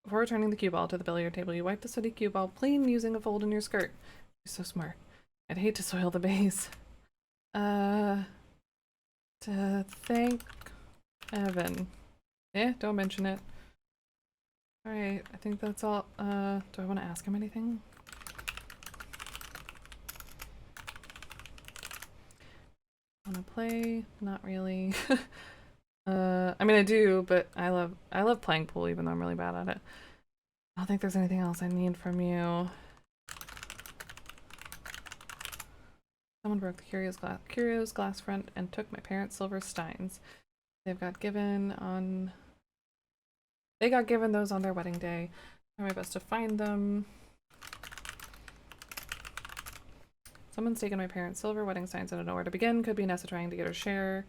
Before returning the cue ball to the billiard table, you wipe the sooty cue ball clean using a fold in your skirt. You're so smart. I'd hate to soil the base. To thank Evan. Don't mention it. Alright, I think that's all. Do I want to ask him anything? Wanna play? Not really. I mean I do, but I love playing pool even though I'm really bad at it. I don't think there's anything else I need from you. Someone broke the Curio's glass front and took my parents' silver steins. They got given those on their wedding day. Try my best to find them. Someone's taken my parents' silver wedding steins. I don't know where to begin. Could be Nessa trying to get her share.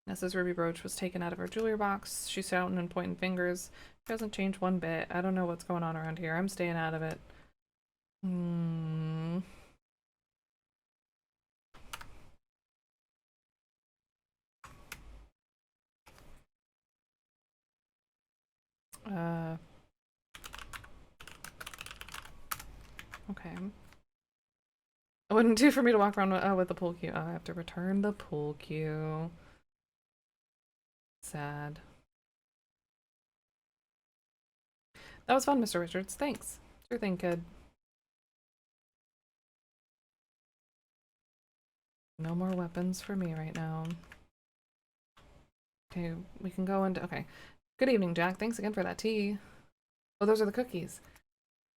Nessa's ruby brooch was taken out of her jewelry box. She's shouting and pointing fingers. She hasn't changed one bit. I don't know what's going on around here. I'm staying out of it. Okay. It wouldn't do for me to walk around with the pool cue. Oh, I have to return the pool cue. Sad. That was fun, Mr. Richards. Thanks. Sure thing, kid. No more weapons for me right now. Okay, we can go into... Okay. Good evening, Jack. Thanks again for that tea. Oh, those are the cookies.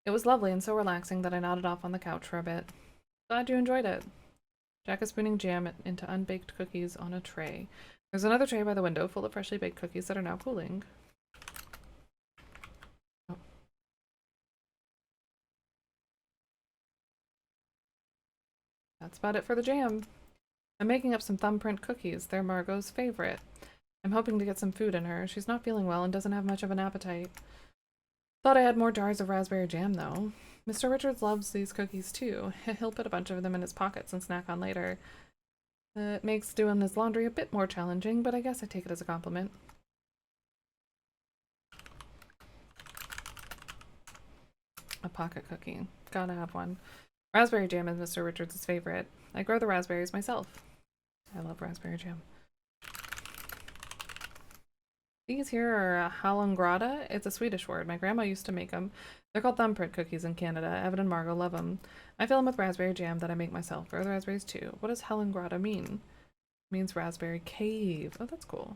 It was lovely and so relaxing that I nodded off on the couch for a bit. Glad you enjoyed it. Jack is spooning jam into unbaked cookies on a tray. There's another tray by the window full of freshly baked cookies that are now cooling. Oh. That's about it for the jam. I'm making up some thumbprint cookies. They're Margot's favorite. I'm hoping to get some food in her. She's not feeling well and doesn't have much of an appetite. Thought I had more jars of raspberry jam, though. Mr. Richards loves these cookies, too. He'll put a bunch of them in his pockets and snack on later. It makes doing his laundry a bit more challenging, but I guess I take it as a compliment. A pocket cookie. Gotta have one. Raspberry jam is Mr. Richards' favorite. I grow the raspberries myself. I love raspberry jam. These here are halongrata. It's a Swedish word. My grandma used to make them. They're called thumbprint cookies in Canada. Evan and Margot love them. I fill them with raspberry jam that I make myself. Grow the raspberries too. What does halongrata mean? It means raspberry cave. Oh, that's cool.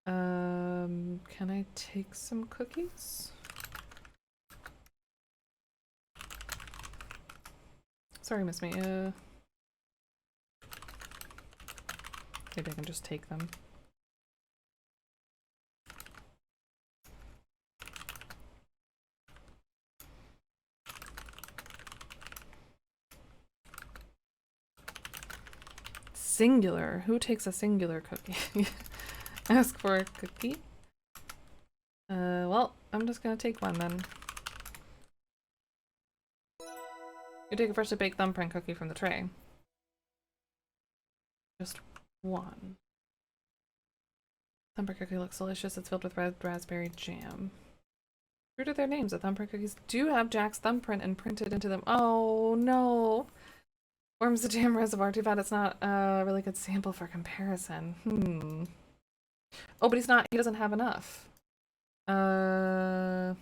Can I take some cookies? Sorry, Miss Me. Maybe I can just take them. Singular. Who takes a singular cookie? Ask for a cookie? Well, I'm just gonna take one then. You take a freshly baked thumbprint cookie from the tray. Just one. Thumbprint cookie looks delicious. It's filled with red raspberry jam. True to their names, the thumbprint cookies do have Jack's thumbprint imprinted into them. Oh no! Worms the jam reservoir. Too bad it's not a really good sample for comparison. Oh, but he doesn't have enough. How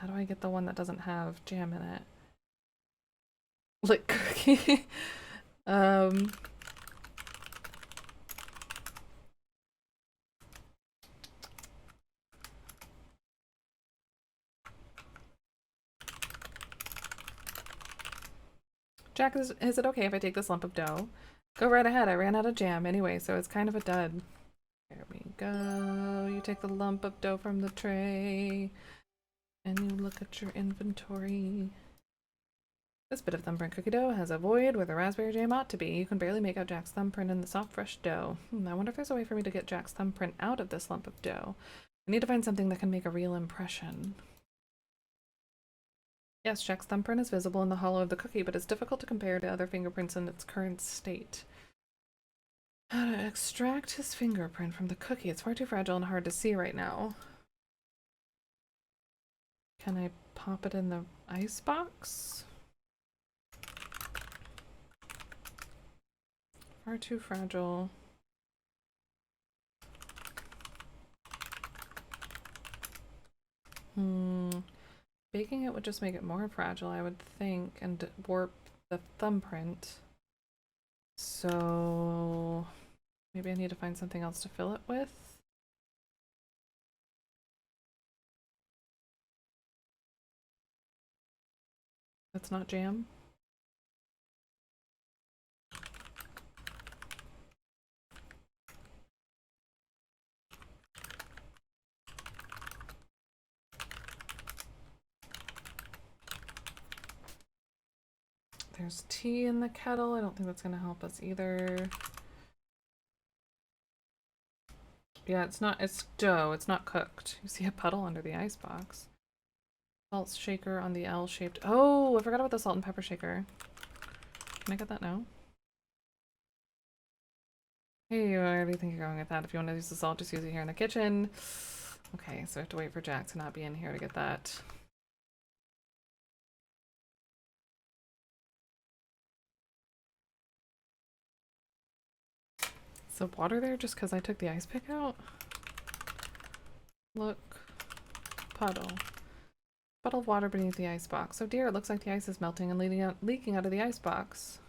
do I get the one that doesn't have jam in it? Lick cookie. Jack, is it okay if I take this lump of dough? Go right ahead. I ran out of jam anyway, so it's kind of a dud. There we go. You take the lump of dough from the tray, and you look at your inventory. This bit of thumbprint cookie dough has a void where the raspberry jam ought to be. You can barely make out Jack's thumbprint in the soft, fresh dough. I wonder if there's a way for me to get Jack's thumbprint out of this lump of dough. I need to find something that can make a real impression. Yes, Jack's thumbprint is visible in the hollow of the cookie, but it's difficult to compare to other fingerprints in its current state. How to extract his fingerprint from the cookie? It's far too fragile and hard to see right now. Can I pop it in the ice box? Far too fragile. Baking it would just make it more fragile, I would think, and warp the thumbprint. So maybe I need to find something else to fill it with. That's not jam. There's tea in the kettle. I don't think that's gonna help us either. Yeah, it's dough. It's not cooked. You see a puddle under the icebox. Salt shaker on the L-shaped. Oh, I forgot about the salt and pepper shaker. Can I get that now? Hey, where do you think you're going with that? If you want to use the salt, just use it here in the kitchen. Okay, so I have to wait for Jack to not be in here to get that. Is the water there just because I took the ice pick out? Look. Puddle. Puddle of water beneath the icebox. Oh dear, it looks like the ice is melting and leaking out of the icebox.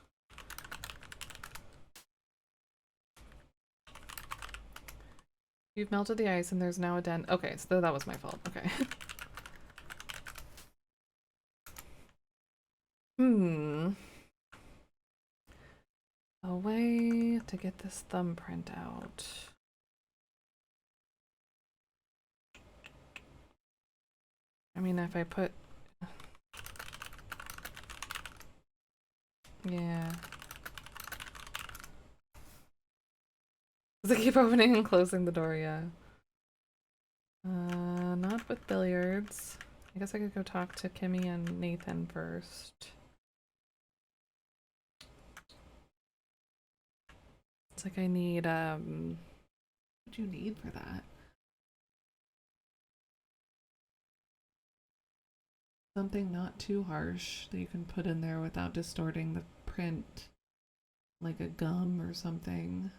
You've melted the ice and there's now a dent. Okay, so that was my fault. Okay. A way to get this thumbprint out. I mean, if I put... Yeah. Does it keep opening and closing the door? Yeah. Not with billiards. I guess I could go talk to Kimmy and Nathan first. It's like I need, what do you need for that? Something not too harsh that you can put in there without distorting the print. Like a gum or something.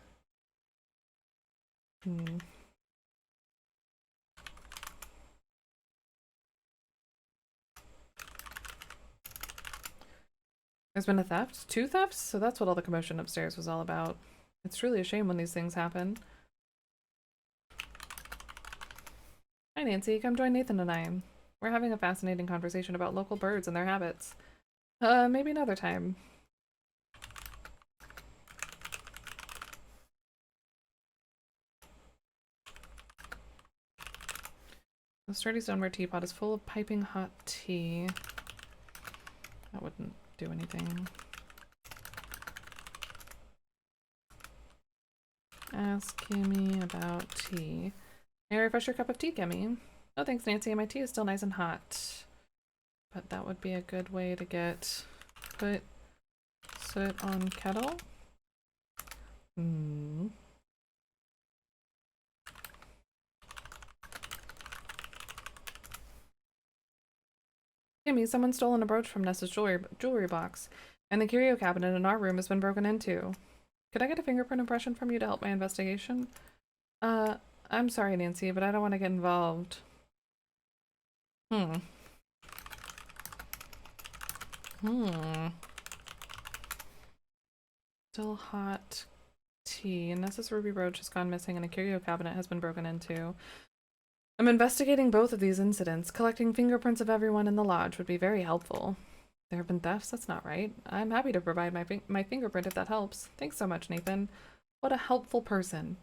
There's been a theft? 2 thefts? So that's what all the commotion upstairs was all about. It's really a shame when these things happen. Hi Nancy, come join Nathan and I. We're having a fascinating conversation about local birds and their habits. Maybe another time. The sturdy stoneware teapot is full of piping hot tea. That wouldn't do anything. Ask Kimmy about tea. May I refresh your cup of tea, Kimmy? Oh, thanks, Nancy. My tea is still nice and hot. But that would be a good way to get put soot on kettle. Kimmy, someone's stolen a brooch from Nessa's jewelry box, and the curio cabinet in our room has been broken into. Could I get a fingerprint impression from you to help my investigation? I'm sorry, Nancy, but I don't want to get involved. Still hot tea. Nessa's ruby brooch has gone missing and a curio cabinet has been broken into. I'm investigating both of these incidents. Collecting fingerprints of everyone in the lodge would be very helpful. There have been thefts? That's not right. I'm happy to provide my fingerprint if that helps. Thanks so much, Nathan. What a helpful person.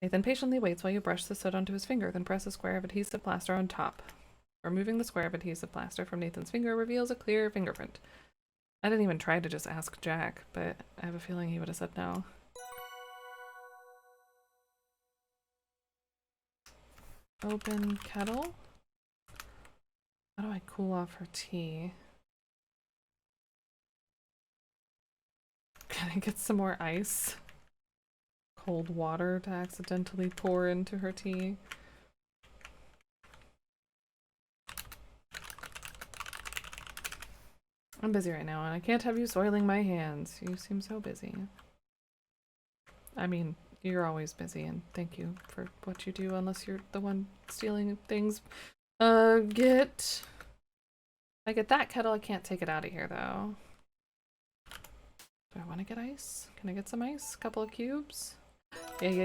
Nathan patiently waits while you brush the soot onto his finger, then press a square of adhesive plaster on top. Removing the square of adhesive plaster from Nathan's finger reveals a clear fingerprint. I didn't even try to just ask Jack, but I have a feeling he would have said no. Open kettle. How do I cool off her tea? Can I get some more ice? Cold water to accidentally pour into her tea. I'm busy right now and I can't have you soiling my hands. You seem so busy. I mean, you're always busy and thank you for what you do unless you're the one stealing things. I get that kettle. I can't take it out of here though. Do I want to get ice? Can I get some ice? A couple of cubes? Yeah.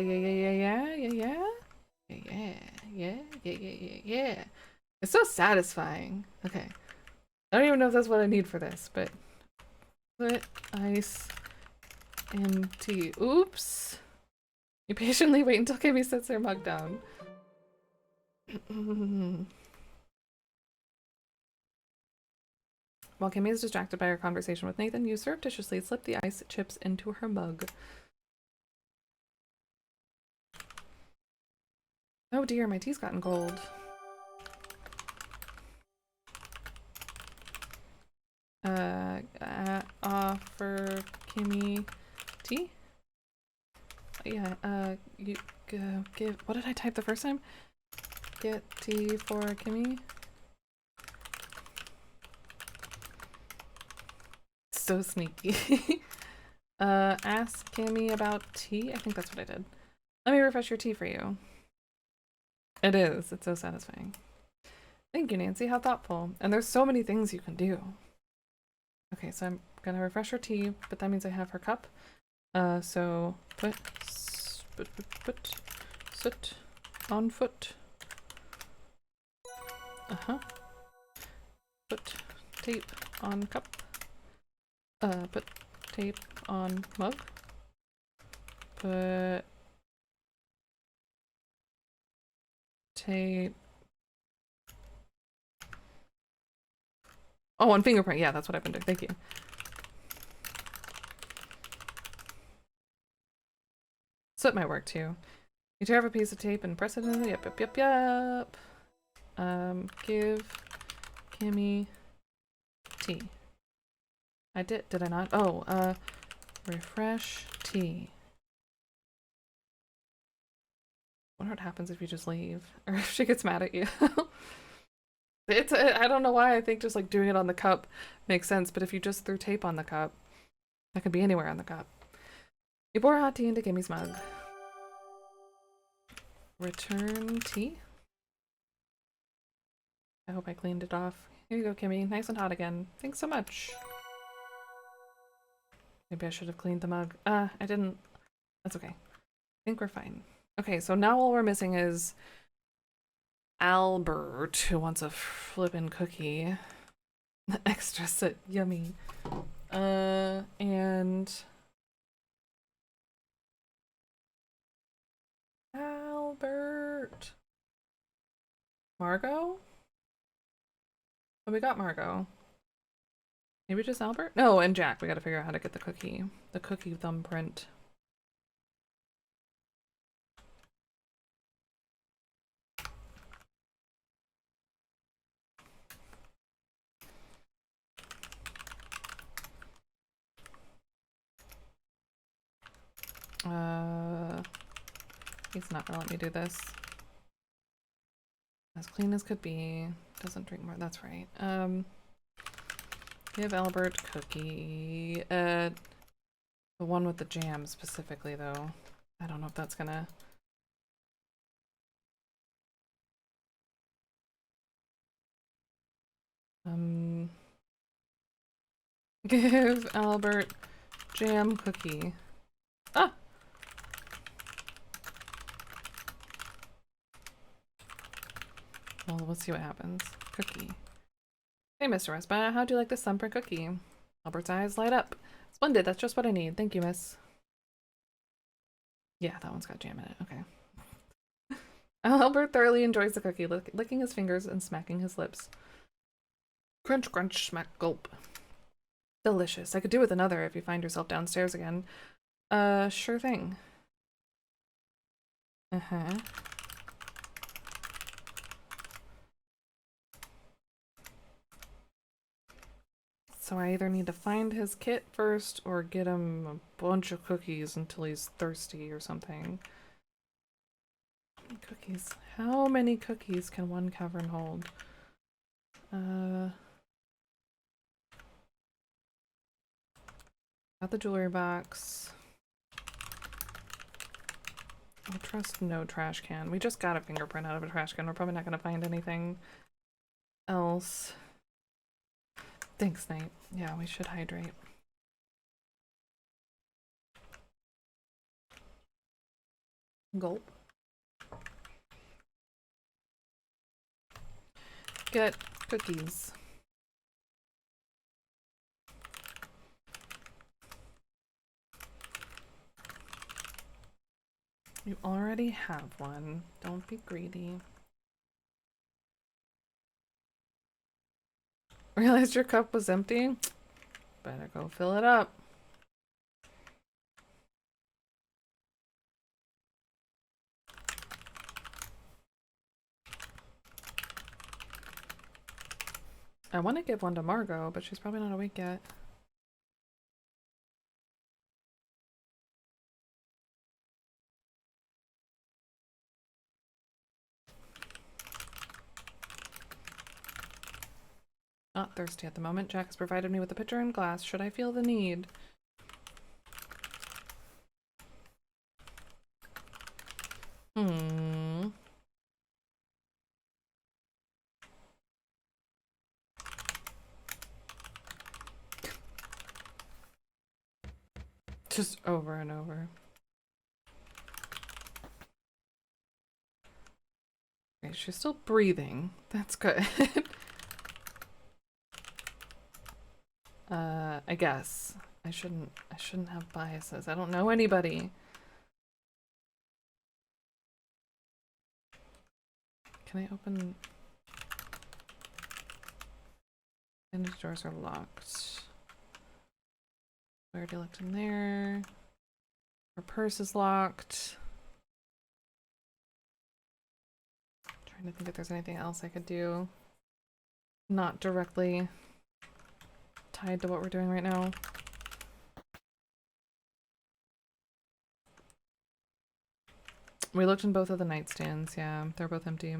It's so satisfying. Okay. I don't even know if that's what I need for this, but put ice in tea. Oops. You patiently wait until Kimmy sets her mug down. While Kimmy is distracted by her conversation with Nathan, you surreptitiously slip the ice chips into her mug. Oh dear, my tea's gotten cold. Offer Kimmy tea? Yeah, you give. What did I type the first time? Get tea for Kimmy. So sneaky. Ask Kimmy about tea? I think that's what I did. Let me refresh your tea for you. It is. It's so satisfying. Thank you, Nancy. How thoughtful. And there's so many things you can do. Okay, so I'm gonna refresh her tea, but that means I have her cup. So put soot on foot. Put tape on cup. Put tape on mug. Put tape. Oh, on fingerprint. Yeah, that's what I've been doing. Thank you. Soot might work too. You tear up a piece of tape and press it in. Yep. Give Kimmy tea. I did I not? Oh, refresh tea. I wonder what happens if you just leave, or if she gets mad at you. I don't know why I think just like doing it on the cup makes sense, but if you just threw tape on the cup, that could be anywhere on the cup. You pour hot tea into Kimmy's mug. Return tea? I hope I cleaned it off. Here you go, Kimmy. Nice and hot again. Thanks so much. Maybe I should have cleaned the mug. I didn't. That's okay. I think we're fine. Okay, so now all we're missing is Albert, who wants a flippin' cookie. Extra sit. Yummy. And... Albert. Margot? Oh, we got Margot. Maybe just Albert? No, and Jack. We gotta figure out how to get the cookie. The cookie thumbprint. He's not gonna let me do this. As clean as could be. Doesn't drink more. That's right. Give Albert cookie. The one with the jam specifically, though. I don't know if that's gonna... Give Albert jam cookie. Ah! Well, we'll see what happens. Cookie. Hey, Mr. Respa, how'd you like this thumbprint cookie? Albert's eyes light up. Splendid, that's just what I need. Thank you, miss. Yeah, that one's got jam in it. Okay. Albert thoroughly enjoys the cookie, licking his fingers and smacking his lips. Crunch, crunch, smack, gulp. Delicious. I could do with another if you find yourself downstairs again. Sure thing. Uh-huh. So I either need to find his kit first or get him a bunch of cookies until he's thirsty or something. How many cookies? How many cookies can one cavern hold? Got the jewelry box. I trust no trash can. We just got a fingerprint out of a trash can. We're probably not going to find anything else. Thanks, Knight. Yeah, we should hydrate. Gulp. Get cookies. You already have one. Don't be greedy. Realized your cup was empty? Better go fill it up. I want to give one to Margot, but she's probably not awake yet. Not thirsty at the moment. Jack has provided me with a pitcher and glass. Should I feel the need? Just over and over. Okay, she's still breathing. That's good. I guess. I shouldn't have biases. I don't know anybody. Can I open? And the doors are locked. I already looked in there. Her purse is locked. Trying to think if there's anything else I could do. Not directly tied to what we're doing right now. We looked in both of the nightstands, yeah. They're both empty.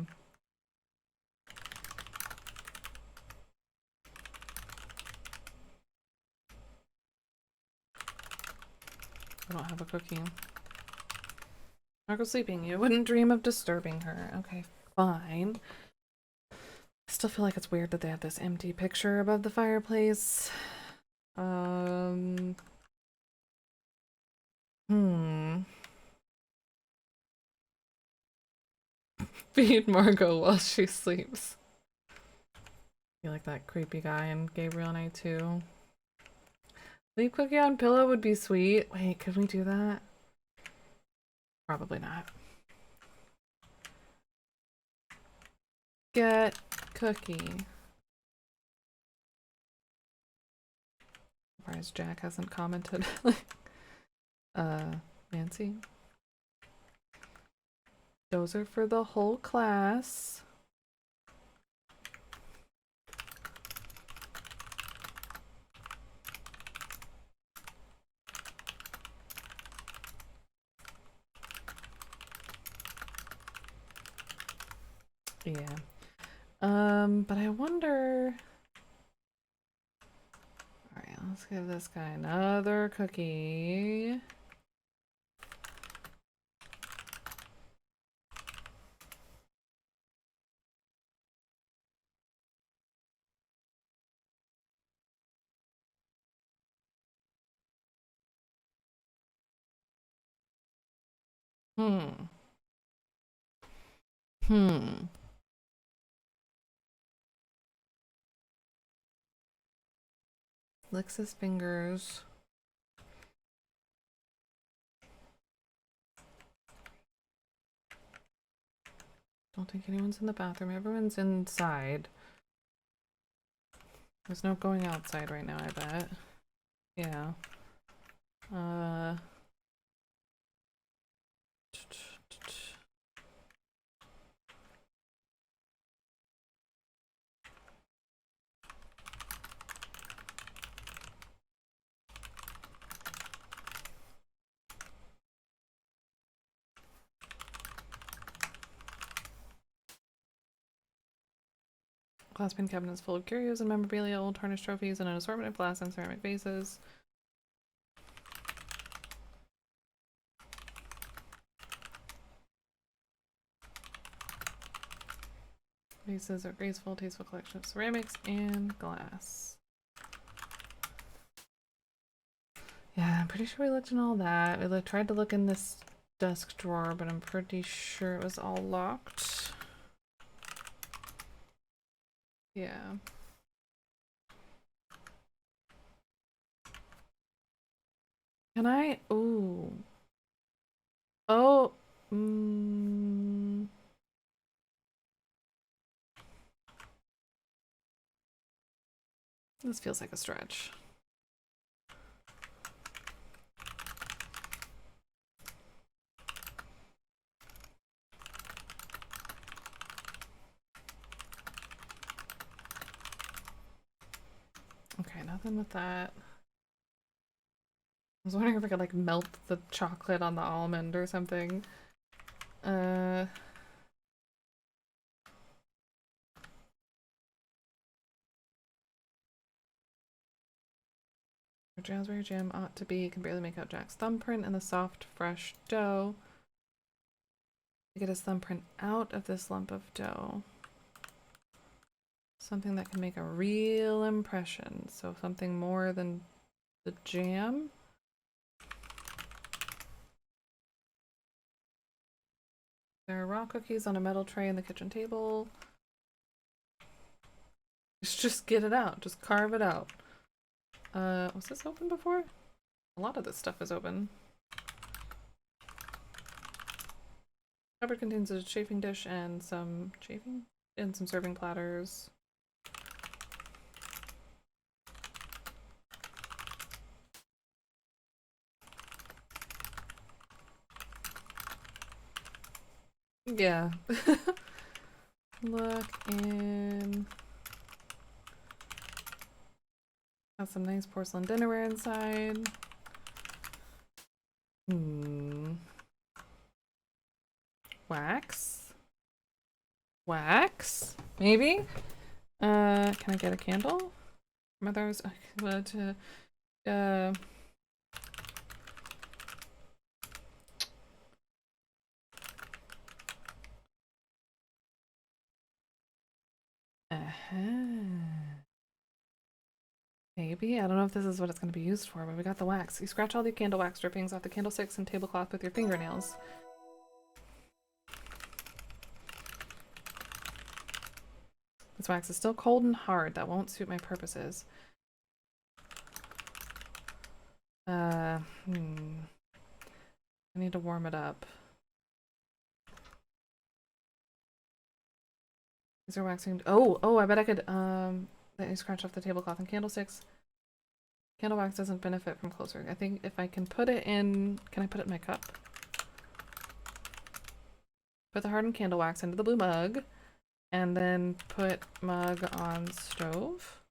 I don't have a cookie. Marco's sleeping. You wouldn't dream of disturbing her. Okay, fine. I still feel like it's weird that they have this empty picture above the fireplace. Feed Margot while she sleeps. You like that creepy guy in Gabriel and I too. Leave cookie on pillow would be sweet. Wait, could we do that? Probably not. Get cookie. Surprised Jack hasn't commented. Nancy. Those are for the whole class. Yeah. But I wonder. Alright, let's give this guy another cookie. Licks his fingers. Don't think anyone's in the bathroom. Everyone's inside. There's no going outside right now, I bet. Yeah. Glasspan cabinet is full of curios and memorabilia, old tarnished trophies, and an assortment of glass and ceramic vases. Vases are graceful, tasteful collection of ceramics and glass. Yeah, I'm pretty sure we looked in all that. We tried to look in this desk drawer, but I'm pretty sure it was all locked. Yeah. Can I? Ooh. Oh. This feels like a stretch. Okay, nothing with that. I was wondering if I could like melt the chocolate on the almond or something. Raspberry jam ought to be. Can barely make out Jack's thumbprint in the soft, fresh dough. To get his thumbprint out of this lump of dough. Something that can make a real impression. So something more than the jam. There are raw cookies on a metal tray in the kitchen table. Just get it out. Just carve it out. Was this open before? A lot of this stuff is open. Cupboard contains a chafing dish and some serving platters. Yeah. Look in. Has some nice porcelain dinnerware inside. Wax? Wax? Maybe? Can I get a candle? Mother's Maybe. I don't know if this is what it's going to be used for, but we got the wax. You scratch all the candle wax drippings off the candlesticks and tablecloth with your fingernails. This wax is still cold and hard. That won't suit my purposes. I need to warm it up. These are waxing. Oh, I bet I could, let me scratch off the tablecloth and candlesticks. Candle wax doesn't benefit from closer. I think if I can put it in, can I put it in my cup? Put the hardened candle wax into the blue mug, and then put mug on stove.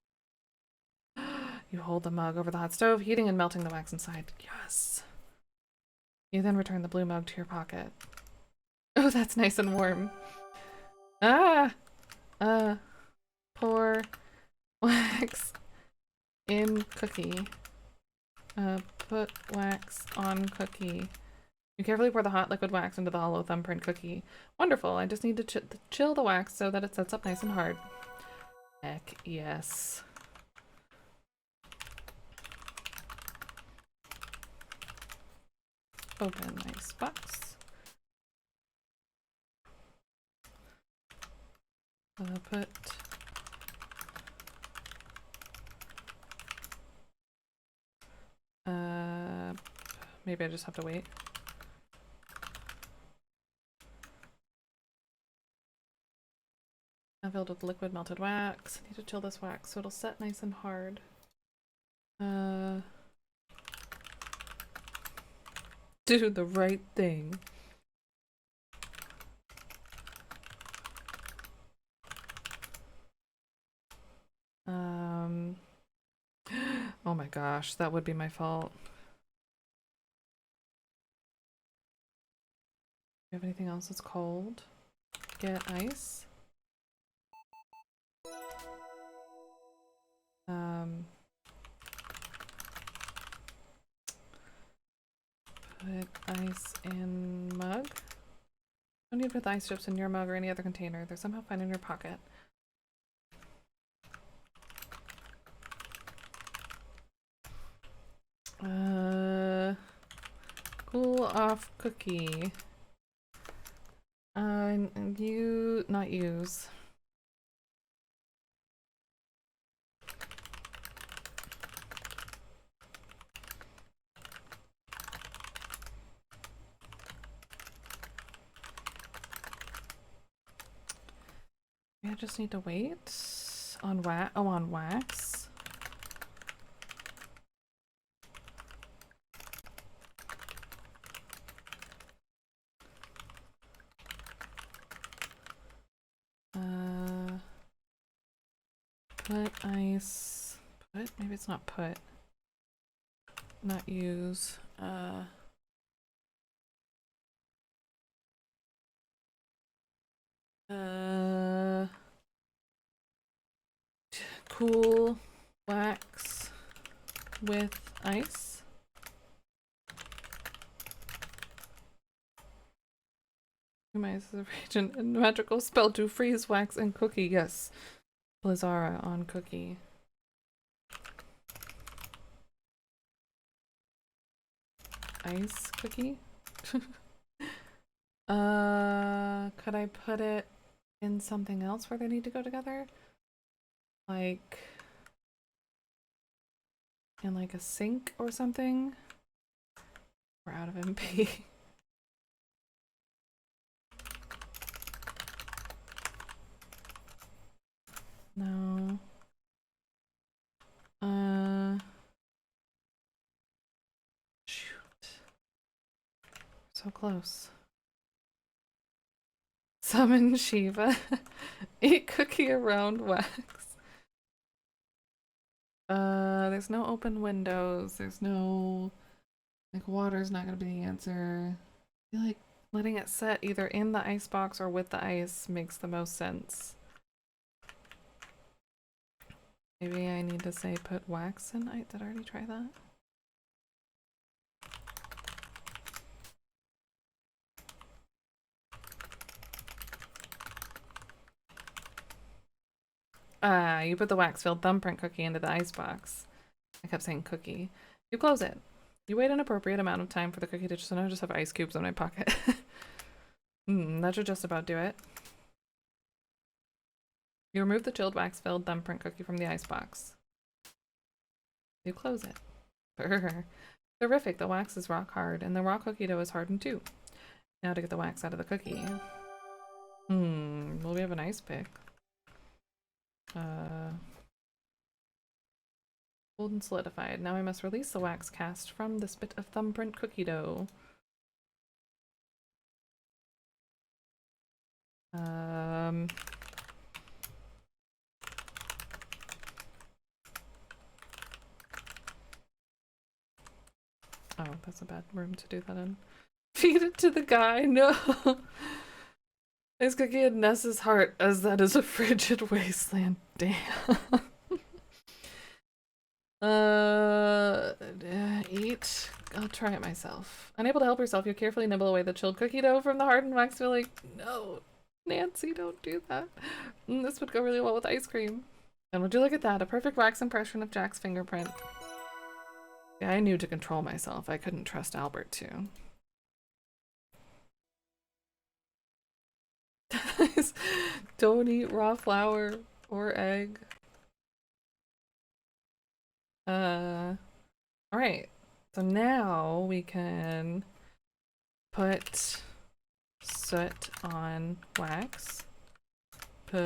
You hold the mug over the hot stove, heating and melting the wax inside. Yes. You then return the blue mug to your pocket. Oh, that's nice and warm. Ah! Pour wax in cookie. Put wax on cookie. You carefully pour the hot liquid wax into the hollow thumbprint cookie. Wonderful. I just need to chill the wax so that it sets up nice and hard. Heck yes. Open nice box. Put maybe I just have to wait. Now filled with liquid melted wax. I need to chill this wax so it'll set nice and hard. Do the right thing. Oh my gosh, that would be my fault. Do you have anything else that's cold? Get ice. Put ice in mug. Don't need to put the ice chips in your mug or any other container. They're somehow fine in your pocket. Cool off cookie. Not use. I just need to wait on wax. Oh, on wax. Put ice. Put? Maybe it's not put. Not use. Cool wax with ice. Ice is a region and magical spell to freeze wax and cookie. Yes. Blizzara on cookie. Ice cookie? Could I put it in something else where they need to go together? Like in like a sink or something? We're out of MP. No. Shoot. So close. Summon Shiva. Eat cookie around wax. There's no open windows. There's no, like, water's not gonna be the answer. I feel like letting it set either in the ice box or with the ice makes the most sense. Maybe I need to say put wax in. Did I already try that? You put the wax-filled thumbprint cookie into the ice box. I kept saying cookie. You close it. You wait an appropriate amount of time for the cookie to just, and I just have ice cubes in my pocket. That should just about do it. You remove the chilled wax-filled thumbprint cookie from the icebox. You close it. Terrific, the wax is rock hard, and the raw cookie dough is hardened too. Now to get the wax out of the cookie. Well, we have an ice pick. Cold and solidified. Now I must release the wax cast from this bit of thumbprint cookie dough. Oh, that's a bad room to do that in. Feed it to the guy, no! His cookie had Ness's heart, as that is a frigid wasteland. Damn. Eat. I'll try it myself. Unable to help herself, you carefully nibble away the chilled cookie dough from the hardened wax filling. No, Nancy, don't do that. This would go really well with ice cream. And would you look at that? A perfect wax impression of Jack's fingerprint. Yeah, I knew to control myself. I couldn't trust Albert too. Don't eat raw flour or egg. Alright. So now we can put soot on wax. Put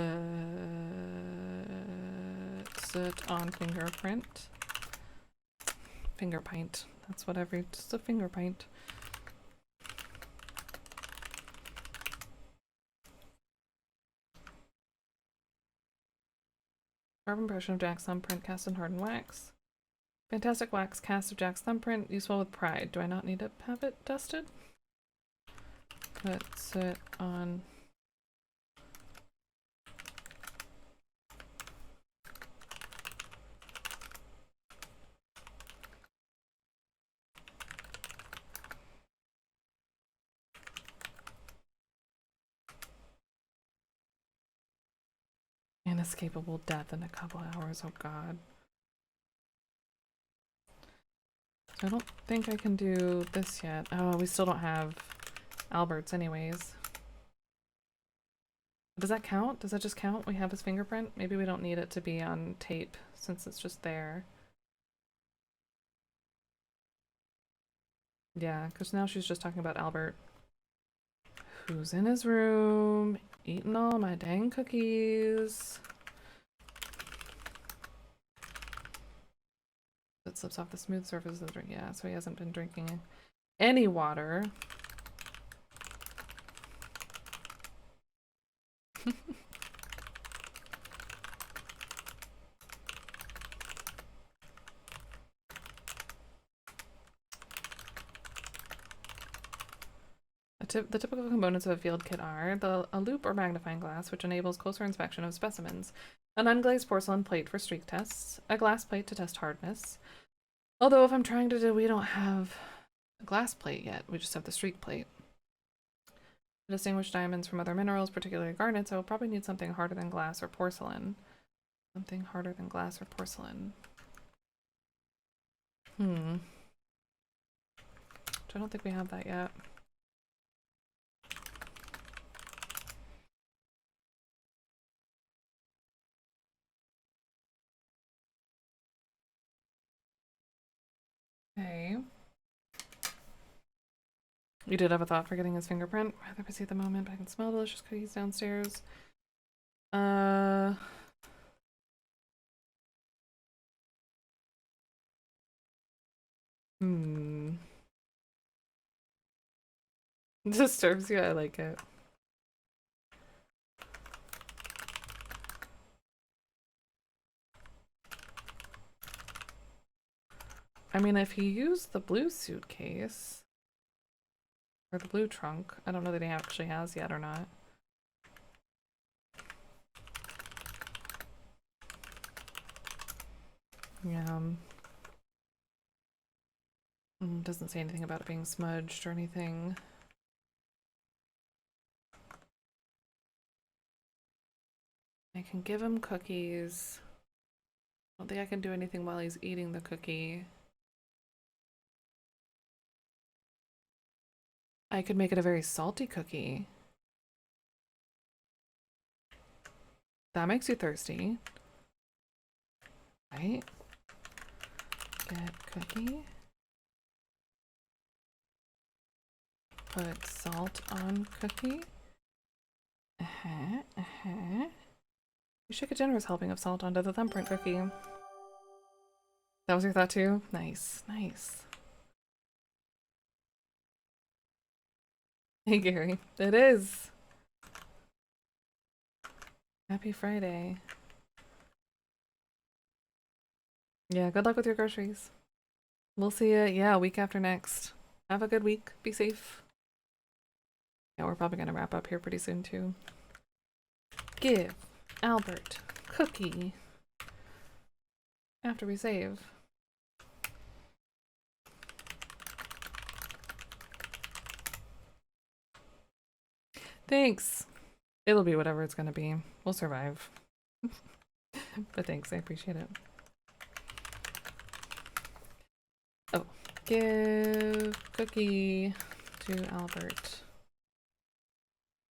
soot on fingerprint. Finger pint. That's what just a finger pint. Sharp impression of Jack's thumbprint cast in hardened wax. Fantastic wax cast of Jack's thumbprint, useful with pride. Do I not need to have it dusted? Put soot on. Inescapable death in a couple hours, oh god. I don't think I can do this yet. Oh, we still don't have Albert's anyways. Does that count? Does that just count? We have his fingerprint? Maybe we don't need it to be on tape since it's just there. Yeah, because now she's just talking about Albert. Who's in his room? Eating all my dang cookies. It slips off the smooth surface of the drink. Yeah, so he hasn't been drinking any water. The typical components of a field kit are a loupe or magnifying glass, which enables closer inspection of specimens, an unglazed porcelain plate for streak tests, a glass plate to test hardness. Although if I'm trying to do, we don't have a glass plate yet, we just have the streak plate. To distinguish diamonds from other minerals, particularly garnets, I will probably need something harder than glass or porcelain. Something harder than glass or porcelain. Which I don't think we have that yet. Okay. You did have a thought for getting his fingerprint. Rather busy at the moment, but I can smell delicious cookies downstairs. Disturbs you, I like it. I mean, if he used the blue suitcase or the blue trunk, I don't know that he actually has yet or not. Yeah. Doesn't say anything about it being smudged or anything. I can give him cookies. don't think I can do anything while he's eating the cookie. I could make it a very salty cookie. That makes you thirsty. Right? Get cookie. Put salt on cookie. You should get a generous helping of salt onto the thumbprint cookie. That was your thought too? Nice, nice. Hey Gary, it is. Happy Friday. Yeah, good luck with your groceries. We'll see you, yeah, week after next. Have a good week. Be safe. Yeah, we're probably gonna wrap up here pretty soon too. Give Albert cookie after we save. Thanks. It'll be whatever it's gonna be. We'll survive. But thanks, I appreciate it. Oh, give cookie to Albert.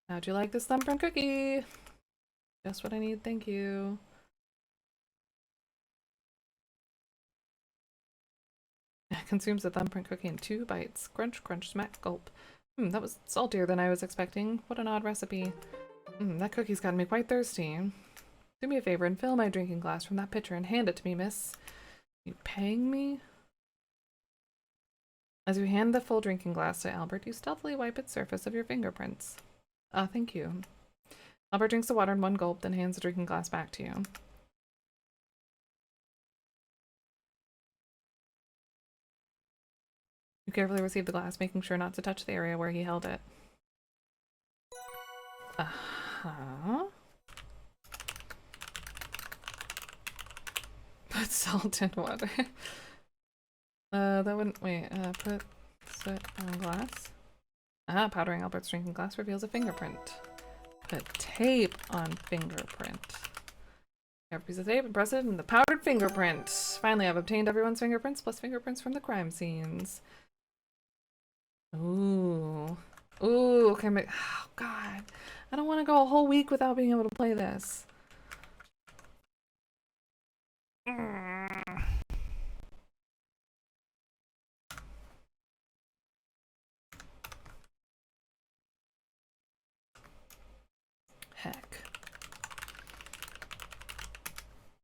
How'd you like this thumbprint cookie? Just what I need, thank you. Consumes the thumbprint cookie in 2 bites. Crunch, crunch, smack, gulp. That was saltier than I was expecting. What an odd recipe. That cookie's gotten me quite thirsty. Do me a favor and fill my drinking glass from that pitcher and hand it to me, miss. You paying me? As you hand the full drinking glass to Albert, you stealthily wipe its surface of your fingerprints. Thank you. Albert drinks the water in 1 gulp, then hands the drinking glass back to you. You carefully receive the glass, making sure not to touch the area where he held it. Put salt in water. That wouldn't, wait, put soot on glass. Powdering Albert's drinking glass reveals a fingerprint. Put tape on fingerprint. Grab a piece of tape and press it in the powdered fingerprint. Finally, I've obtained everyone's fingerprints plus fingerprints from the crime scenes. Ooh. Ooh, okay, oh god. I don't want to go a whole week without being able to play this. Heck.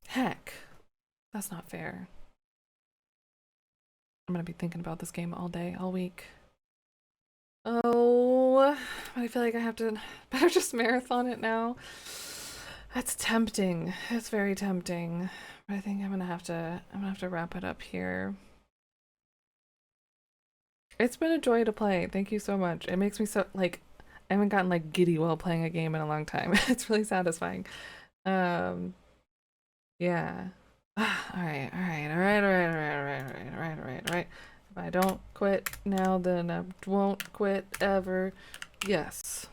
Heck. That's not fair. I'm gonna be thinking about this game all day, all week. Oh, but I feel like I have to better just marathon it now. That's tempting. It's very tempting. But I think I'm gonna have to wrap it up here. It's been a joy to play. Thank you so much. It makes me so like I haven't gotten like giddy while playing a game in a long time. It's really satisfying. Yeah. Alright. If I don't quit now, then I won't quit ever. Yes.